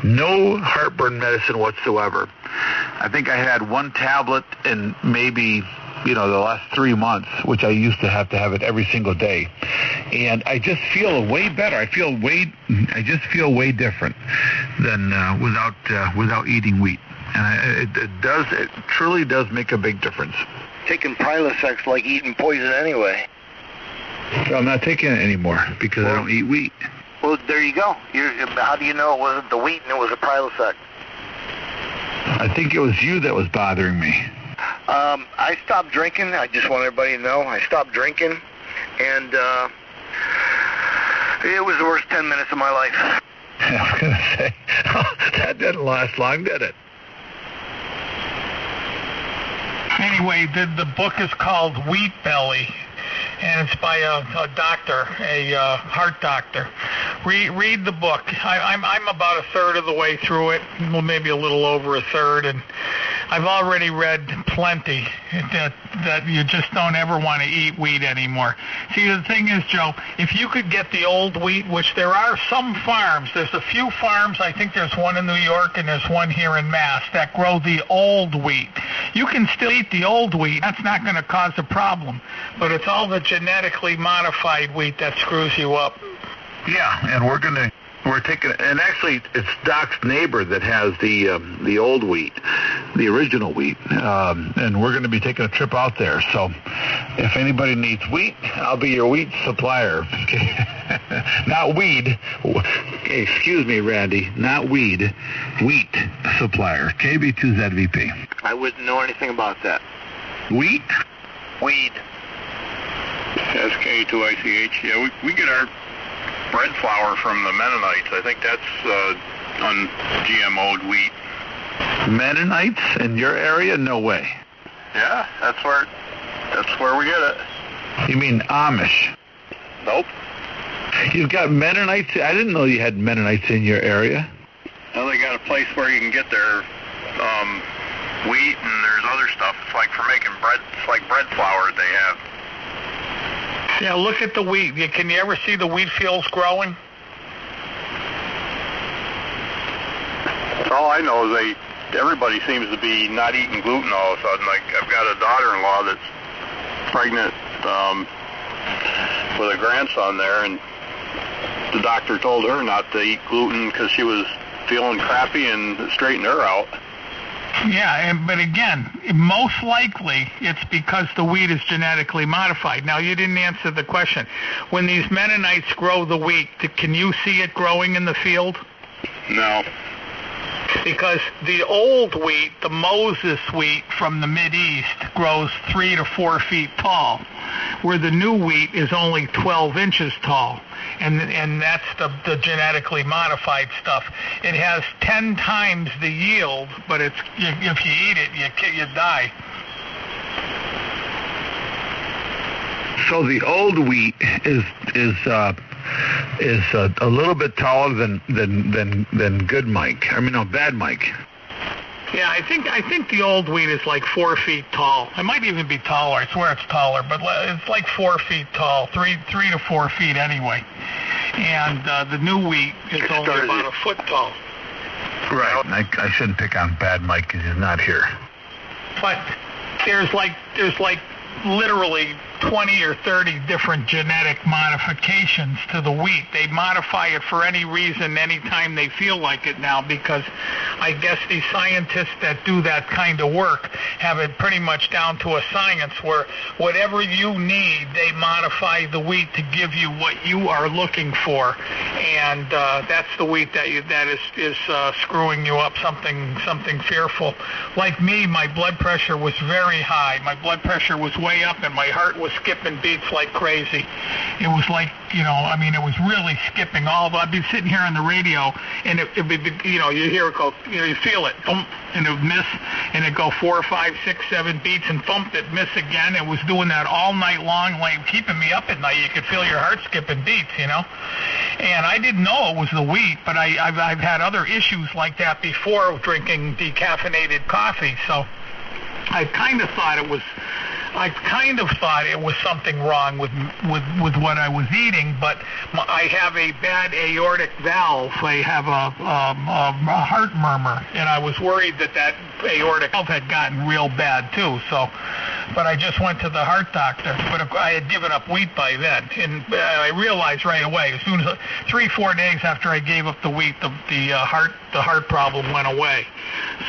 No heartburn medicine whatsoever. I think I had one tablet in maybe the last 3 months, which I used to have it every single day. And I just feel way better. I just feel way different than without eating wheat. And it truly does make a big difference. Taking Prilosec's like eating poison anyway. So I'm not taking it anymore because I don't eat wheat. Well, there you go. How do you know it wasn't the wheat and it was a Prilosec? I think it was you that was bothering me. I stopped drinking. I just want everybody to know. I stopped drinking, and it was the worst 10 minutes of my life. I was going to say, that didn't last long, did it? Anyway, the book is called Wheat Belly, and it's by a doctor, a heart doctor. Read the book. I'm about a third of the way through it, well, maybe a little over a third, and I've already read plenty that you just don't ever want to eat wheat anymore. See, the thing is, Joe, if you could get the old wheat, which there are some farms, there's a few farms, I think there's one in New York and there's one here in Mass, that grow the old wheat. You can still eat the old wheat. That's not going to cause a problem. But it's all the genetically modified wheat that screws you up. Yeah, and we're taking, and actually it's Doc's neighbor that has the old wheat, the original wheat, and we're going to be taking a trip out there. So if anybody needs wheat, I'll be your wheat supplier. Not weed. Excuse me, Randy. Not weed. Wheat supplier. KB2ZVP. I wouldn't know anything about that. Wheat? Weed. SK2ICH. Yeah, we get our bread flour from the Mennonites. I think that's un-GMO'd wheat. Mennonites in your area? No way. Yeah, that's where That's where we get it. You mean Amish? Nope. You've got Mennonites? I didn't know you had Mennonites in your area. Well, they got a place where you can get their wheat, and there's other stuff. It's like for making bread. It's like bread flour they have. Yeah, look at the wheat. Can you ever see the wheat fields growing? All I know is everybody seems to be not eating gluten all of a sudden. Like, I've got a daughter-in-law that's pregnant with a grandson there, and the doctor told her not to eat gluten because she was feeling crappy and straightened her out. Yeah, but again, most likely it's because the wheat is genetically modified. Now, you didn't answer the question. When these Mennonites grow the wheat, can you see it growing in the field? No. Because the old wheat, the Moses wheat from the Mideast, grows 3 to 4 feet tall, where the new wheat is only 12 inches tall. And that's the genetically modified stuff. It has 10 times the yield, but if you eat it, you die. So the old wheat is a little bit taller than good Mike. I mean, no, bad Mike. Yeah, I think the old wheat is like 4 feet tall. It might even be taller. I swear it's taller, but it's like 4 feet tall, 3 to 4 feet anyway. And the new wheat is only about a foot tall. Right. I shouldn't pick on bad Mike because he's not here. But there's like literally 20 or 30 different genetic modifications to the wheat. They modify it for any reason, anytime they feel like it now, because I guess these scientists that do that kind of work have it pretty much down to a science where whatever you need, they modify the wheat to give you what you are looking for. And that's the wheat that is screwing you up, something fearful. Like me, my blood pressure was very high. My blood pressure was way up, and my heart was skipping beats like crazy. It was like, it was really skipping all of it. I'd be sitting here on the radio, and it'd be, you hear it go, you feel it, boom, and it would miss, and it'd go 4, 5, 6, 7 beats, and thump, it'd miss again. It was doing that all night long, like keeping me up at night. You could feel your heart skipping beats, And I didn't know it was the wheat, but I've had other issues like that before drinking decaffeinated coffee, so I kind of thought it was something wrong with what I was eating, but I have a bad aortic valve. I have a heart murmur, and I was worried that aortic valve had gotten real bad too. So, but I just went to the heart doctor. But I had given up wheat by then, and I realized right away, as soon as 3-4 days after I gave up the wheat, the heart problem went away.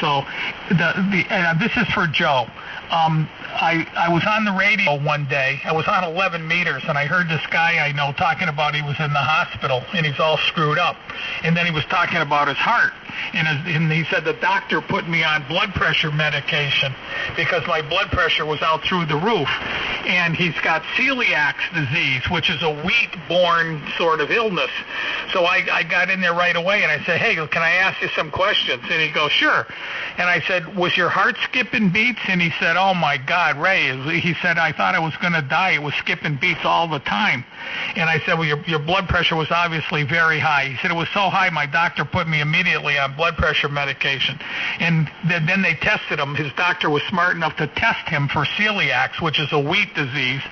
So, this is for Joe. I was on the radio one day. I was on 11 meters, and I heard this guy I know talking about he was in the hospital, and he's all screwed up. And then he was talking about his heart. And he said the doctor put me on blood pressure medication because my blood pressure was out through the roof. And he's got celiac disease, which is a wheat-borne sort of illness. So I got in there right away, and I said, hey, can I ask you some questions? And he goes, sure. And I said, was your heart skipping beats? And he said, oh, my God, Ray. He said, I thought I was going to die. It was skipping beats all the time. And I said, well, your blood pressure was obviously very high. He said, it was so high, my doctor put me immediately on blood pressure medication. And then they tested him. His doctor was smart enough to test him for celiac, which is a wheat disease.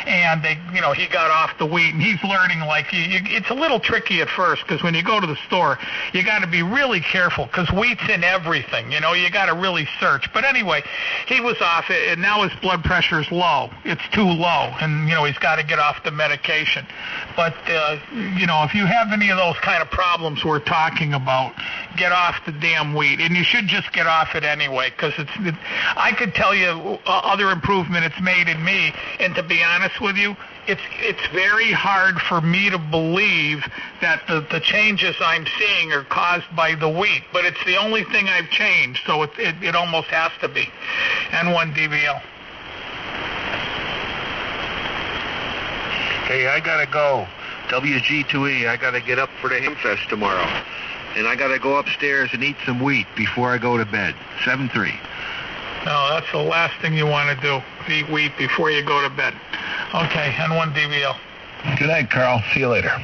And he got off the wheat, and he's learning, it's a little tricky at first, because when you go to the store, you got to be really careful, because wheat's in everything. You got to really search. But anyway, he was off it, and now his blood pressure's low. It's too low, and, he's got to get off the medication. But, if you have any of those kind of problems we're talking about, get off the damn wheat. And you should just get off it anyway, because I could tell you other improvement it's made in me, and to be honest with you, it's very hard for me to believe that the changes I'm seeing are caused by the wheat, but it's the only thing I've changed, so it almost has to be. N1DBL. Hey, I gotta go. WG2E, I gotta get up for the Hempfest tomorrow. And I gotta go upstairs and eat some wheat before I go to bed. 7-3. No, that's the last thing you want to do. Eat wheat before you go to bed. Okay, N1 DVL. Good night, Carl. See you later.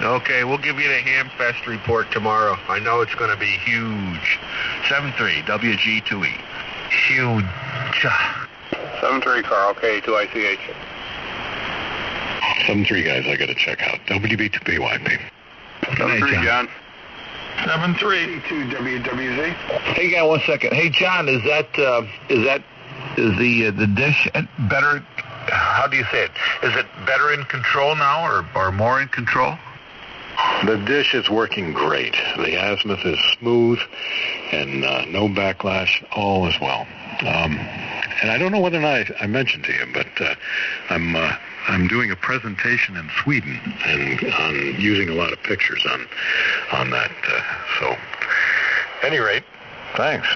Okay, we'll give you the Hamfest report tomorrow. I know it's going to be huge. 7-3, WG2E. Huge. 7-3, Carl, K2ICH. 7-3, guys, I got to check out. WB2BYP. 7-3, John. 7-3. C2WWZ. Hey, guy, 1 second. Hey, John, is the dish better? How do you say it? Is it better in control now, or more in control? The dish is working great. The azimuth is smooth and no backlash. All is well. And I don't know whether or not I mentioned to you, but I'm doing a presentation in Sweden and on using a lot of pictures on that. So, at any rate, thanks.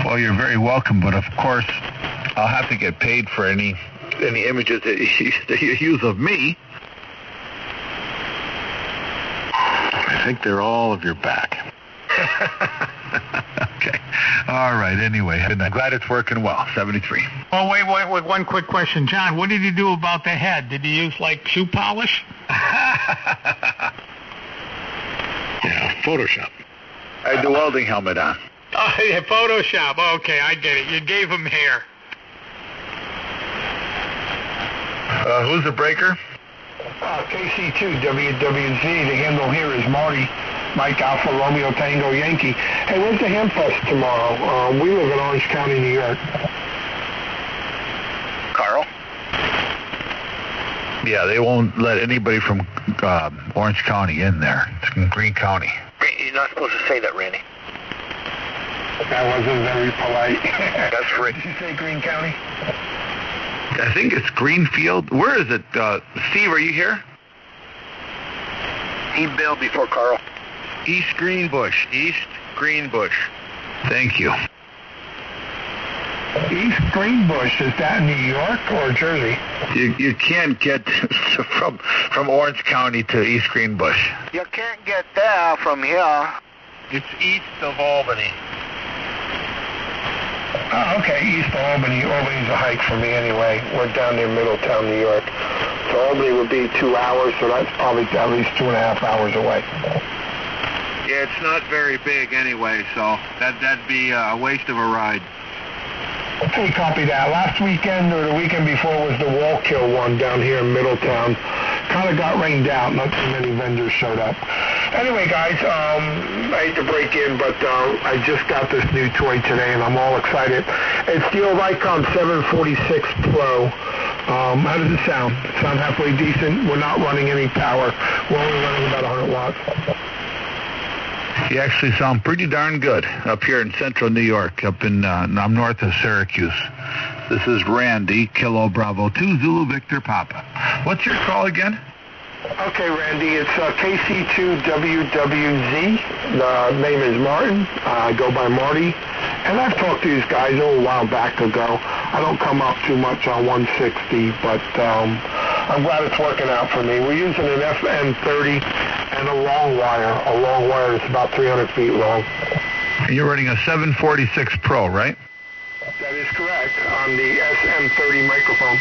Well, you're very welcome, but of course, I'll have to get paid for any images that you use of me. I think they're all of your back. Okay. All right. Anyway, I'm glad it's working well. 73. Oh, wait, one quick question. John, what did you do about the head? Did you use, like, shoe polish? Yeah, Photoshop. I had the welding helmet on. Oh, yeah, Photoshop. Okay, I get it. You gave him hair. Who's the breaker? KC2WWZ. The handle here is Marty. Mike Alpha Romeo Tango Yankee. Hey, where's the Hamfest tomorrow? We live in Orange County, New York. Carl? Yeah, they won't let anybody from Orange County in there. It's in Greene County. You're not supposed to say that, Randy. That wasn't very polite. That's right. Did you say Greene County? I think it's Greenfield. Where is it? Steve, are you here? He bailed before Carl. East Greenbush. East Greenbush. Thank you. East Greenbush, is that New York or Jersey? You can't get from Orange County to East Greenbush. You can't get there from here. It's east of Albany. Oh, okay, east of Albany. Albany's a hike for me anyway. We're down near Middletown, New York. So Albany would be 2 hours, so that's probably at least 2.5 hours away. Yeah, it's not very big anyway, so that'd be a waste of a ride. Hey, copy that. Last weekend or the weekend before was the Wallkill one down here in Middletown. Kind of got rained out. Not too many vendors showed up. Anyway, guys, I hate to break in, but I just got this new toy today, and I'm all excited. It's the old Icon 746 Pro. How does it sound? It sound halfway decent? We're not running any power. We're only running about 100 watts. You actually sound pretty darn good up here in central New York, I'm north of Syracuse. This is Randy, Kilo Bravo 2 Zulu Victor Papa. What's your call again? Okay, Randy, it's KC2WWZ. The name is Martin. I go by Marty. And I've talked to these guys a while back ago. I don't come up too much on 160, but I'm glad it's working out for me. We're using an FM30 and a long wire that's about 300 feet long. And you're running a 746 Pro, right? That is correct, on the SM30 microphone.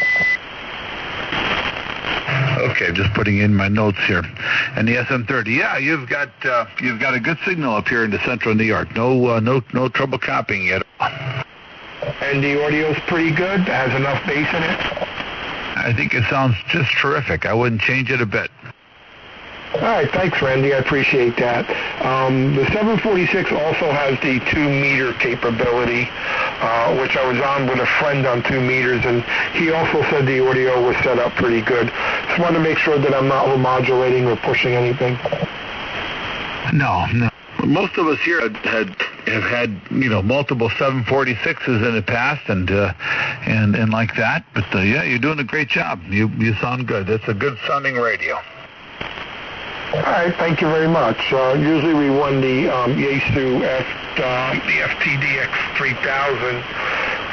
Okay, just putting in my notes here. And the SM30, yeah, you've got a good signal up here into central New York. No trouble copying it. And the audio's pretty good. It has enough bass in it. I think it sounds just terrific. I wouldn't change it a bit. All right, thanks, Randy. I appreciate that. The 746 also has the 2-meter capability, which I was on with a friend on 2 meters, and he also said the audio was set up pretty good. Just want to make sure that I'm not remodulating or pushing anything. No. Most of us here have had multiple 746s in the past and like that. But yeah, you're doing a great job. You sound good. It's a good sounding radio. All right, thank you very much. Usually we run the Yaesu the FTDX 3000,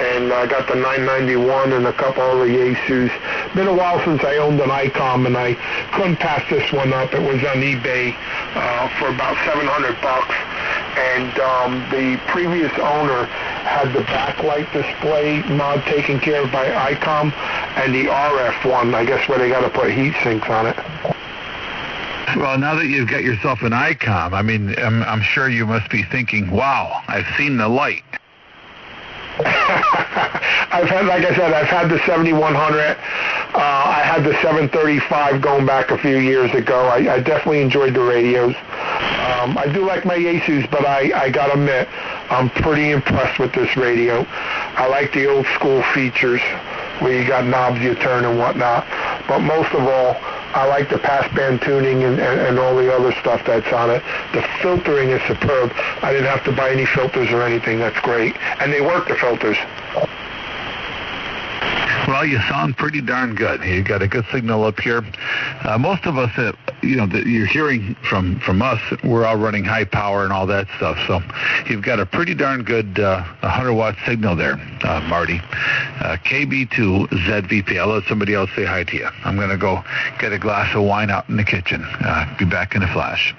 and I got the 991 and a couple other Yaesus. Been a while since I owned an ICOM, and I couldn't pass this one up. It was on eBay for about $700, and the previous owner had the backlight display mod taken care of by ICOM, and the RF one, I guess where they got to put heat sinks on it. Well, now that you've got yourself an ICOM, I mean, I'm sure you must be thinking, wow, I've seen the light. I've had, like I said, I've had the 7100. I had the 735 going back a few years ago. I definitely enjoyed the radios. I do like my Yaesus, but I gotta admit, I'm pretty impressed with this radio. I like the old school features where you got knobs you turn and whatnot. But most of all, I like the passband tuning and all the other stuff that's on it. The filtering is superb. I didn't have to buy any filters or anything. That's great. And they work, the filters. Well, you sound pretty darn good. You got a good signal up here. Most of us, that you're hearing from us, we're all running high power and all that stuff. So you've got a pretty darn good 100-watt signal there, Marty. KB2ZVP. I'll let somebody else say hi to you. I'm going to go get a glass of wine out in the kitchen. Be back in a flash.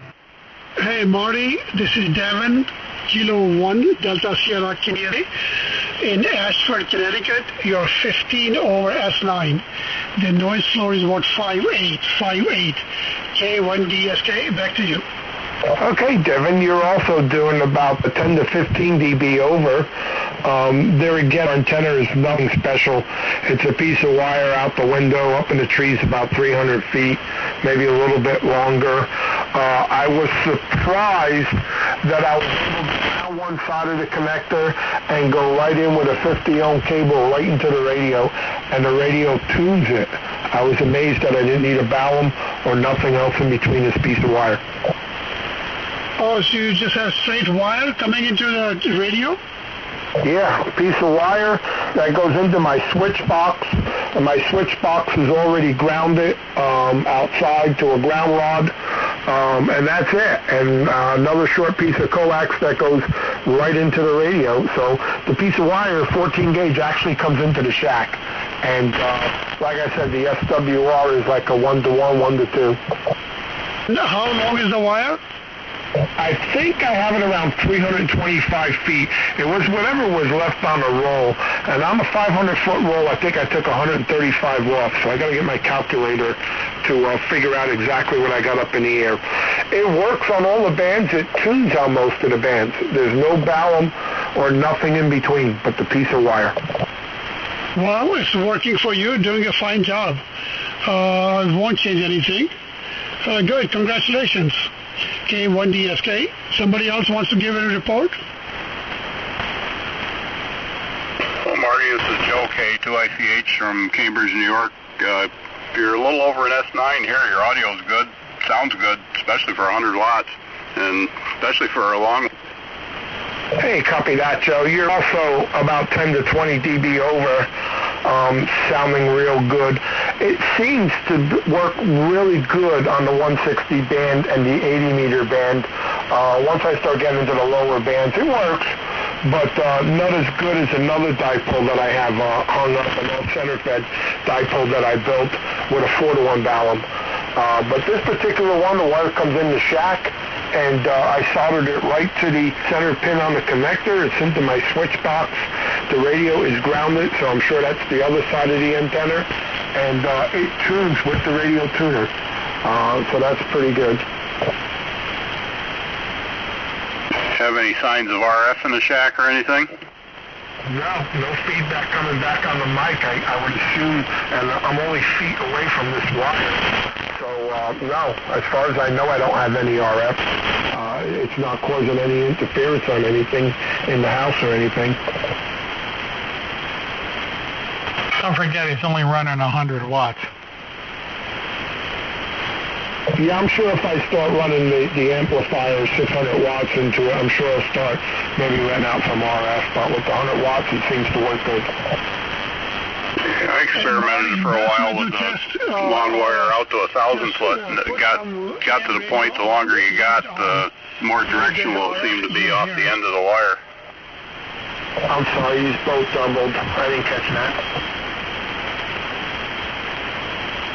Hey, Marty. This is Devin, Kilo 1, Delta Sierra Kennedy. In Ashford, Connecticut, you're 15 over S9. The noise floor is about 5.8. K1DSK, back to you. Okay, Devin, you're also doing about 10 to 15 dB over. There again, our antenna is nothing special. It's a piece of wire out the window, up in the trees about 300 feet, maybe a little bit longer. I was surprised that I was able to down one side of the connector and go right in with a 50-ohm cable right into the radio, and the radio tunes it. I was amazed that I didn't need a Ballum or nothing else in between this piece of wire. Oh, so you just have straight wire coming into the radio? Yeah, a piece of wire that goes into my switch box, and my switch box is already grounded outside to a ground rod, and that's it. And another short piece of coax that goes right into the radio. So the piece of wire, 14 gauge, actually comes into the shack. And like I said, the SWR is like a 1-to-1, 1-to-2. How long is the wire? I think I have it around 325 feet. It was whatever was left on the roll. And I'm a 500-foot roll. I think I took 135 off. So I got to get my calculator to figure out exactly what I got up in the air. It works on all the bands. It tunes on most of the bands. There's no Ballum or nothing in between but the piece of wire. Well, it's working for you. Doing a fine job. It won't change anything. Good. Congratulations. K1DSK. Somebody else wants to give a report? Well, Marty, this is Joe K2ICH from Cambridge, New York. If you're a little over an S9 here, your audio's good, sounds good, especially for 100 watts, and especially for a long. Hey, copy that, Joe. You're also about 10 to 20 dB over, sounding real good. It seems to work really good on the 160 band and the 80 meter band. Once I start getting into the lower bands, it works, but not as good as another dipole that I have hung up, an old center-fed dipole that I built with a 4-to-1 Ballum. But this particular one, the wire comes in the shack, and I soldered it right to the center pin on the connector. It's into my switch box. The radio is grounded, so I'm sure that's the other side of the antenna. And it tunes with the radio tuner. So that's pretty good. Have any signs of RF in the shack or anything? No feedback coming back on the mic, I would assume, and I'm only feet away from this wire. So, no, as far as I know, I don't have any RF. It's not causing any interference on anything in the house or anything. Don't forget, it's only running 100 watts. Yeah, I'm sure if I start running the amplifier 600 watts into it, I'm sure I'll start maybe letting out some RF, but with the 100 watts, it seems to work good. I experimented for a while with the long wire out to 1,000 foot, and it got to the point, the longer you got, the more directional it seemed to be off the end of the wire. I'm sorry, you both doubled. I didn't catch that.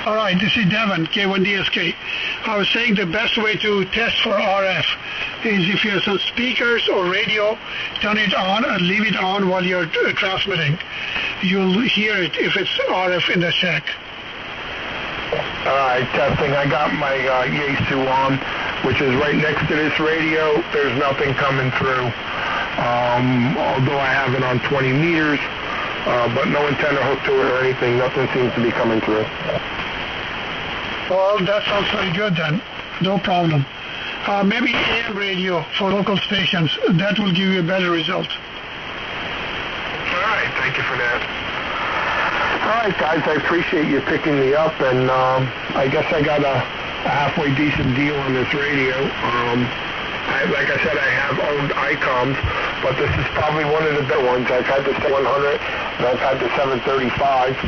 All right, this is Devin, K1DSK. I was saying the best way to test for RF is if you have some speakers or radio, turn it on and leave it on while you're transmitting. You'll hear it if it's RF in the shack. All right, testing. I got my Yaesu on, which is right next to this radio. There's nothing coming through. Although I have it on 20 meters, but no antenna hooked to it or anything. Nothing seems to be coming through. Well, that sounds very good then. No problem. Maybe AM radio for local stations. That will give you a better result. All right, thank you for that. All right, guys, I appreciate you picking me up, and I guess I got a halfway decent deal on this radio. Like I said, I have owned ICOMs, but this is probably one of the better ones. I've had the 100, and I've had the 735.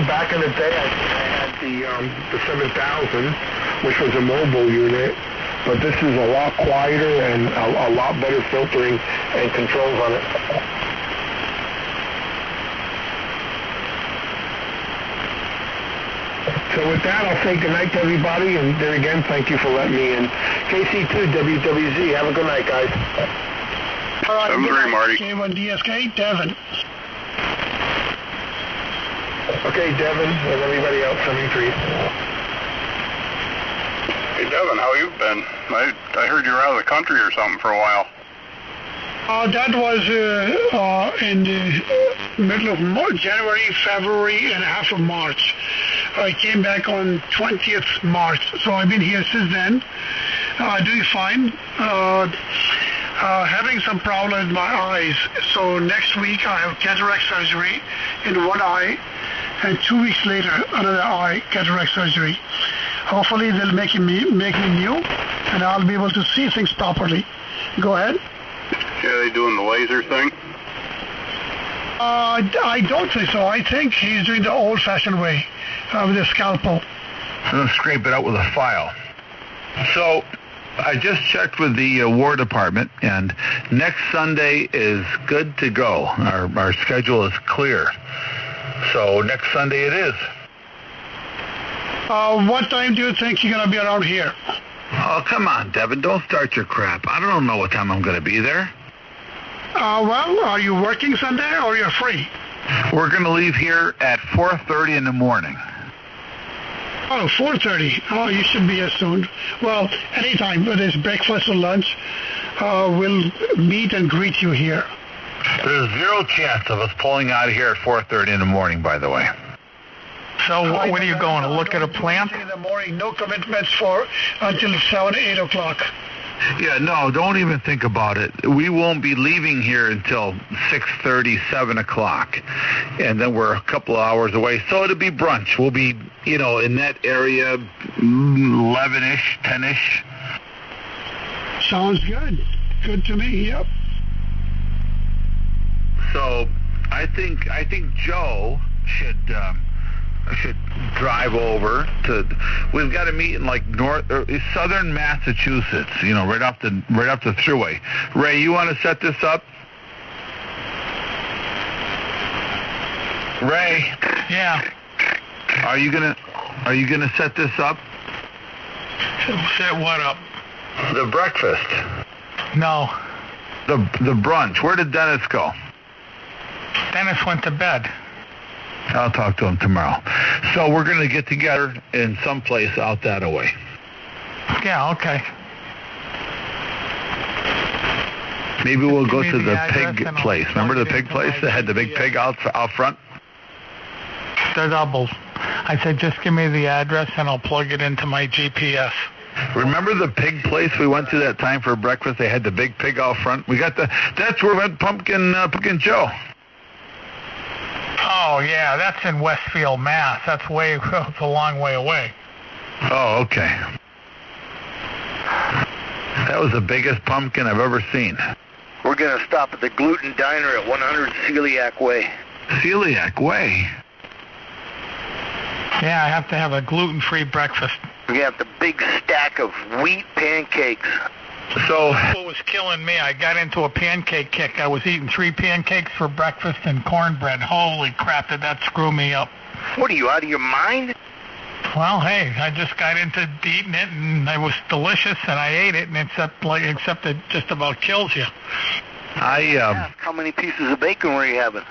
Back in the day, I had the 7000, which was a mobile unit, but this is a lot quieter and a lot better filtering and controls on it. So with that, I'll say goodnight to everybody, and there again, thank you for letting me in. KC2 WWZ, have a good night, guys. All right, 7-3, Marty. K1DSK, Devin. Okay, Devin, and everybody else, 73. Hey, Devin, how you been? I heard you were out of the country or something for a while. That was in the middle of January, February, and half of March. I came back on 20th March, so I've been here since then. Doing fine. Having some problem with my eyes, so next week I have cataract surgery in one eye, and 2 weeks later another eye cataract surgery. Hopefully they'll make me new, and I'll be able to see things properly. Go ahead. Yeah, they doing the laser thing? I don't think so. I think he's doing the old-fashioned way with a scalpel. I'm going to scrape it out with a file. So I just checked with the War Department, and next Sunday is good to go. Our schedule is clear. So next Sunday it is. What time do you think you're going to be around here? Oh, come on, Devin. Don't start your crap. I don't know what time I'm going to be there. Well, are you working Sunday or you're free? We're going to leave here at 4:30 in the morning. Oh, 4:30. Oh, you should be here soon. Well, anytime, whether it's breakfast or lunch, we'll meet and greet you here. There's zero chance of us pulling out of here at 4:30 in the morning, by the way. So when are you going to look at a plant? In the morning, no commitments for until 7, 8 o'clock. Yeah, no, don't even think about it. We won't be leaving here until 6:30, 7 o'clock. And then we're a couple of hours away. So it'll be brunch. We'll be, in that area, 11-ish, 10-ish. Sounds good. Good to me, yep. So I think Joe should drive over to. We've got to meet in like southern Massachusetts, right up the thruway. Ray, you want to set this up? Ray. Yeah. Are you gonna set this up? Set what up? The breakfast. No. The brunch. Where did Dennis go? Dennis went to bed. I'll talk to him tomorrow. So we're going to get together in some place out that way. Yeah, okay. Maybe we'll go to the pig place. Remember the pig place that had the big pig out front? They're doubles. I said, just give me the address and I'll plug it into my GPS. Remember the pig place we went to that time for breakfast? They had the big pig out front. That's where we went Pumpkin Joe. Oh, yeah, that's in Westfield, Mass. That's a long way away. Oh, okay. That was the biggest pumpkin I've ever seen. We're going to stop at the Gluten Diner at 100 Celiac Way. Celiac Way? Yeah, I have to have a gluten-free breakfast. We got the big stack of wheat pancakes. So what was killing me, I got into a pancake kick. I was eating 3 pancakes for breakfast and cornbread. Holy crap, did that screw me up. What are you, out of your mind? Well, hey, I just got into eating it, and it was delicious, and I ate it, and except it just about kills you. How many pieces of bacon were you having?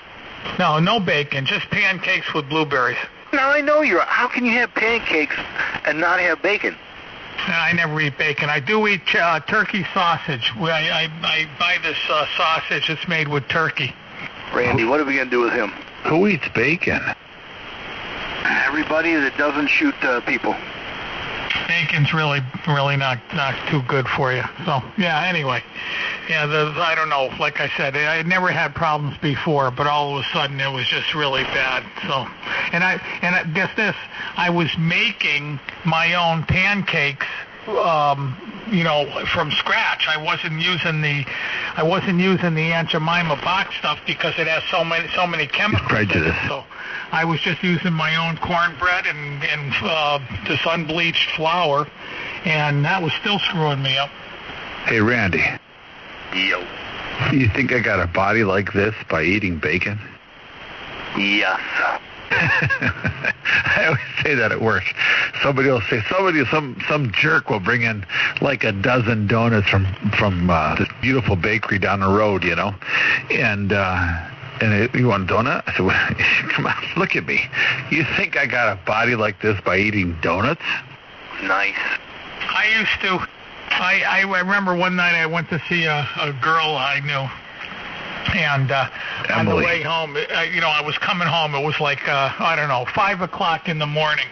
No bacon, just pancakes with blueberries. Now, I know you're... How can you have pancakes and not have bacon? I never eat bacon. I do eat turkey sausage. I buy this sausage that's made with turkey. Randy, what are we going to do with him? Who eats bacon? Everybody that doesn't shoot people. Bacon's really not too good for you. So, yeah, anyway. Yeah, I don't know. Like I said, I had never had problems before, but all of a sudden it was just really bad. So, and I guess this, I was making my own pancakes, from scratch. I wasn't using the Aunt Jemima box stuff because it has so many chemicals. Prejudice. In it. So I was just using my own cornbread and this unbleached flour, and that was still screwing me up. Hey, Randy. Yo. You think I got a body like this by eating bacon? Yes. I always say that at work. Somebody will say, some jerk will bring in like a dozen donuts from this beautiful bakery down the road, you know, and you want a donut? I said, well, come on, look at me. You think I got a body like this by eating donuts? Nice. I used to. I remember one night I went to see a girl I knew. And on the way home, I was coming home. It was like, 5 o'clock in the morning.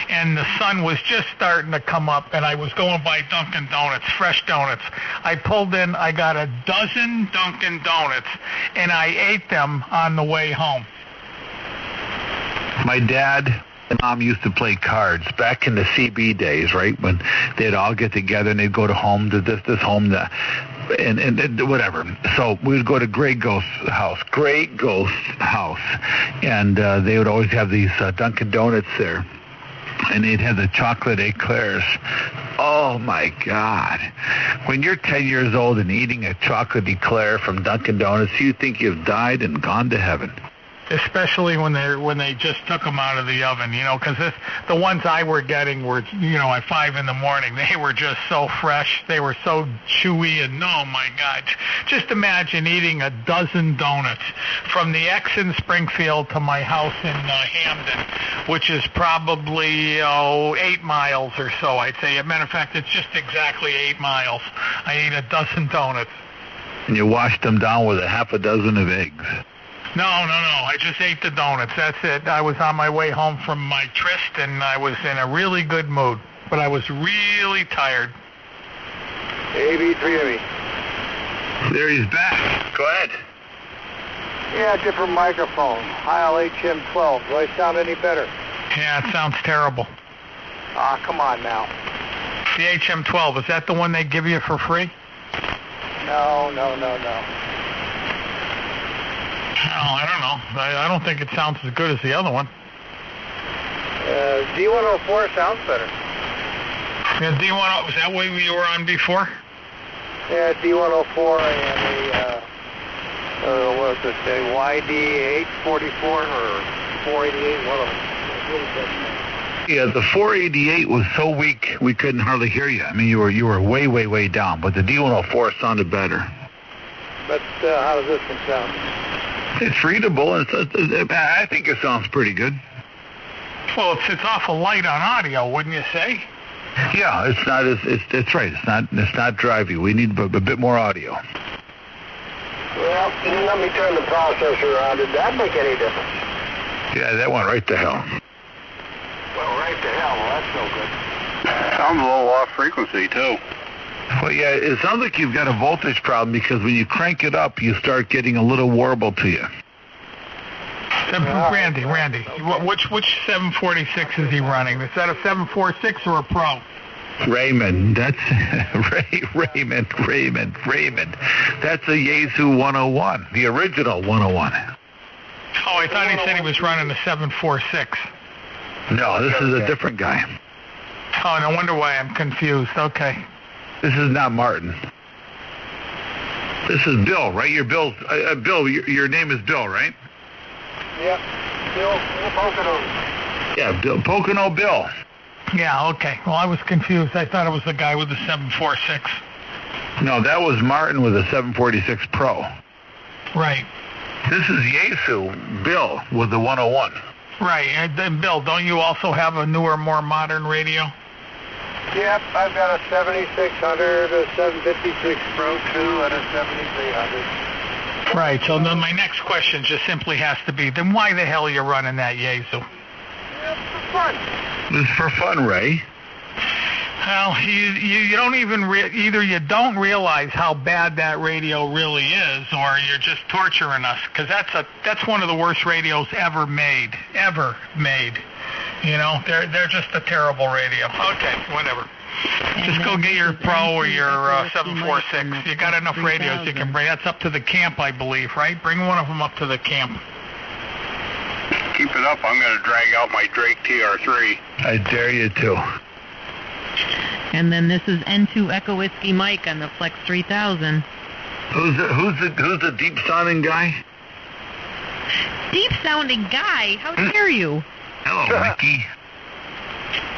And the sun was just starting to come up, and I was going by Dunkin' Donuts, fresh donuts. I pulled in, I got a dozen Dunkin' Donuts, and I ate them on the way home. My dad and Mom used to play cards back in the CB days, right? When they'd all get together and they'd go to home to this home, and whatever. So we would go to Great Ghost's house, and they would always have these Dunkin' Donuts there, and they'd have the chocolate eclairs. Oh my God! When you're 10 years old and eating a chocolate eclair from Dunkin' Donuts, you think you've died and gone to heaven. Especially when they just took them out of the oven, because the ones I were getting were, at 5 in the morning. They were just so fresh. They were so chewy, and oh my God. Just imagine eating a dozen donuts from the X in Springfield to my house in Hamden, which is probably 8 miles or so, I'd say. As a matter of fact, it's just exactly 8 miles. I ate a dozen donuts. And you washed them down with a half a dozen of eggs. No. I just ate the donuts. That's it. I was on my way home from my tryst, and I was in a really good mood. But I was really tired. AB380. There he's back. Go ahead. Yeah, different microphone. Heil HM12. Do I sound any better? Yeah, it sounds terrible. Come on now. The HM12, is that the one they give you for free? No. Oh, I don't know. I don't think it sounds as good as the other one. D104 sounds better. Yeah, D104, was that what you were on before? Yeah, D104 and what was it, YD844 or 488, one of them. Yeah, the 488 was so weak we couldn't hardly hear you. I mean, you were way down, but the D104 sounded better. But how does this one sound? It's readable, and I think it sounds pretty good. Well, it's awful light on audio, wouldn't you say? Yeah, it's not. It's right. It's not drivey. We need a bit more audio. Well, let me turn the processor on. Did that make any difference? Yeah, that went right to hell. Well, right to hell. Well, that's no good. Sounds a little off frequency too. Well, yeah, it sounds like you've got a voltage problem because when you crank it up, you start getting a little warble to you. Randy, which 746 is he running? Is that a 746 or a Pro? Raymond, that's Raymond. That's a Yaesu 101, the original 101. Oh, I thought he said he was running a 746. No, this is a different guy. Oh, no wonder why I'm confused. Okay. This is not Martin. This is Bill, right? Bill, your name is Bill, right? Yep. Bill Pocono. Yeah, Bill Pocono Bill. Yeah, okay. Well, I was confused. I thought it was the guy with the 746. No, that was Martin with a 746 Pro. Right. This is Yaesu, Bill, with the 101. Right. And then, Bill, don't you also have a newer, more modern radio? Yep, I've got a 7600, a 756 Pro 2, and a 7300. Right. So then my next question just simply has to be, then why the hell are you running that Yaesu? Yeah, for fun. This is for fun, Ray. Well, you don't even either you don't realize how bad that radio really is, or you're just torturing us, because that's one of the worst radios ever made. You know, they're just a terrible radio. Okay, whatever. Just go get your Pro or your 746. You got enough radios you can bring. That's up to the camp, I believe, right? Bring one of them up to the camp. Keep it up. I'm going to drag out my Drake TR3. I dare you to. And then this is N2 Echo Whiskey Mike on the Flex 3000. Who's the deep sounding guy? Deep sounding guy? How dare you? Hello, Mickey.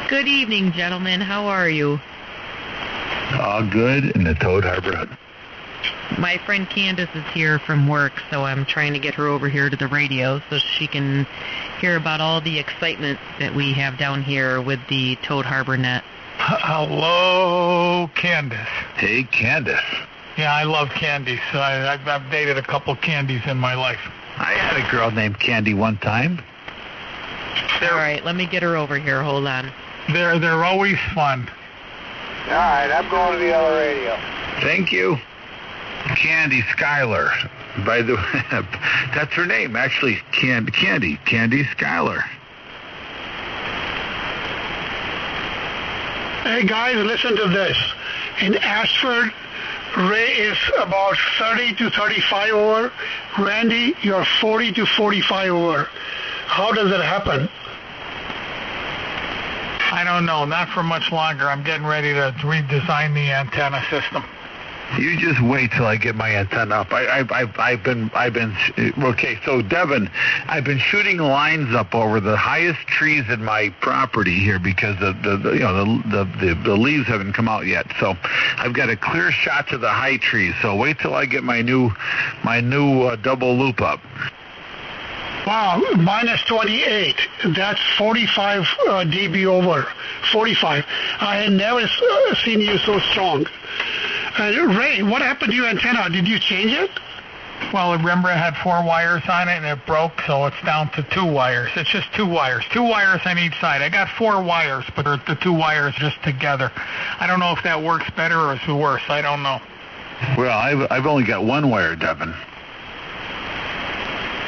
Good evening, gentlemen. How are you? All good in the Toad Harbor Hut. My friend Candace is here from work, so I'm trying to get her over here to the radio so she can hear about all the excitement that we have down here with the Toad Harbor Net. Hello, Candace. Hey, Candace. Yeah, I love Candies. I've dated a couple Candies in my life. I had a girl named Candy one time. All right, let me get her over here. Hold on. They're always fun. All right, I'm going to the other radio. Thank you. Candy Schuyler. By the way, that's her name, actually. Candy Schuyler. Hey guys, listen to this. In Ashford, Ray is about 30 to 35 over. Randy, you're 40 to 45 over. How does that happen? I don't know. Not for much longer. I'm getting ready to redesign the antenna system. You just wait till I get my antenna up. I've been okay. So Devin, I've been shooting lines up over the highest trees in my property here because the leaves haven't come out yet. So I've got a clear shot to the high trees. So wait till I get my new double loop up. Wow, minus 28. That's 45 dB over. 45. I had never seen you so strong. Ray, what happened to your antenna? Did you change it? Well, remember it had 4 wires on it and it broke, so it's down to 2 wires. It's just 2 wires. 2 wires on each side. I got 4 wires, but the 2 wires just together. I don't know if that works better or is worse. I don't know. Well, I've only got 1 wire, Devin.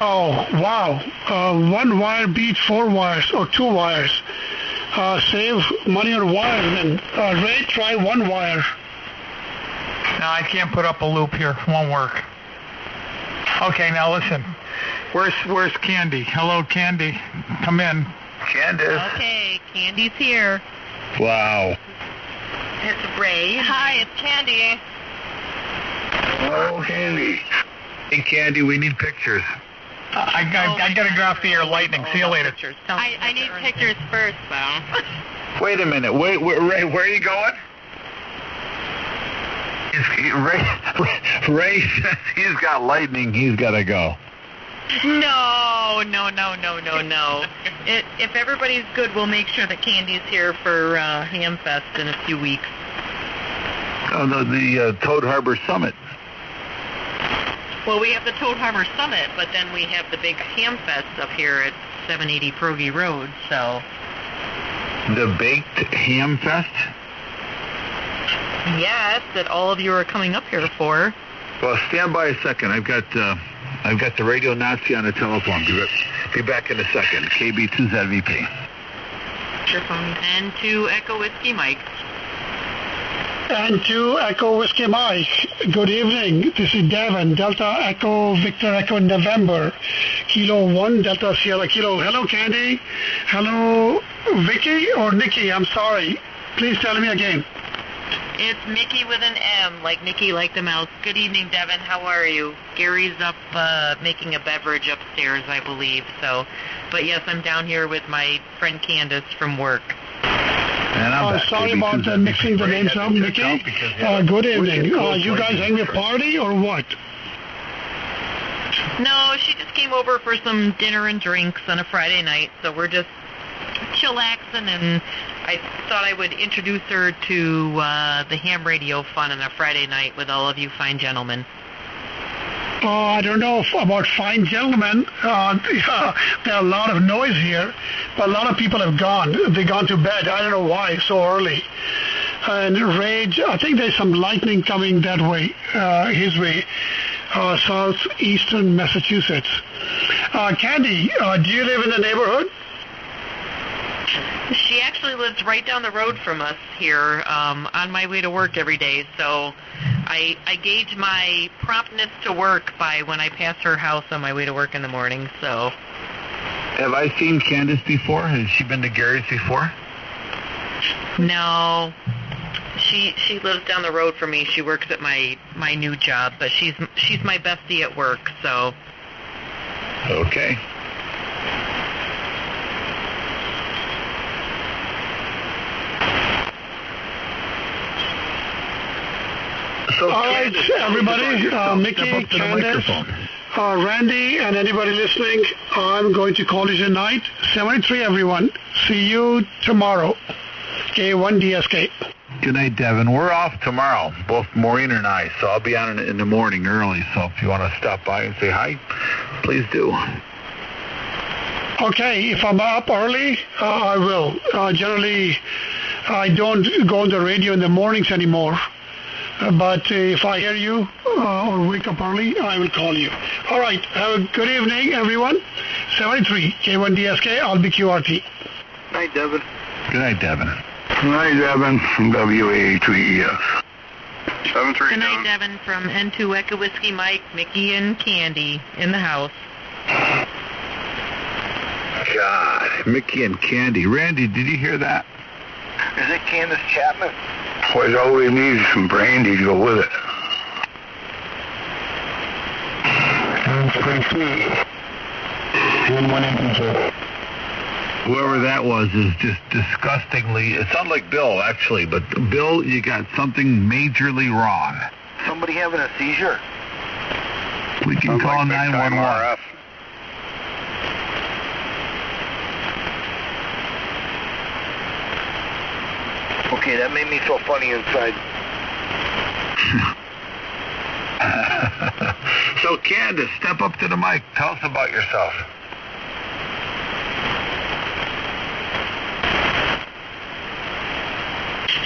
Oh, wow. 1 wire beat 4 wires or 2 wires. Save money on wires. And Ray, try 1 wire. No, I can't put up a loop here. It won't work. Okay, now listen. Where's Candy? Hello, Candy. Come in. Candace. Okay, Candy's here. Wow. It's Ray. Hi, it's Candy. Oh, Candy. Hey, Candy, we need pictures. I got to go off the air lightning. See you later. I need pictures first, though. Wait a minute. Ray, where are you going? Ray says he's got lightning. He's got to go. No. If everybody's good, we'll make sure that Candy's here for Hamfest in a few weeks. Oh, the Toad Harbor Summit. Well, we have the Toad Harbor Summit, but then we have the big Hamfest up here at 780 Progy Road, so... The Baked Hamfest? Yes, that all of you are coming up here for. Well, stand by a second. I've got the Radio Nazi on the telephone. Be back in a second. KB2ZVP. Your phone. N2 Echo Whiskey Mike. N2 Echo Whiskey Mike. Good evening. This is Devin. Delta Echo Victor Echo November. Kilo 1 Delta Sierra Kilo. Hello, Candy. Hello, Vicky or Nikki. I'm sorry. Please tell me again. It's Mickey with an M, like Mickey like the mouse. Good evening, Devin. How are you? Gary's up making a beverage upstairs, I believe. So, but yes, I'm down here with my friend Candace from work. And I'm back, sorry baby. about mixing the names up, Mickey. Good evening. You guys having a party or what? No, she just came over for some dinner and drinks on a Friday night, so we're just chillaxing, and I thought I would introduce her to the ham radio fun on a Friday night with all of you fine gentlemen. I don't know about fine gentlemen. There are a lot of noise here, but a lot of people have gone. They've gone to bed. I don't know why so early. And Rage, I think there's some lightning coming that way, his way, southeastern Massachusetts. Candy, do you live in the neighborhood? She actually lives right down the road from us here, on my way to work every day, so I gauge my promptness to work by when I pass her house on my way to work in the morning, so. Have I seen Candace before? Has she been to Gary's before? No. She lives down the road from me. She works at my new job, but she's my bestie at work, so. Okay. All right, everybody, Mickey, Candace, Randy, and anybody listening, I'm going to call it a night. 73, everyone. See you tomorrow. K1DSK. Good night, Devin. We're off tomorrow, both Maureen and I, so I'll be on in the morning early, so if you want to stop by and say hi, please do. Okay, if I'm up early, I will. Generally, I don't go on the radio in the mornings anymore. But if I hear you or wake up early, I will call you. All right. Have a good evening, everyone. 73 K1DSK. I'll be QRT. Night, Devin. Good night, Devin. Good night, Devin from WA3ES. 73. Good night, Devin from N2 Echo Whiskey Mike, Mickey, and Candy in the house. God, Mickey and Candy. Randy, did you hear that? Is it Candace Chapman? Well, all we need is some brandy to go with it. Whoever that was is just disgustingly... It sounded like Bill, actually, but Bill, you got something majorly wrong. Somebody having a seizure? We can call 911. Okay, that made me feel funny inside. So, Candace, step up to the mic. Tell us about yourself.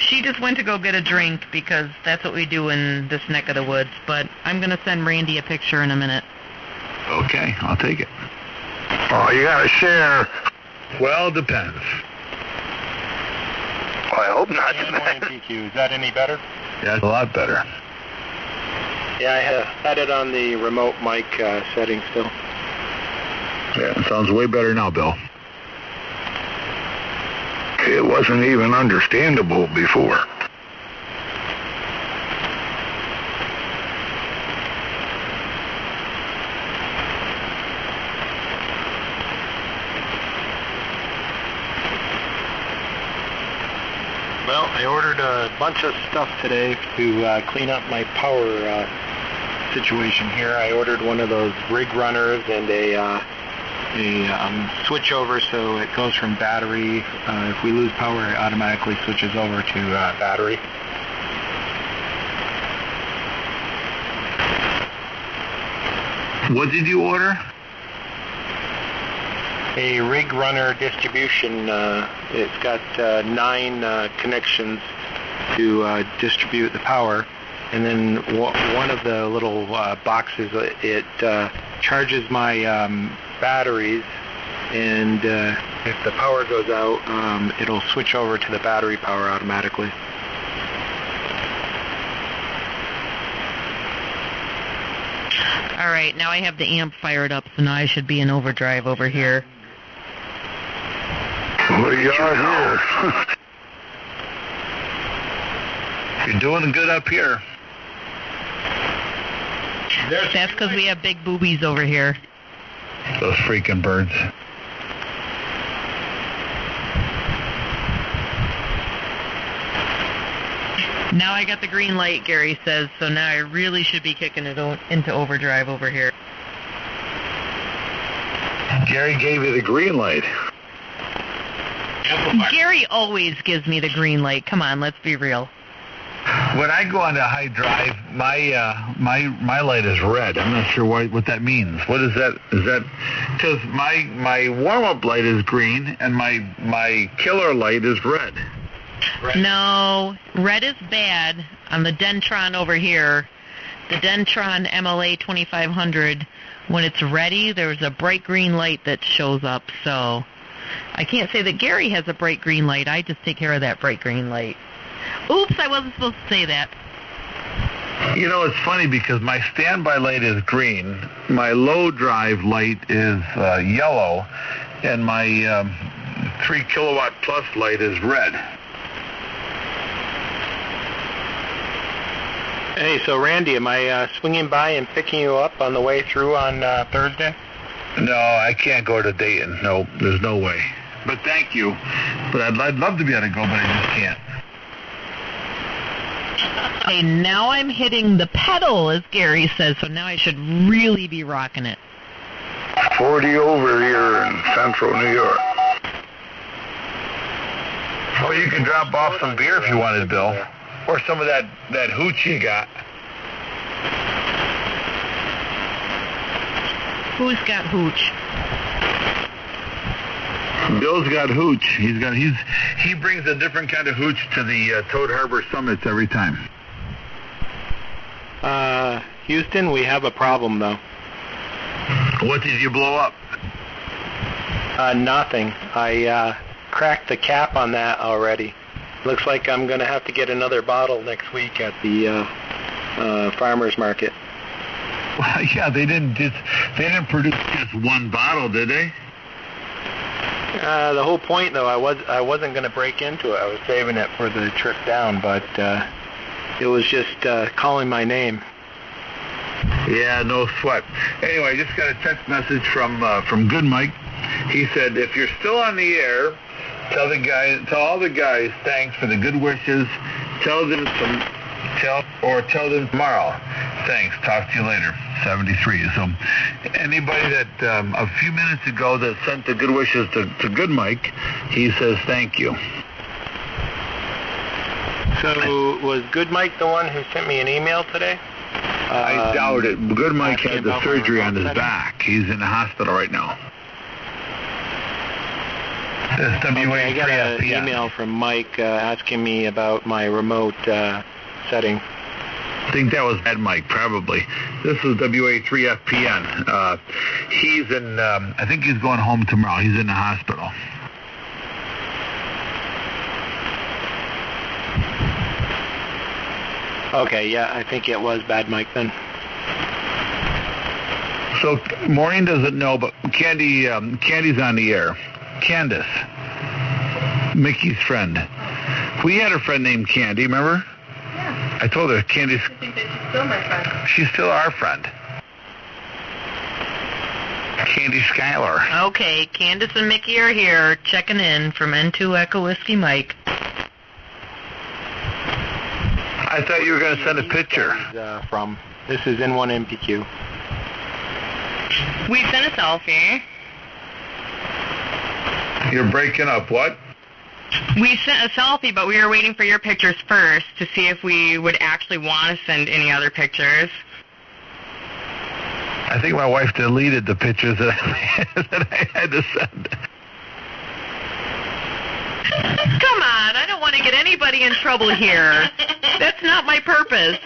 She just went to go get a drink because that's what we do in this neck of the woods, but I'm going to send Randy a picture in a minute. Okay, I'll take it. Oh, you got to share. Well, depends. Well, I hope not. PQ. Is that any better? Yeah, it's a lot better. Yeah, I had it on the remote mic setting still. Yeah, it sounds way better now, Bill. It wasn't even understandable before. Well, I ordered a bunch of stuff today to clean up my power situation here. I ordered one of those rig runners and a switch over so it goes from battery. If we lose power, it automatically switches over to battery. What did you order? A rig runner distribution. It's got 9 connections to distribute the power, and then one of the little boxes, it charges my batteries, and if the power goes out, it'll switch over to the battery power automatically. All right, now I have the amp fired up, so now I should be in overdrive over here. We are here. You're doing good up here. That's because we have big boobies over here. Those freaking birds. Now I got the green light, Gary says, so now I really should be kicking it into overdrive over here. Gary gave you the green light. Gary always gives me the green light. Come on, let's be real. When I go on to high drive, my light is red. I'm not sure what that means. What is that? Is that because my warm-up light is green and my killer light is red? No, red is bad on the Dentron over here. The Dentron MLA 2500, when it's ready, there's a bright green light that shows up. So I can't say that Gary has a bright green light. I just take care of that bright green light. Oops, I wasn't supposed to say that. You know, it's funny because my standby light is green, my low drive light is yellow, and my 3 kilowatt plus light is red. Hey, so Randy, am I swinging by and picking you up on the way through on Thursday? No, I can't go to Dayton. No, there's no way. But thank you. But I'd love to be able to go, but I just can't. Okay, now I'm hitting the pedal, as Gary says, so now I should really be rocking it. 40 over here in central New York. Oh, you can drop off some beer if you wanted, Bill. Or some of that hooch you got. Who's got hooch? Bill's got hooch. He brings a different kind of hooch to the Toad Harbor Summits every time. Houston, we have a problem, though. What did you blow up? Nothing. I cracked the cap on that already. Looks like I'm going to have to get another bottle next week at the farmer's market. Well, yeah, they didn't produce just one bottle, did they? The whole point, though, I wasn't going to break into it. I was saving it for the trip down, but it was just calling my name. Yeah, no sweat. Anyway, I just got a text message from Good Mike. He said, if you're still on the air, tell all the guys thanks for the good wishes. Tell them tomorrow. Thanks. Talk to you later. 73. So anybody that a few minutes ago that sent the good wishes to Good Mike, he says thank you. So was Good Mike the one who sent me an email today? I doubt it. Good Mike had the surgery on his back. He's in the hospital right now. I got an email from Mike asking me about my remote setting. I think that was Bad Mike, probably. This is WA3FPN. He's in, I think he's going home tomorrow. He's in the hospital. Okay, yeah, I think it was Bad Mike then. So Maureen doesn't know, but Candy's on the air. Candace, Mickey's friend. We had a friend named Candy, remember? Yeah. I told her, Candy's... I think that she's still my friend. She's still our friend. Candy Schuyler. Okay, Candace and Mickey are here, checking in from N2 Echo Whiskey Mike. I thought you were going to send a picture. This is N1 MPQ. We sent a selfie. You're breaking up, what? We sent a selfie, but we were waiting for your pictures first to see if we would actually want to send any other pictures. I think my wife deleted the pictures that I had to send. Come on, I don't want to get anybody in trouble here. That's not my purpose.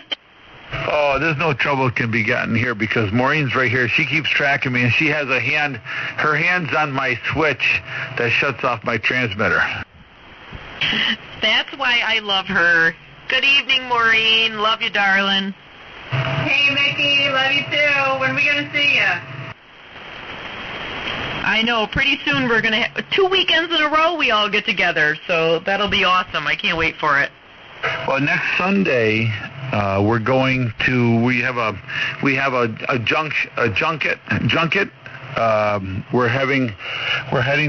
Oh, there's no trouble can be gotten here because Maureen's right here. She keeps track of me, and she has her hand's on my switch that shuts off my transmitter. That's why I love her. Good evening, Maureen. Love you, darling. Hey, Mickey. Love you, too. When are we going to see you? I know. Pretty soon we're going to have 2 weekends in a row we all get together, so that'll be awesome. I can't wait for it. Well, next Sunday, we're going to. We have a junket. We're heading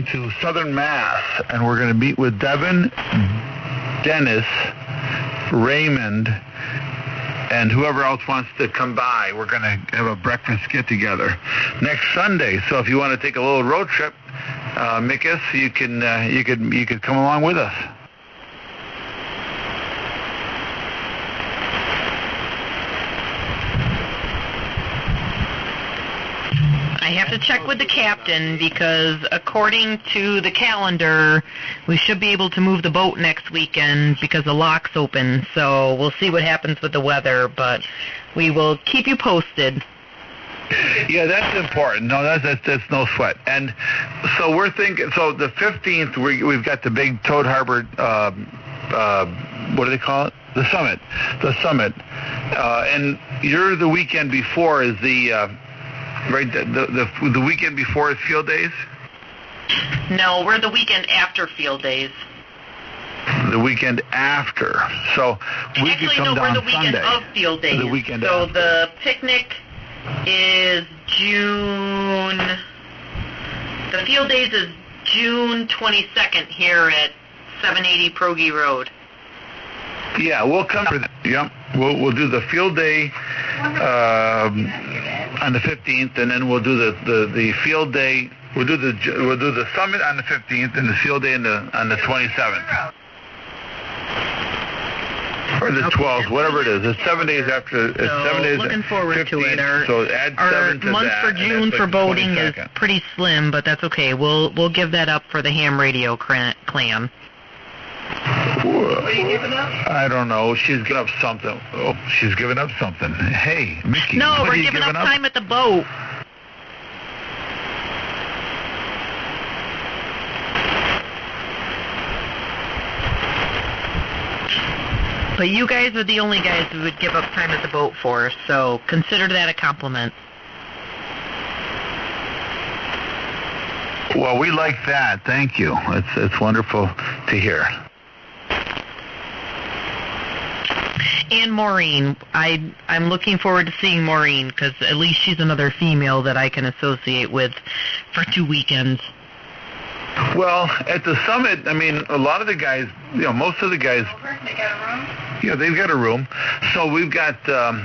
to Southern Mass, and we're going to meet with Devin, Dennis, Raymond, and whoever else wants to come by. We're going to have a breakfast get-together next Sunday. So if you want to take a little road trip, Mickus, you could come along with us. I have to check with the captain because according to the calendar, we should be able to move the boat next weekend because the lock's open. So we'll see what happens with the weather, but we will keep you posted. Yeah, that's important. No, that's no sweat. And so we're thinking. So the 15th, we've got the big Toad Harbor. What do they call it? The summit. And you're the weekend before is the. Right, the weekend before is field days? No, we're the weekend after field days. The weekend after. So we could come down we're the weekend Sunday. of field days. The weekend so after. The picnic is June. The field days is June 22nd here at 780 Progi Road. Yeah, we'll come for that. Yep. We'll do the field day on the 15th, and then we'll do the field day. We'll do the summit on the 15th and the field day on the 27th. Or the 12th, whatever it is. It's 7 days after. It's 7 days. Looking forward 15th, to it. So add 7 to Our month that, for and June that's for like boating 22nd. is pretty slim, but that's okay. We'll give that up for the ham radio clan. What are you giving up? I don't know. She's giving up something. Oh, she's giving up something. Hey, Mickey. No, what we're are you giving up up time at the boat. But you guys are the only guys who would give up time at the boat for, so consider that a compliment. Well, we like that. Thank you. It's wonderful to hear. And Maureen, I'm looking forward to seeing Maureen because at least she's another female that I can associate with for 2 weekends. Well, at the summit, I mean, a lot of the guys, most of the guys. They got a room? Yeah, they've got a room. So we've got, of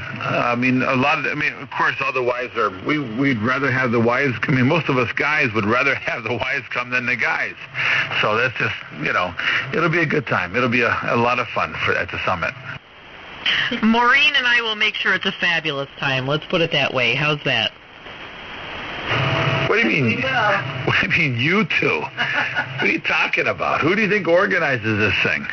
course, all the wives are, we'd rather have the wives, most of us guys would rather have the wives come than the guys. So that's just, it'll be a good time. It'll be a lot of fun at the summit. Maureen and I will make sure it's a fabulous time. Let's put it that way. How's that? What do you mean? What do you mean, you two? What are you talking about? Who do you think organizes this thing?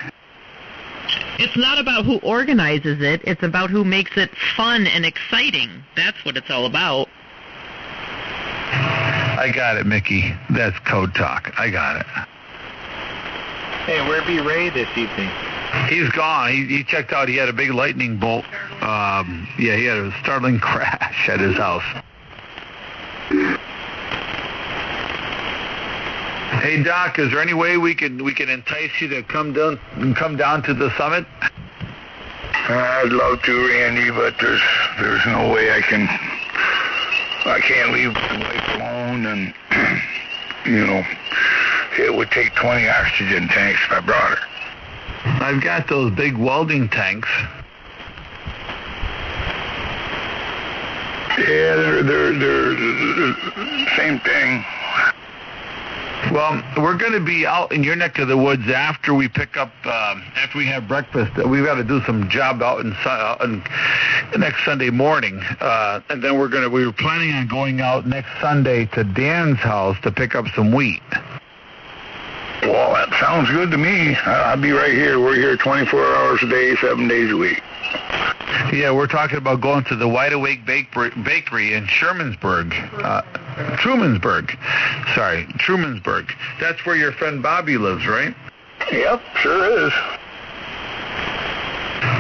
It's not about who organizes it. It's about who makes it fun and exciting. That's what it's all about. I got it, Mickey. That's code talk. I got it. Hey, where be Ray this evening? He's gone. He checked out. He had a big lightning bolt. He had a startling crash at his house. Hey Doc, is there any way we can entice you to come down to the summit? I'd love to, Randy, but there's no way I can't leave the wife alone, and it would take 20 oxygen tanks if I brought her. I've got those big welding tanks. Yeah, they're same thing. Well, we're going to be out in your neck of the woods after we pick up, after we have breakfast. We've got to do some job out in next Sunday morning, and then we were planning on going out next Sunday to Dan's house to pick up some wheat. Well, that sounds good to me. I'll be right here. We're here 24 hours a day, 7 days a week. Yeah, we're talking about going to the Wide Awake Bakery in Trumansburg. That's where your friend Bobby lives, right? Yep, sure is.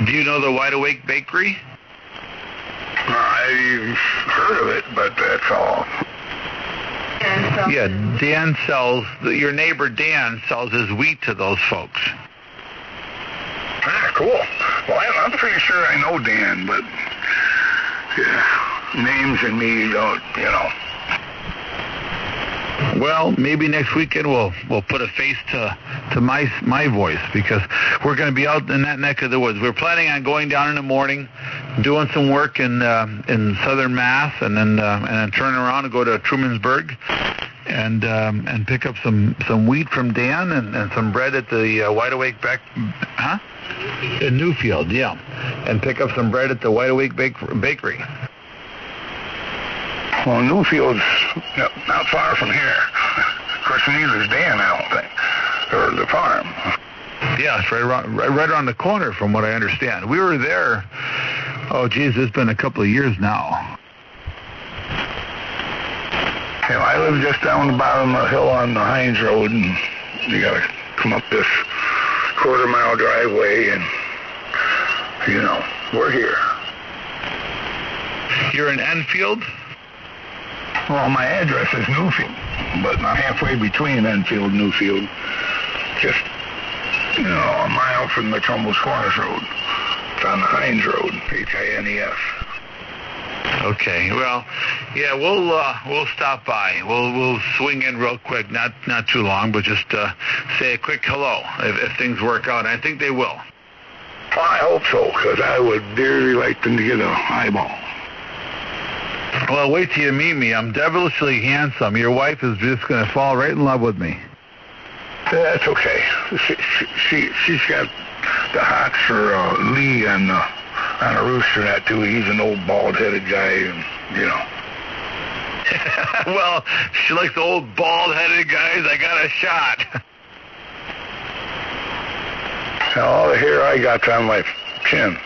Do you know the Wide Awake Bakery? I've heard of it, but that's all. Yeah, Dan your neighbor Dan sells his wheat to those folks. Ah, cool. Well, I'm pretty sure I know Dan, but names and me don't, Well, maybe next weekend we'll put a face to my voice, because we're going to be out in that neck of the woods. We're planning on going down in the morning, doing some work in southern Mass, and then turning around and go to Trumansburg and pick up some wheat from Dan and some bread at the Wide Awake in Newfield, yeah, and pick up some bread at the Wide Awake Bakery. Well, Newfield's not far from here. Of course, neither is Dan, I don't think, or the farm. Yeah, it's right around the corner, from what I understand. We were there. Oh, geez, it's been a couple of years now. Yeah, I live just down the bottom of the hill on the Hines Road, and you got to come up this quarter-mile driveway, and we're here. You're in Enfield? Well, my address is Newfield, but I'm halfway between Enfield and Newfield. Just, a mile from the Trumbull's Corners Road. It's on the Hines Road, Hines. Okay, well, yeah, we'll stop by. We'll swing in real quick, not too long, but just say a quick hello if things work out. I think they will. Well, I hope so, because I would dearly like them to get an eyeball. Well, wait till you meet me. I'm devilishly handsome. Your wife is just going to fall right in love with me. That's okay. She's got the hots for Lee on a rooster net, too. He's an old bald-headed guy, and, Well, she likes old bald-headed guys. I got a shot. All the hair I got's on my chin.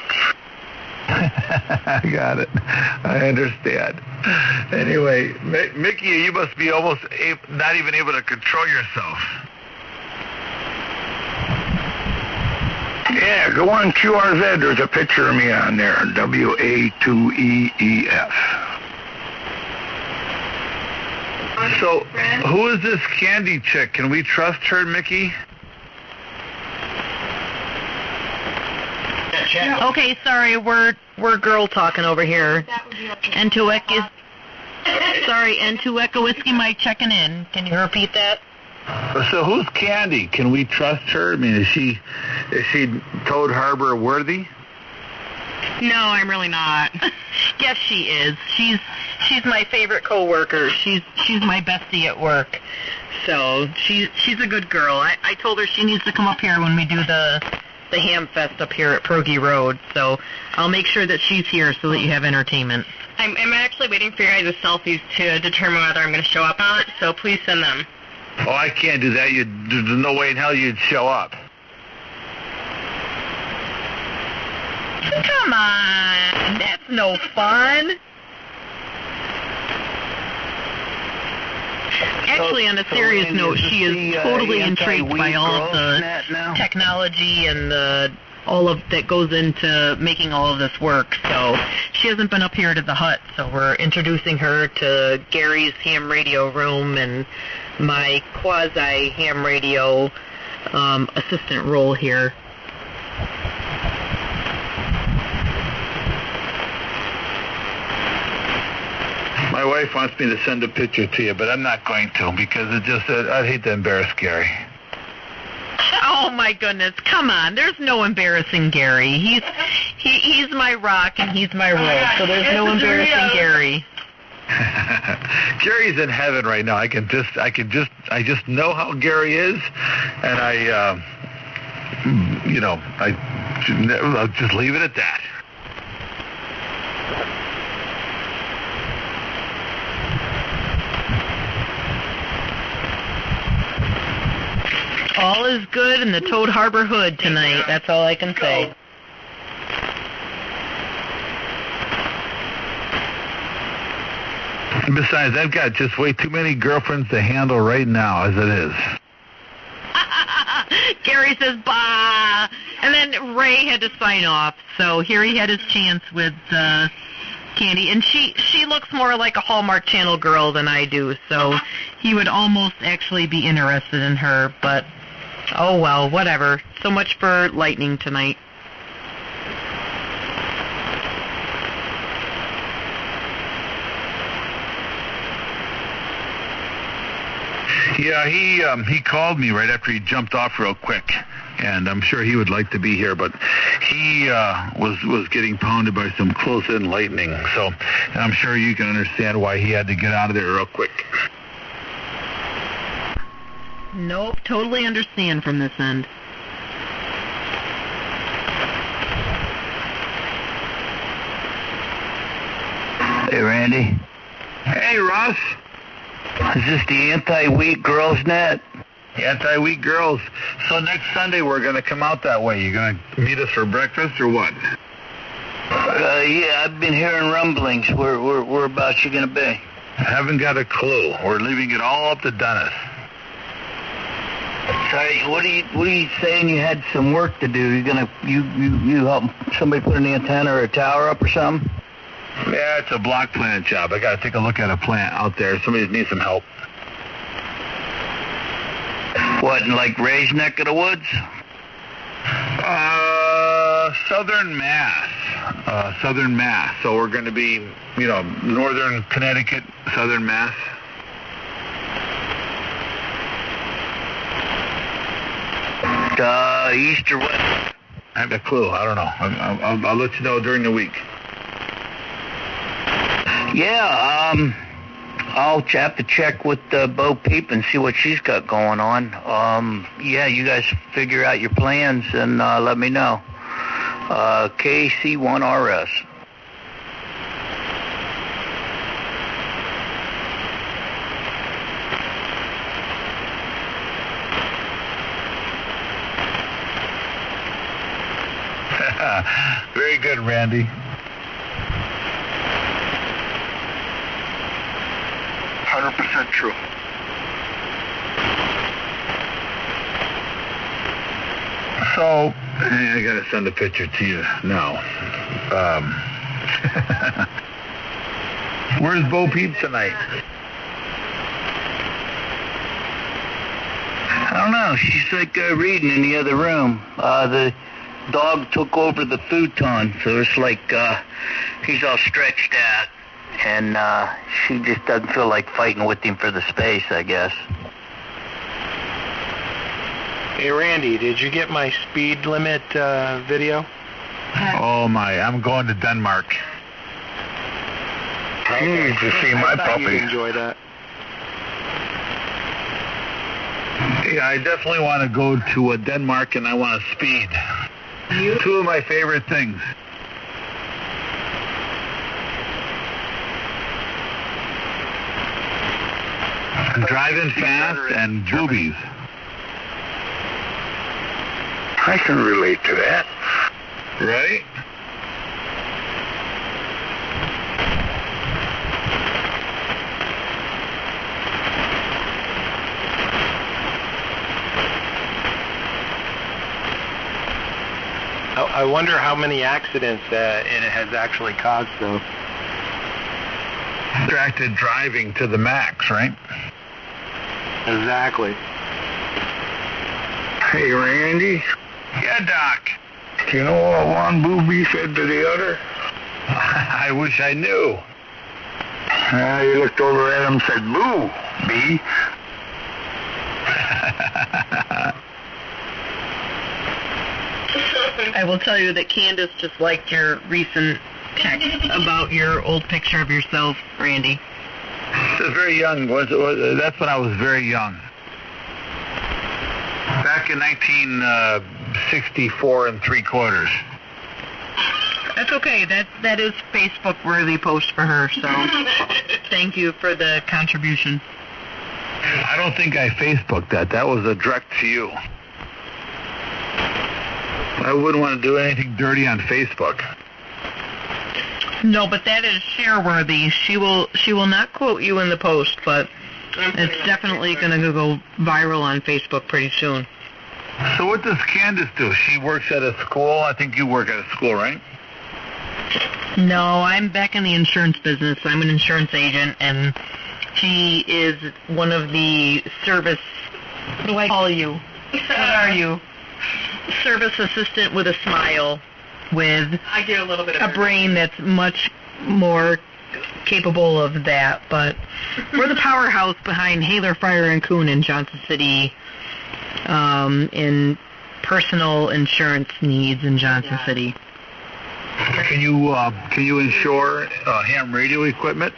I got it. I understand. Anyway, Mickey, you must be almost not even able to control yourself. Yeah, go on QRZ. There's a picture of me on there. WA2EEF. So, who is this Candy chick? Can we trust her, Mickey? Okay, sorry, we're girl talking over here. N2 Whiskey Mike checking in. Can you repeat that? So who's Candy? Can we trust her? I mean, is she Toad Harbor worthy? No, I'm really not. Yes, she is. She's my favorite coworker. She's my bestie at work. So she's a good girl. I told her she needs to come up here when we do the Ham Fest up here at Progy Road. So I'll make sure that she's here so that you have entertainment. I'm actually waiting for your guys' selfies to determine whether I'm going to show up or not, so please send them. Oh, I can't do that. There's no way in hell you'd show up. Come on. That's no fun. Actually, on a serious note, she is totally intrigued by all of the technology and all of that goes into making all of this work. So she hasn't been up here to the hut, so we're introducing her to Gary's ham radio room and my quasi ham radio assistant role here. My wife wants me to send a picture to you, but I'm not going to because I'd hate to embarrass Gary. Oh my goodness! Come on, there's no embarrassing Gary. He's my rock and he's my roll, so there's no embarrassing Gary. Gary's in heaven right now. I just know how Gary is, and I'll just leave it at that. All is good in the Toad Harbor hood tonight. That's all I can say. Besides, I've got just way too many girlfriends to handle right now as it is. Gary says, bah! And then Ray had to sign off, so here he had his chance with Candy. And she looks more like a Hallmark Channel girl than I do, so he would almost actually be interested in her, but oh well, whatever. So much for lightning tonight. Yeah, he called me right after he jumped off real quick, and I'm sure he would like to be here, but he was getting pounded by some close-in lightning, so and I'm sure you can understand why he had to get out of there real quick. Nope, totally understand from this end. Hey, Randy. Hey, Russ. Is this the Anti-Wheat Girls Net? Anti-Wheat Girls. So next Sunday we're going to come out that way. You going to meet us for breakfast or what? Yeah, I've been hearing rumblings. Whereabouts you going to be? Haven't got a clue. We're leaving it all up to Dennis. Sorry, what are you saying? You had some work to do. You gonna you help somebody put an antenna or a tower up or something? Yeah, it's a block plant job. I got to take a look at a plant out there. Somebody needs some help. What, in like Ray's neck of the woods? Southern Mass. Southern Mass. So we're going to be, northern Connecticut, Southern Mass. East or west? I have a clue. I don't know. I'll let you know during the week. Yeah, I'll have to check with Bo Peep and see what she's got going on. Yeah, you guys figure out your plans and let me know. KC1RS. Very good, Randy. True. So, I got to send a picture to you now. Where's Bo Peep tonight? I don't know. She's like reading in the other room. The dog took over the futon, so it's like he's all stretched out. And she just doesn't feel like fighting with him for the space, I guess. Hey, Randy, did you get my speed limit video? Oh, my. I'm going to Denmark. You need to see my puppy. You'd enjoy that. Yeah, I definitely want to go to Denmark, and I want to speed. Two of my favorite things. Driving fast and boobies. I can relate to that. Right? I wonder how many accidents it has actually caused, though. Distracted driving to the max, right? Exactly. Hey, Randy. Yeah, Doc. Do you know what one booby said to the other? I wish I knew. He looked over at him and said, "Boo, B." I will tell you that Candace just liked your recent text about your old picture of yourself, Randy. I was very young. That's when I was very young. Back in 1964 and 3/4. That's okay. That is Facebook-worthy post for her, so thank you for the contribution. I don't think I Facebooked that. That was a direct to you. I wouldn't want to do anything dirty on Facebook. No, but that is share-worthy. She will not quote you in the post, but it's definitely going to go viral on Facebook pretty soon. So what does Candace do? She works at a school. I think you work at a school, right? No, I'm back in the insurance business. I'm an insurance agent, and she is one of the service... What do I call you? What are you? Service assistant with a smile, with I get a little bit of a brain that's much more capable of that, but we're the powerhouse behind Haler, Fryer, and Kuhn in Johnson City in personal insurance needs in Johnson City. Can you insure ham radio equipment?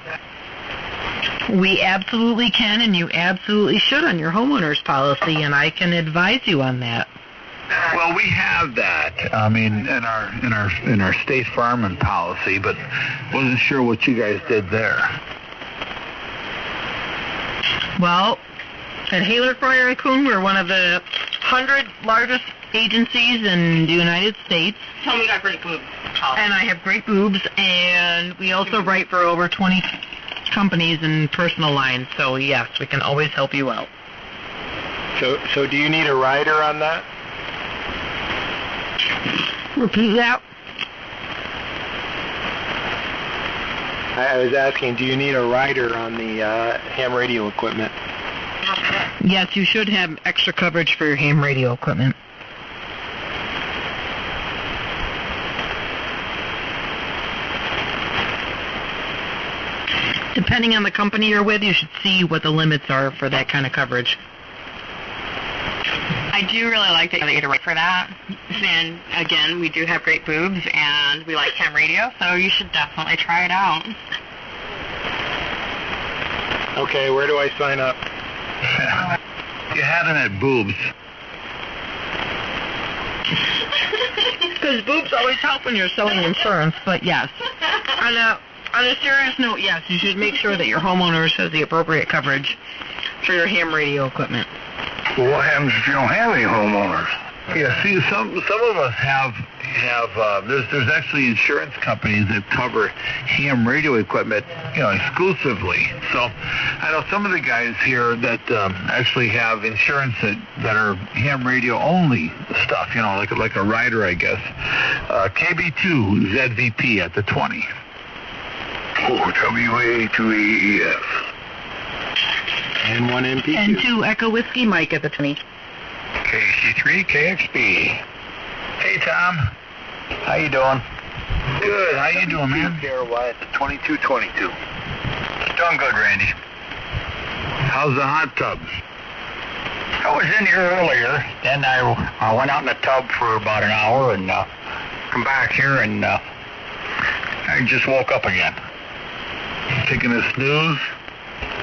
We absolutely can, and you absolutely should on your homeowner's policy, and I can advise you on that. Well, we have that. I mean, in our State Farm and policy, but wasn't sure what you guys did there. Well, at Haler, Fryer, and Kuhn, we're one of the 100 largest agencies in the United States. Tell me you got great boobs. And I have great boobs, and we also write for over 20 companies in personal lines, so yes, we can always help you out. So do you need a rider on that? Repeat that. I was asking, do you need a rider on the ham radio equipment? Yes, you should have extra coverage for your ham radio equipment. Depending on the company you're with, you should see what the limits are for that kind of coverage. I do really like that you to write for that. And again, we do have great boobs, and we like ham radio, so you should definitely try it out. Okay, where do I sign up? You had them at boobs. Because boobs always help when you're selling insurance, but yes. On a serious note, yes, you should make sure that your homeowners has the appropriate coverage for your ham radio equipment. Well, what happens if you don't have any homeowners? Yeah, see, some of us have there's actually insurance companies that cover ham radio equipment, exclusively. So I know some of the guys here that actually have insurance that are ham radio only stuff, like a rider, I guess. KB2 ZVP at the 20. Oh, WA2AEF. And 1 MP2. And 2 Echo Whiskey Mike at the 20. KC3 KXB. Hey, Tom. How you doing? Good. How you doing, man? KRY at the 2222. Doing good, Randy. How's the hot tub? I was in here earlier, then I went out in the tub for about an hour and come back here and I just woke up again. Taking a snooze?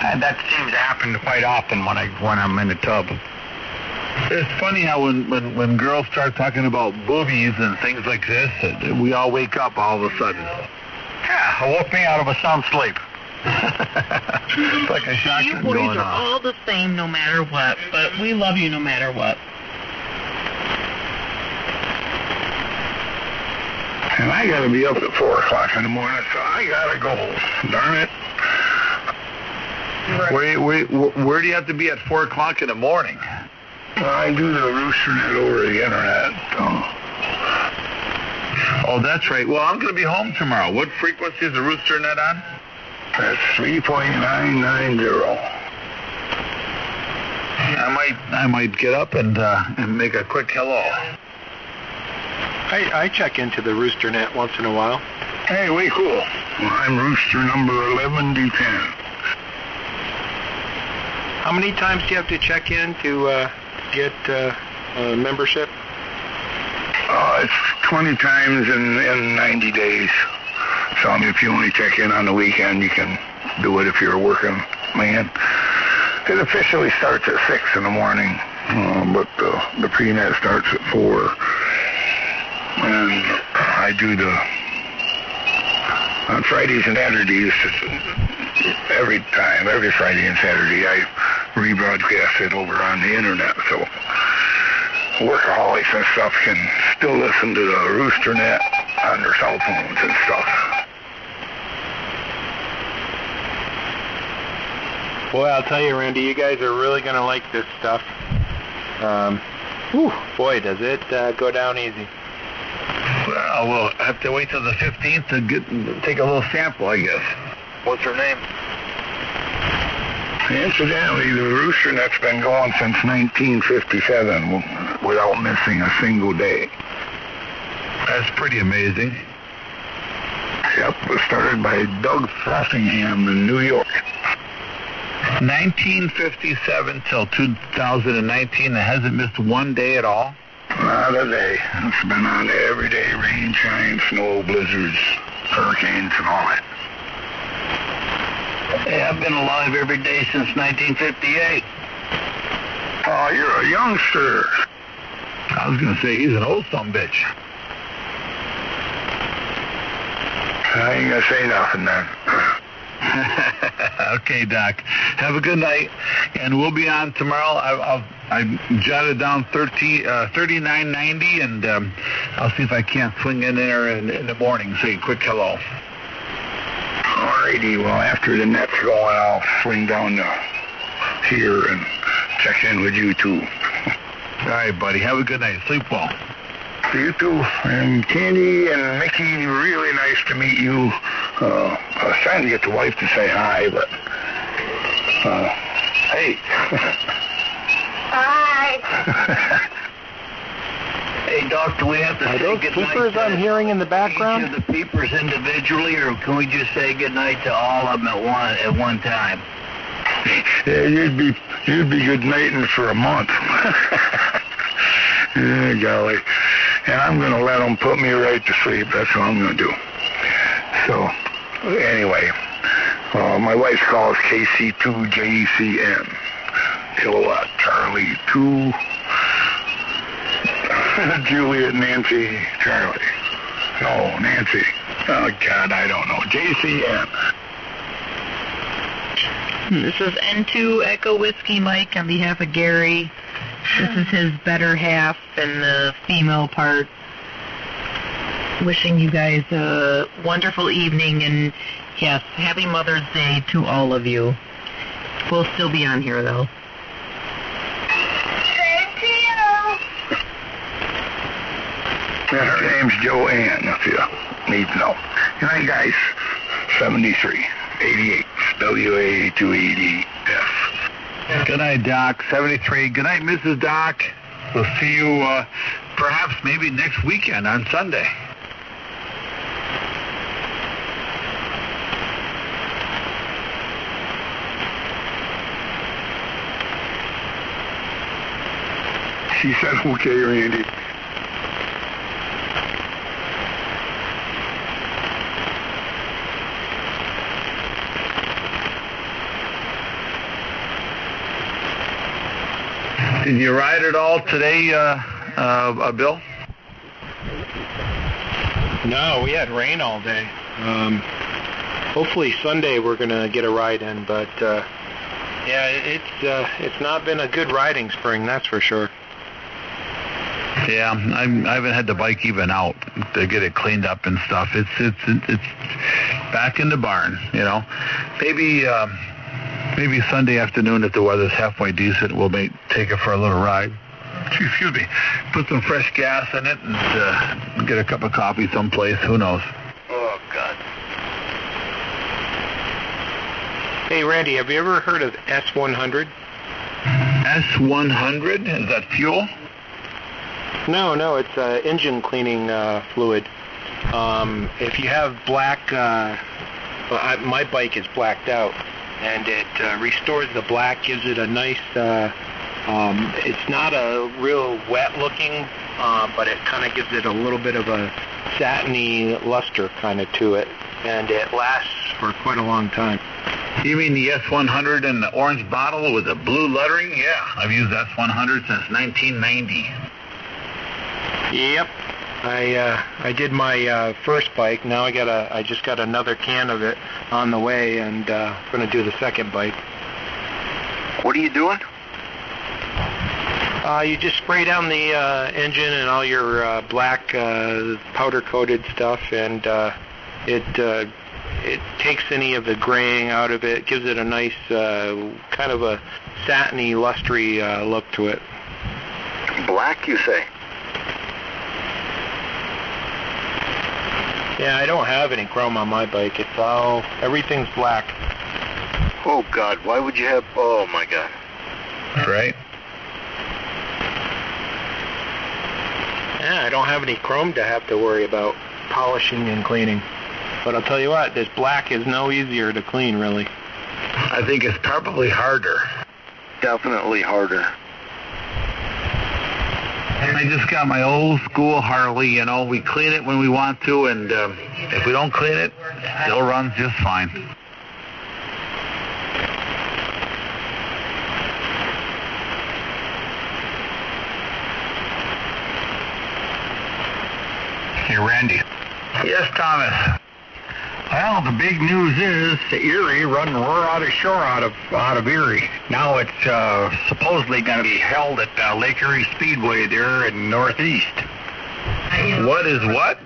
And that seems to happen quite often when I'm in the tub. It's funny how when girls start talking about boobies and things like this, we all wake up all of a sudden. Yeah, it woke me out of a sound sleep. It's like a shotgun You boys going are off. all the same no matter what, but we love you no matter what. And I got to be up at 4 o'clock in the morning, so I got to go. Darn it. Where do you have to be at 4 o'clock in the morning? I do the Roosternet over the internet. Oh, that's right. Well, I'm going to be home tomorrow. What frequency is the Roosternet on? That's 3.990. I might get up and make a quick hello. I check into the Roosternet once in a while. Hey, we cool. Well, I'm Rooster number 11D10. How many times do you have to check in to get membership? It's 20 times in 90 days. So if you only check in on the weekend, you can do it if you're a working man. It officially starts at 6 in the morning, but the prenet starts at 4. And I do on Fridays and Saturdays, every Friday and Saturday, I rebroadcast it over on the internet, so workaholics and stuff can still listen to the Roosternet on their cell phones and stuff. Boy, I'll tell you, Randy, you guys are really going to like this stuff. Boy, does it go down easy. Well, we'll have to wait till the 15th to take a little sample, I guess. What's her name? Incidentally, the Roosternet's been going since 1957 without missing a single day. That's pretty amazing. Yep, it was started by Doug Frossingham in New York. 1957 till 2019. It hasn't missed one day at all. Not a day. It's been on every day, rain, shine, snow, blizzards, hurricanes, and all that. Hey, I've been alive every day since 1958. Oh, you're a youngster. I was going to say, he's an old sumbitch. I ain't going to say nothing then. Okay, Doc. Have a good night, and we'll be on tomorrow. I jotted down 3990, and I'll see if I can't swing in there in the morning. Say a quick hello. Alrighty, well, after the net's going, I'll swing down here and check in with you, too. All right, buddy. Have a good night. Sleep well. You too. And Candy and Mickey, really nice to meet you. I was trying to get the wife to say hi, but... hey. Hi. Hey, Doc, do we have to Are say those goodnight peepers I'm hearing in the background? each of the peepers individually, or can we just say goodnight to all of them at one time? Yeah, you'd be good nighting for a month. Yeah, golly. And I'm going to let them put me right to sleep. That's what I'm going to do. So, anyway, my wife's call is KC2JCN. Kilowatt Charlie 2 Juliet Nancy Charlie. No, Nancy. Oh, God, I don't know. JCN. This is N2 Echo Whiskey Mike on behalf of Gary. This is his better half and the female part. Wishing you guys a wonderful evening, and yes, happy Mother's Day to all of you. We'll still be on here, though. Same to you. And her name's Joanne, if you need to know. Good night, guys. 73, 88, WA280F. Good night, Doc. 73. Good night, Mrs. Doc. We'll see you perhaps maybe next weekend on Sunday. She said, okay, Randy. Did you ride at all today, Bill? No, we had rain all day. Hopefully Sunday we're going to get a ride in, but yeah, it's not been a good riding spring, that's for sure. Yeah, I haven't had the bike even out to get it cleaned up and stuff. It's back in the barn, you know. Maybe Sunday afternoon, if the weather's halfway decent, we'll take it for a little ride. Excuse me. Put some fresh gas in it and get a cup of coffee someplace. Who knows? Oh, God. Hey, Randy, have you ever heard of S100? S100? Is that fuel? No, it's engine cleaning fluid. If you have black, my bike is blacked out, and it restores the black, gives it a nice, it's not a real wet looking, but it kind of gives it a little bit of a satiny luster kind of to it, and it lasts for quite a long time. You mean the S100 in the orange bottle with the blue lettering? Yeah, I've used S100 since 1990. Yep. I did my first bike. Now I just got another can of it on the way, and I'm going to do the second bike. What are you doing? You just spray down the engine and all your black powder-coated stuff, and it takes any of the graying out of it, gives it a nice kind of a satiny, lustery look to it. Black, you say? Yeah, I don't have any chrome on my bike. Everything's black. Oh, God, why would you have... Oh, my God. Right. Yeah, I don't have any chrome to have to worry about polishing and cleaning. But I'll tell you what, this black is no easier to clean, really. I think it's probably harder. Definitely harder. And I just got my old school Harley, you know. We clean it when we want to, and if we don't clean it, it still runs just fine. Hey, Randy. Yes, Thomas. Well, the big news is Erie we're out of shore out of Erie. Now it's supposedly going to be held at Lake Erie Speedway there in Northeast. What is what?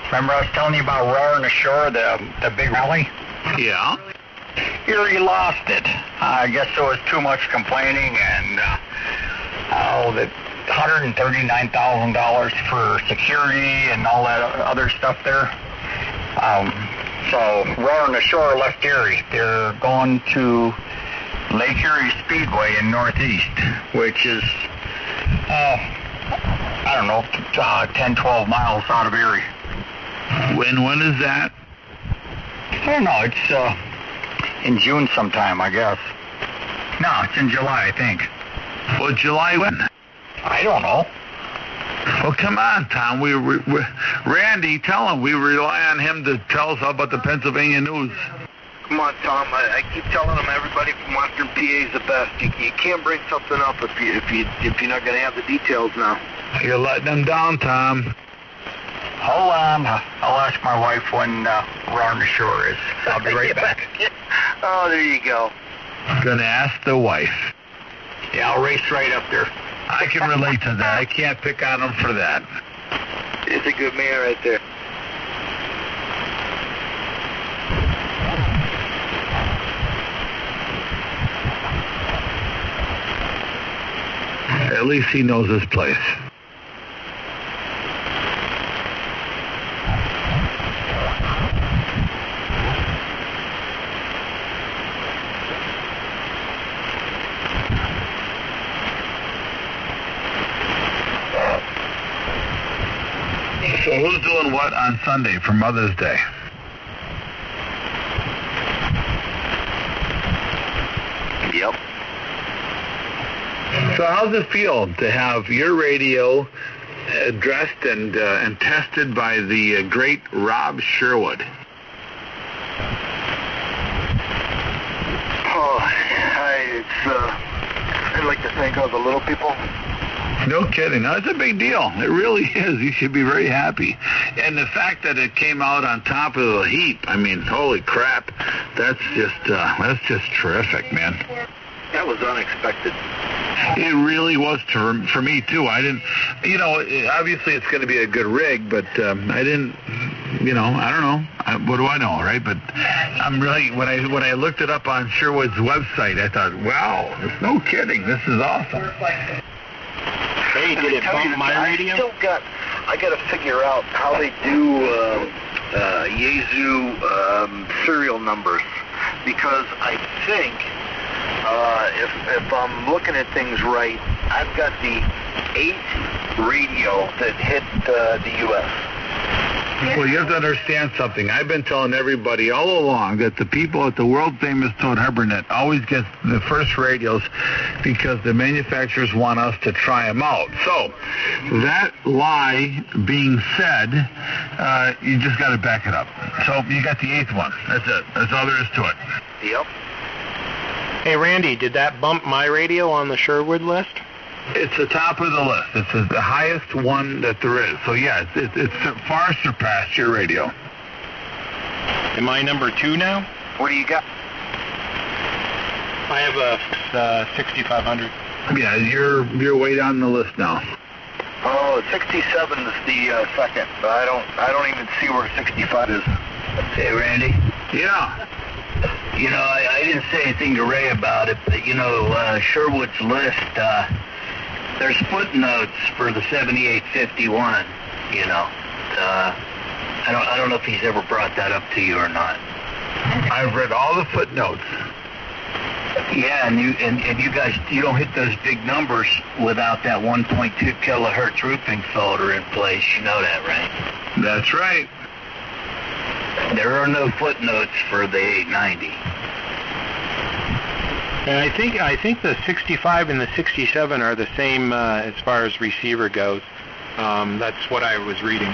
Remember I was telling you about Roaring Ashore, the big rally? Yeah. Erie lost it. I guess there was too much complaining and that $139,000 for security and all that other stuff there. So Roaring Ashore left Erie. They're going to Lake Erie Speedway in Northeast, which is, 10, 12 miles out of Erie. When is that? I don't know. It's in June sometime, I guess. No, it's in July, I think. Well, July when? I don't know. Well, come on, Tom. Randy, tell him. We rely on him to tell us about the Pennsylvania news. Come on, Tom. I keep telling him everybody from Western PA is the best. You can't bring something up if you're not going to have the details now. You're letting them down, Tom. Hold on. I'll ask my wife when Roaring Ashore is. I'll be right back. Oh, there you go. Gonna ask the wife. Yeah, I'll race right up there. I can relate to that. I can't pick on him for that. It's a good man right there. At least he knows his place. So who's doing what on Sunday for Mother's Day? Yep. So how's it feel to have your radio dressed and tested by the great Rob Sherwood? Oh, I'd like to thank all the little people. No kidding. No, it's a big deal. It really is. You should be very happy. And the fact that it came out on top of the heap, I mean, holy crap. That's just terrific, man. That was unexpected. It really was for me, too. I didn't, obviously it's going to be a good rig, but I didn't, I don't know. What do I know, right? But I'm really, when I looked it up on Sherwood's website, I thought, wow, no kidding. This is awesome. Hey, did it bump my radio? I got to figure out how they do Yazoo serial numbers, because I think if I'm looking at things right, I've got the 8th radio that hit the U.S. Well, you have to understand something. I've been telling everybody all along that the people at the world-famous Toad Harbor always get the first radios because the manufacturers want us to try them out. So, that lie being said, you just got to back it up. So, you got the 8th one. That's it. That's all there is to it. Yep. Hey, Randy, did that bump my radio on the Sherwood list? It's the top of the list. It's the highest one that there is. So, yeah, it's far surpassed your radio. Am I number 2 now? What do you got? I have a 6500. Yeah, you're way down the list now. Oh, 67 is the second. But I don't even see where 65 is. Hey, Randy. Yeah. I didn't say anything to Ray about it, but Sherwood's list. There's footnotes for the 7851. I don't know if he's ever brought that up to you or not. I've read all the footnotes. Yeah, and you guys, you don't hit those big numbers without that 1.2 kilohertz roofing filter in place. You know that, right? That's right. There are no footnotes for the 890. And I think the 65 and the 67 are the same as far as receiver goes. That's what I was reading.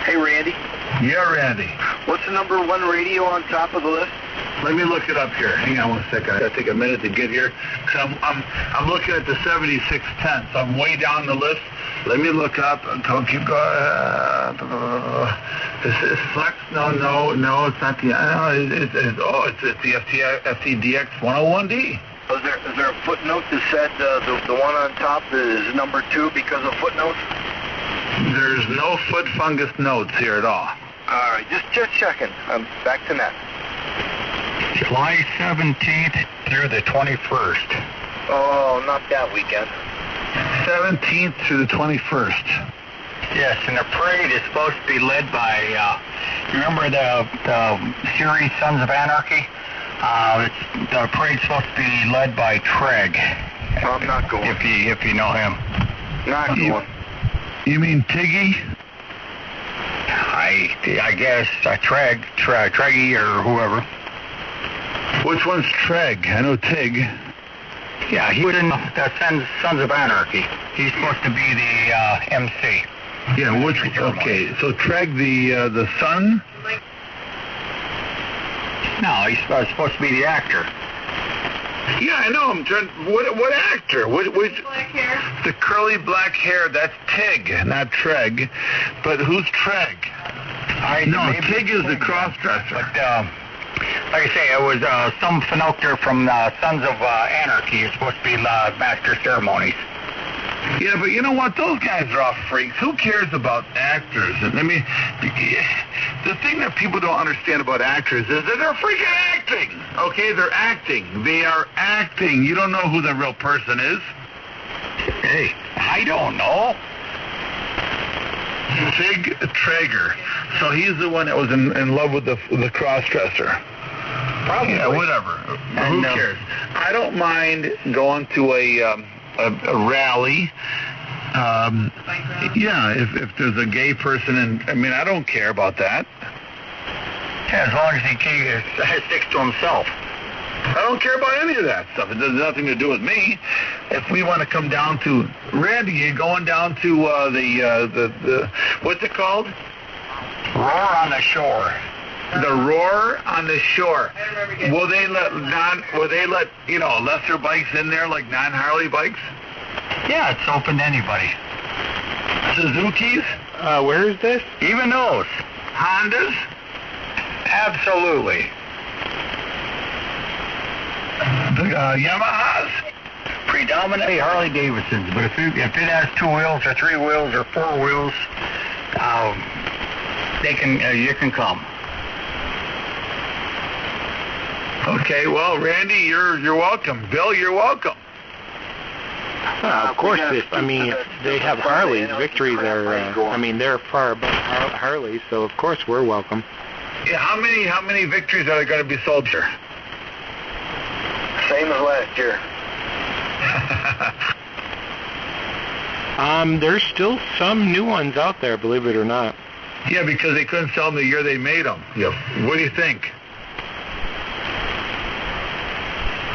Hey, Randy. Yeah, Randy. What's the number one radio on top of the list? Let me look it up here. Hang on one second. I gotta take a minute to get here. Cause I'm looking at the 7610. So I'm way down the list. Let me look up. Keep going. This is Flex. No, it's not the. It's the FTDX 101D. Is there a footnote that said the one on top is number 2 because of footnotes? There's no foot fungus notes here at all. All right, just checking. Back to net. July 17th through the 21st. Oh, not that weekend. 17th through the 21st. Yes, and the parade is supposed to be led by, remember the series Sons of Anarchy? The parade's supposed to be led by Treg. I'm not going. If you know him. Not going. You mean Tiggy? I guess Treggy or whoever. Which one's Treg? I know Tig. Yeah, he was in the Sons of Anarchy. He's supposed to be the MC. Yeah, okay, so Treg the son? No, he's supposed to be the actor. Yeah, I know. I'm trying. What actor? Which? Black hair. The curly black hair. That's Tig, not Treg. But who's Treg? Tig is the cross-dresser. But, like I say, it was some finoctor from Sons of Anarchy is supposed to be master ceremonies. Yeah, but you know what? Those guys are all freaks. Who cares about actors? And I mean, the thing that people don't understand about actors is that they're freaking acting. Okay, they're acting. They are acting. You don't know who the real person is. Hey, I don't know. Tig Traeger. So he's the one that was in love with the cross-dresser. Probably. Yeah, whatever. Who cares? I don't mind going to a rally. If there's a gay person, and I mean, I don't care about that. Yeah, as long as he sticks to himself. I don't care about any of that stuff. It has nothing to do with me. If we want to come down to Randy, you're going down to the what's it called? Roar on the Shore. The Roar on the Shore. Will they let lesser bikes in there, like non-Harley bikes? Yeah, it's open to anybody. Suzuki's? Where is this? Even those. Hondas? Absolutely. Yamahas? Predominantly Harley Davidsons, but if it has 2 wheels or 3 wheels or 4 wheels, you can come. Okay, well, Randy, you're welcome. Bill, you're welcome. Of course, if they have Harleys, victories are. They're far above Harleys, so of course we're welcome. Yeah, how many victories are going to be sold here? Same as last year. There's still some new ones out there, believe it or not. Yeah, because they couldn't sell them the year they made them. Yep. What do you think?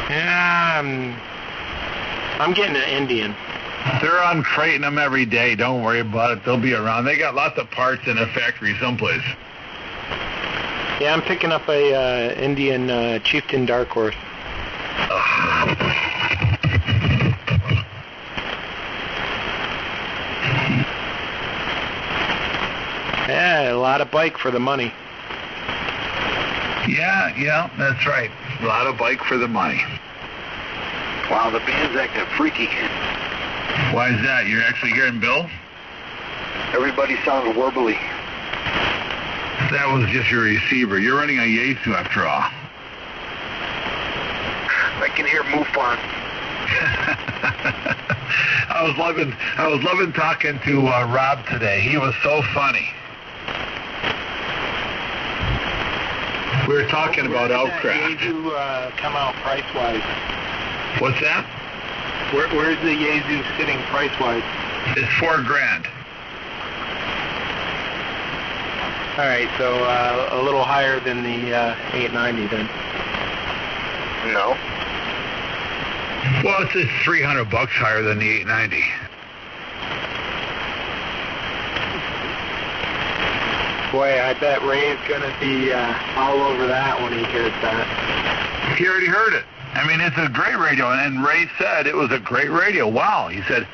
Yeah, I'm getting an Indian. They're uncrating them every day. Don't worry about it. They'll be around. They got lots of parts in a factory someplace. Yeah, I'm picking up a Indian Chieftain Dark Horse. Yeah, a lot of bike for the money. Yeah, that's right. A lot of bike for the money. Wow, the band's acting freaky. Why is that? You're actually hearing Bill? Everybody sounds warbly. That was just your receiver. You're running a Yaesu after all. I can hear MUFON. I was loving talking to Rob today. He was so funny. We were talking about Elfcraft. Yaesu come out price-wise? What's that? Where's the Yaesu sitting price-wise? It's $4,000. All right, so a little higher than the 890 then. No. Well, it's $300 higher than the 890. Boy, I bet Ray's going to be all over that when he hears that. He already heard it. I mean, it's a great radio, and Ray said it was a great radio. Wow, he said,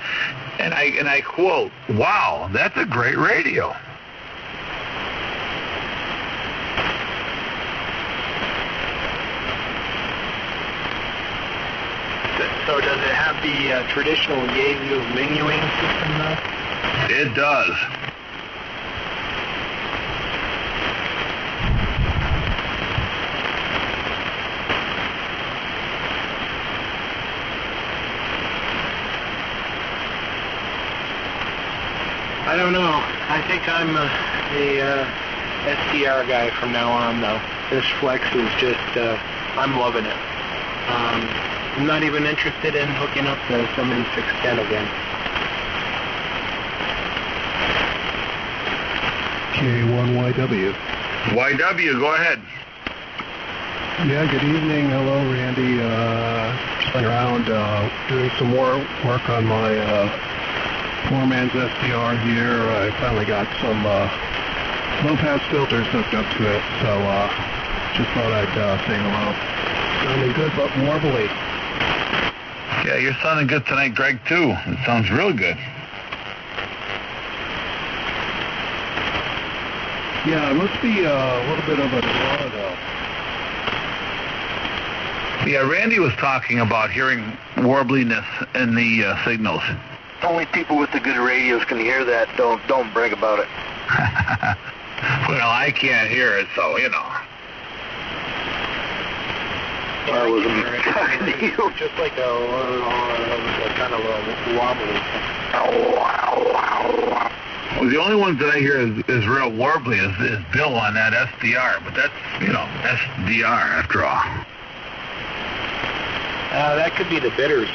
and I quote, "Wow, that's a great radio." So does it have the traditional Yaesu menuing system though? It does. I don't know. I think I'm the SDR guy from now on, though. This Flex is just, I'm loving it. I'm not even interested in hooking up the 7610 again. K1YW. YW, go ahead. Yeah, good evening. Hello, Randy. Just around doing some more work on my four-man's SDR here. I finally got some low-pass filters hooked up to it, so just thought I'd say hello. Sounding good, but warbly. Yeah, you're sounding good tonight, Greg, too. It sounds real good. Yeah, it must be a little bit of a draw, though. Yeah, Randy was talking about hearing warbliness in the signals. Only people with the good radios can hear that. Don't brag about it. Well, I can't hear it, so, you know. I was just like a kind of a wobbly. Well, the only ones that I hear is real warbly is Bill on that SDR, but that's, you know, SDR after all. That could be the bitters.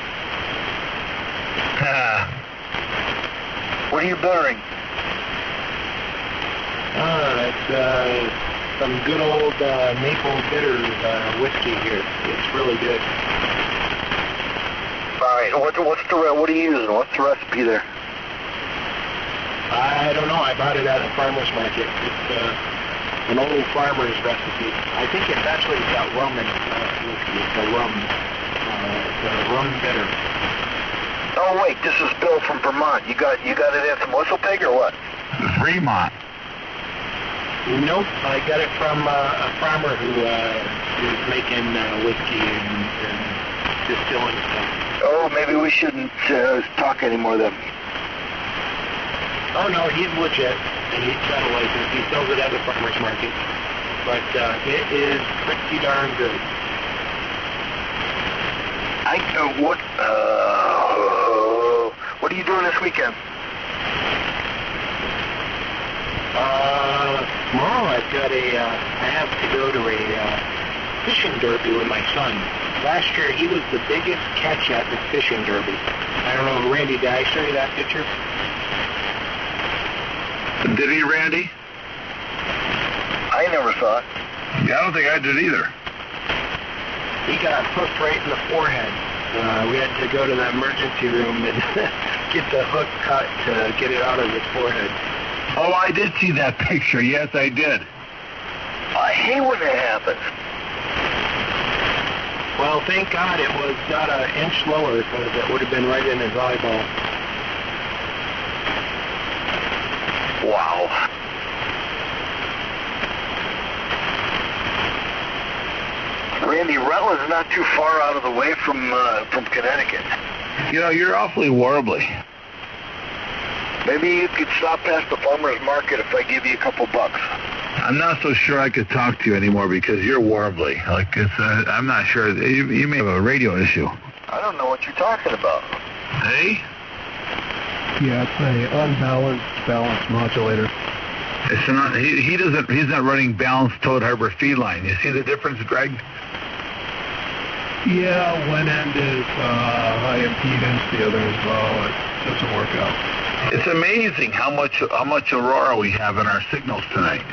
What are you bittering? It's some good old maple bitters whiskey here. It's really good. All right, what are you using? What's the recipe there? I don't know. I bought it at a farmer's market. It's an old farmer's recipe. I think it's actually got rum in it. Whiskey. It's a rum. It's a rum bitter. Oh wait, this is Bill from Vermont. You got it at some Whistle Pig or what? Fremont. Nope, I got it from a farmer who is making whiskey and distilling stuff. Oh, maybe we shouldn't talk anymore then. Oh no, he's legit, and he's got a license. He sells it at the farmer's market, but it is pretty darn good. What are you doing this weekend? Tomorrow I have to go to a fishing derby with my son. Last year he was the biggest catch at the fishing derby. I don't know, Randy, did I show you that picture? Did he, Randy? I never saw it. Yeah, I don't think I did either. He got hooked right in the forehead. We had to go to the emergency room and get the hook cut to get it out of his forehead. Oh, I did see that picture. Yes, I did. I hate when that happens. Well, thank God it was not an inch lower, because it would have been right in his eyeball. Wow. Randy, Rutland's not too far out of the way from Connecticut. You know, you're awfully warbly. Maybe you could stop past the farmer's market if I give you a couple bucks. I'm not so sure I could talk to you anymore because you're warbly. Like, it's, I'm not sure. You may have a radio issue. I don't know what you're talking about. Hey? Yeah, it's an balanced modulator. It's not. He's not running balanced Toad Harbor feed line. You see the difference, Greg? Yeah, one end is high impedance, the other is low. It doesn't work out. It's amazing how much Aurora we have in our signals tonight.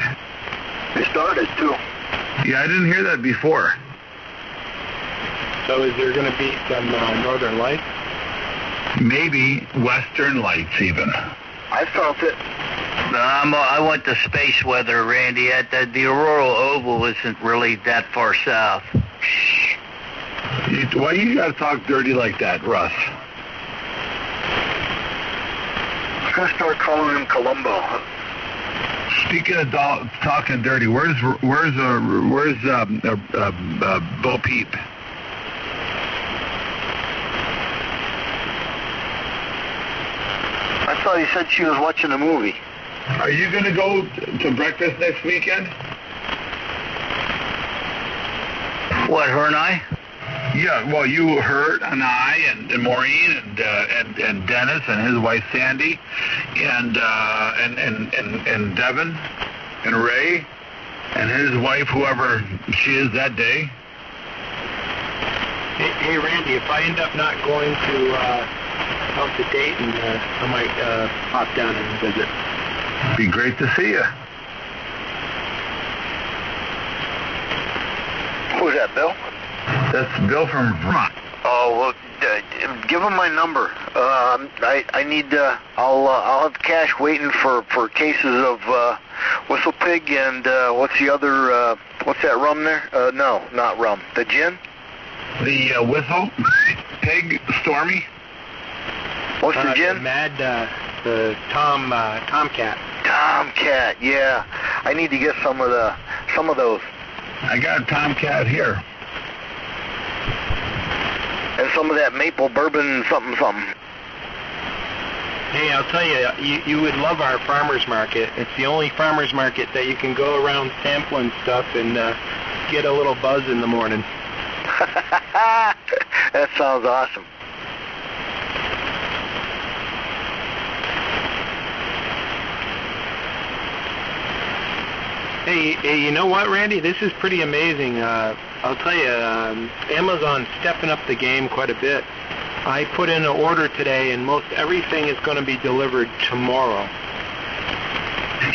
They started, too. Yeah, I didn't hear that before. So is there going to be some northern lights? Maybe western lights even. I felt it. I want the space weather, Randy. The Auroral Oval isn't really that far south. Why you got to talk dirty like that, Russ? I'm going to start calling him Columbo. Speaking of talking dirty, where's Bo Peep? I thought he said she was watching a movie. Are you going to go to breakfast next weekend? What, her and I? Yeah, well, you, her, and I, and Maureen, and Dennis, and his wife Sandy, and Devin, and Ray, and his wife, whoever she is that day. Hey, Randy, if I end up not going to out to Dayton, I might pop down and visit. Be great to see you. Who's that, Bill? That's Bill from Vermont. Oh, well, give him my number. I need, I'll have cash waiting for cases of Whistle Pig and what's the other, what's that rum there? No, not rum. The gin? The Whistle Pig Stormy. What's the gin? The Tomcat. Tomcat, yeah. I need to get some of those. I got a Tomcat here. And some of that maple bourbon something. Hey, I'll tell you, you would love our farmer's market. It's the only farmer's market that you can go around sampling stuff and get a little buzz in the morning. That sounds awesome. Hey, you know what, Randy? This is pretty amazing. I'll tell you, Amazon's stepping up the game quite a bit. I put in an order today, and most everything is going to be delivered tomorrow.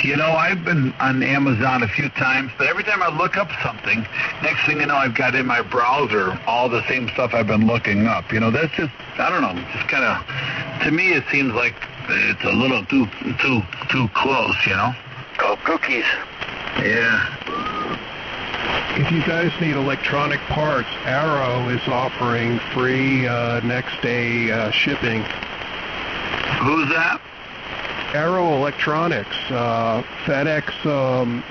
You know, I've been on Amazon a few times, but every time I look up something, next thing you know, I've got in my browser all the same stuff I've been looking up. You know, that's just, I don't know, just kind of, to me it seems like it's a little too close, you know? Oh, cookies. Yeah. If you guys need electronic parts, Arrow is offering free next day shipping. Who's that? Arrow Electronics, FedEx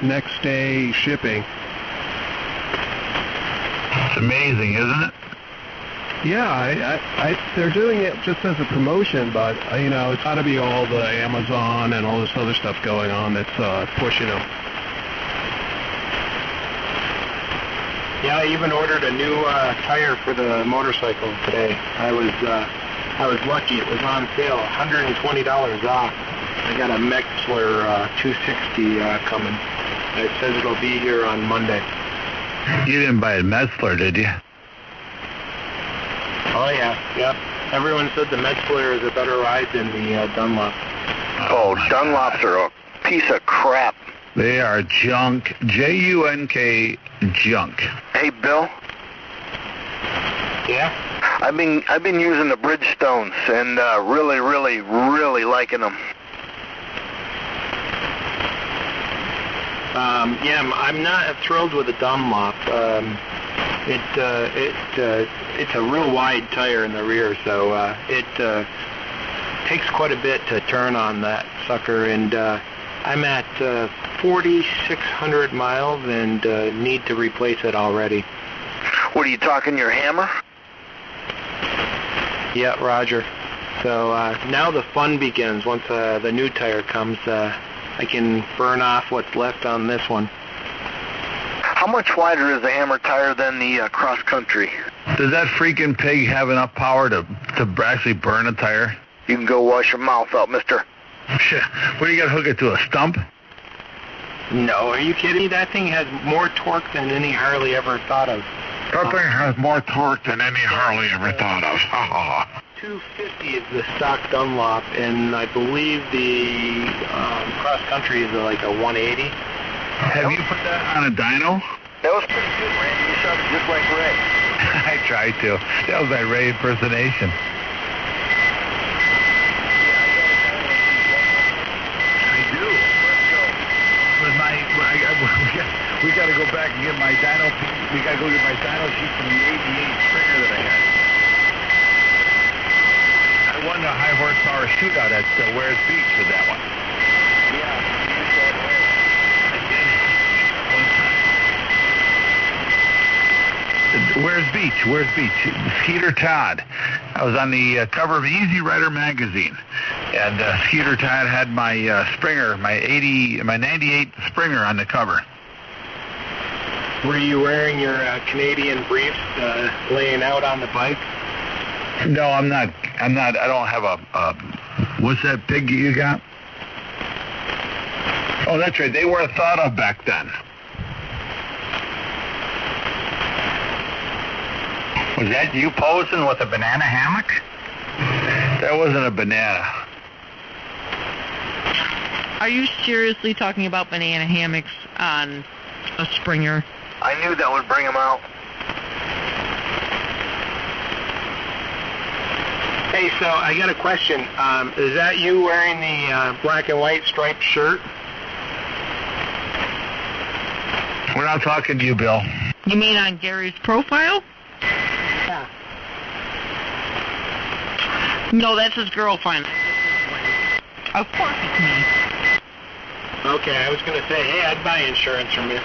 next day shipping. It's amazing, isn't it? Yeah, they're doing it just as a promotion, but you know, it's got to be all the Amazon and all this other stuff going on that's pushing them. Yeah, I even ordered a new tire for the motorcycle today. I was lucky; it was on sale, $120 off. I got a Mexler 260 coming. It says it'll be here on Monday. You didn't buy a Mexler, did you? Oh yeah, yep. Everyone said the Mexler is a better ride than the Dunlop. Oh, Dunlops are a piece of crap. They are junk. J-U-N-K junk. Hey, Bill. Yeah? I've been using the Bridgestones and really liking them. Yeah, I'm not thrilled with the Dunlop. It's a real wide tire in the rear, so it takes quite a bit to turn on that sucker, and I'm at 4,600 miles and need to replace it already. What are you talking, your hammer? Yeah, Roger. So now the fun begins. Once the new tire comes, I can burn off what's left on this one. How much wider is the hammer tire than the cross country? Does that freaking pig have enough power to actually burn a tire? You can go wash your mouth out, mister. Shit. What, you got to hook it to a stump? No, are you kidding? That thing has more torque than any Harley ever thought of. That thing has more torque than any Harley ever thought of. 250 is the stock Dunlop, and I believe the cross country is like a 180. Have you put that on a dyno? That was pretty good, Randy. You sounded just like Ray. I tried to. That was my Ray impersonation. We got to go back and get my dyno. We got to go get my dyno sheet from the 88 Springer that I had. I won the high horsepower shootout at Wares Beach with that one. Yeah, Wares Beach. Skeeter Todd. I was on the cover of Easy Rider magazine, and Skeeter Todd had my Springer, my 98 Springer on the cover. Were you wearing your Canadian briefs, laying out on the bike? No, I'm not. I don't have a. What's that pig you got? Oh, that's right. They weren't thought of back then. Was that you posing with a banana hammock? That wasn't a banana. Are you seriously talking about banana hammocks on a Springer? I knew that would bring him out. Hey, so I got a question. Is that you wearing the black and white striped shirt? We're not talking to you, Bill. You mean on Gary's profile? Yeah. No, that's his girlfriend. Of course it's me. Okay, I was going to say, hey, I'd buy insurance from you.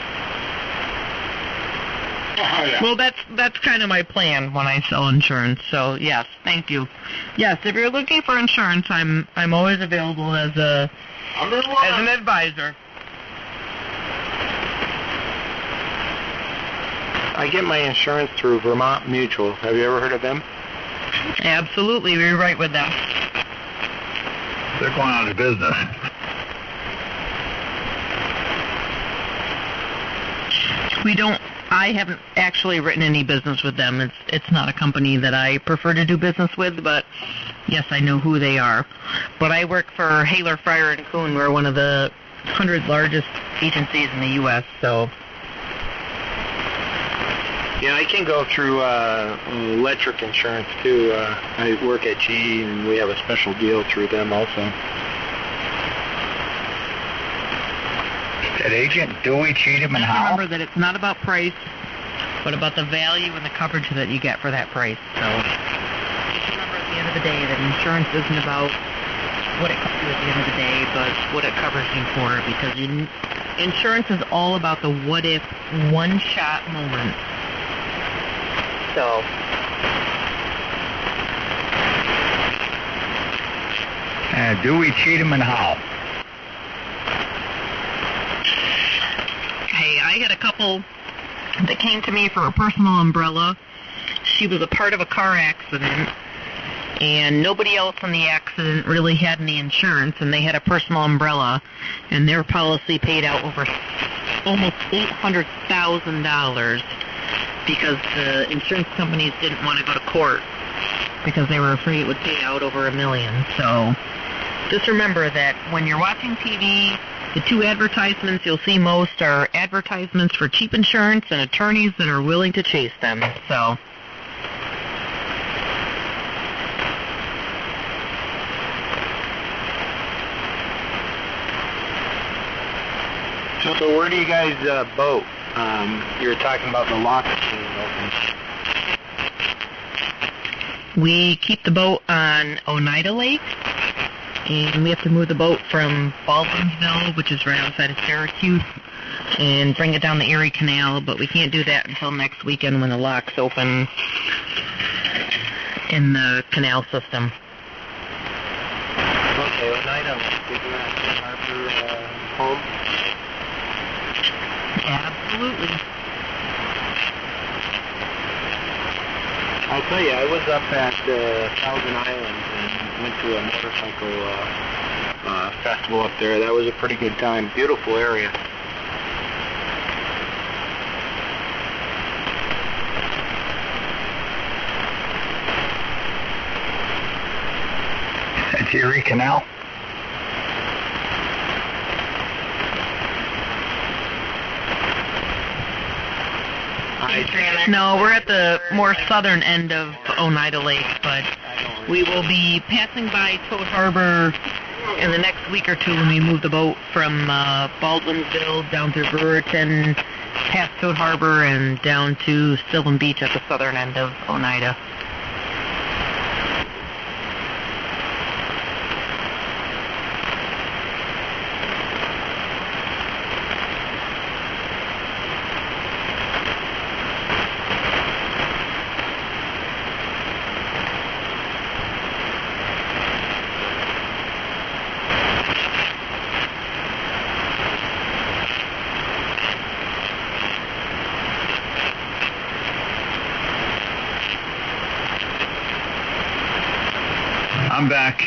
Oh, yeah. Well, that's kind of my plan when I sell insurance. So yes, thank you. Yes, if you're looking for insurance, I'm always available as an advisor. I get my insurance through Vermont Mutual. Have you ever heard of them? Absolutely, we're right with them. They're going out of business. I haven't actually written any business with them. It's not a company that I prefer to do business with, but yes, I know who they are. But I work for Haler, Fryer & Kuhn. We're one of the 100 largest agencies in the U.S., so... Yeah, I can go through electric insurance, too. I work at GE, and we have a special deal through them also. That agent Dewey Cheatham and Howe? Remember that it's not about price, but about the value and the coverage that you get for that price. So just remember at the end of the day that insurance isn't about what it costs you at the end of the day, but what it covers you for, because insurance is all about the what-if, one-shot moment. So... Dewey Cheatham and Howe. Hey, I had a couple that came to me for a personal umbrella. She was a part of a car accident, and nobody else in the accident really had any insurance, and they had a personal umbrella, and their policy paid out over almost $800,000 because the insurance companies didn't want to go to court because they were afraid it would pay out over $1 million. So just remember that when you're watching TV, the two advertisements you'll see most are advertisements for cheap insurance and attorneys that are willing to chase them. So where do you guys boat? You were talking about the lock being open. we keep the boat on Oneida Lake, and we have to move the boat from Baldwinsville, which is right outside of Syracuse, and bring it down the Erie Canal, but we can't do that until next weekend when the lock's open in the canal system. Okay, Oneida Lake, isn't that Harper home? Absolutely. I'll tell you, I was up at Thousand Islands and went to a motorcycle festival up there. That was a pretty good time. Beautiful area. That's Erie Canal? No, we're at the more southern end of Oneida Lake, but we will be passing by Toad Harbor in the next week or two when we move the boat from Baldwinsville down through Brewerton, past Toad Harbor, and down to Sylvan Beach at the southern end of Oneida. I'm back.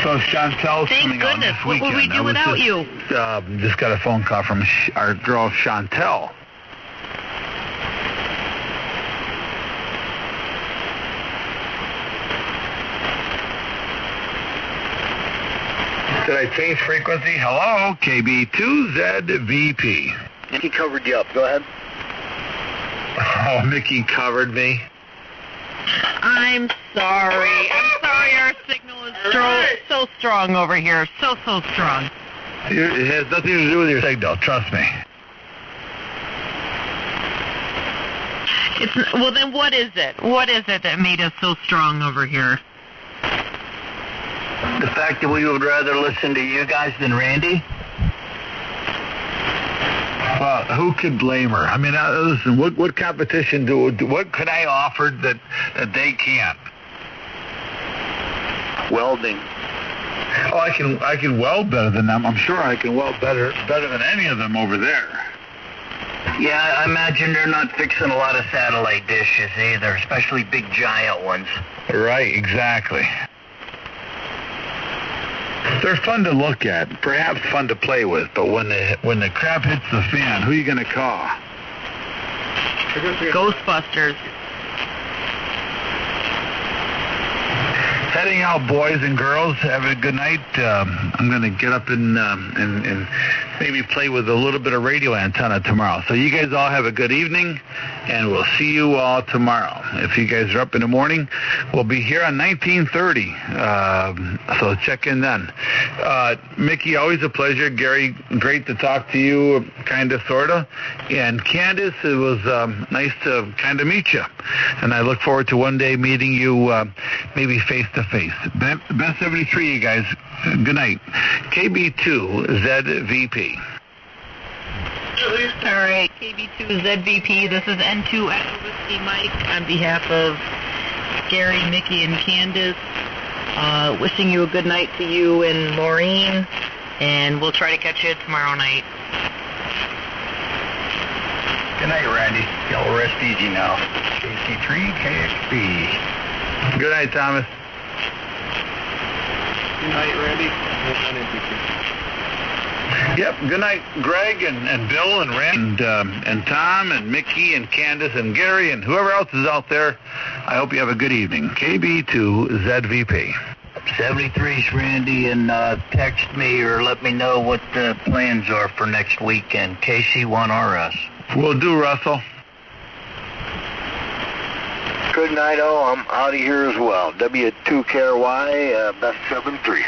So Chantel's coming on this weekend. What would we do without you? Just got a phone call from our girl Chantel. Did I change frequency? Hello, KB2ZVP. He covered you up. Go ahead. Oh, Mickey covered me. I'm sorry. Our signal is so strong over here. So strong. It has nothing to do with your signal. Trust me. Well, then what is it? What is it that made us so strong over here? The fact that we would rather listen to you guys than Randy? Well, who could blame her? I mean, listen, what competition what could I offer that they can't? Welding. Oh, I can weld better than them. I'm sure I can weld better than any of them over there. Yeah, I imagine they're not fixing a lot of satellite dishes either, especially big giant ones. Right, exactly. They're fun to look at, perhaps fun to play with, but when the crap hits the fan, who are you going to call? Ghostbusters. Heading out, boys and girls. Have a good night. I'm going to get up and maybe play with a little bit of radio antenna tomorrow. So you guys all have a good evening, and we'll see you all tomorrow. If you guys are up in the morning, we'll be here on 1930. So check in then. Mickey, always a pleasure. Gary, great to talk to you, kind of, sort of. And Candace, it was nice to kind of meet you. And I look forward to one day meeting you maybe face-to-face. Best 73, you guys. Good night. KB2ZVP. All right, KB2ZVP. This is N2 Echo Whiskey Mike on behalf of Gary, Mickey, and Candace. Wishing you a good night to you and Maureen, and we'll try to catch you tomorrow night. Good night, Randy. Y'all rest easy now. KC3 KXB. Good night, Thomas. Good night, Randy. Yep. Good night, Greg and Bill and Rand and Tom and Mickey and Candace and Gary and whoever else is out there. I hope you have a good evening. KB2ZVP. 73's Randy, and text me or let me know what the plans are for next weekend. KC1RS. Will do, Russell. Good night, all. I'm out of here as well. W2KRY, best 73.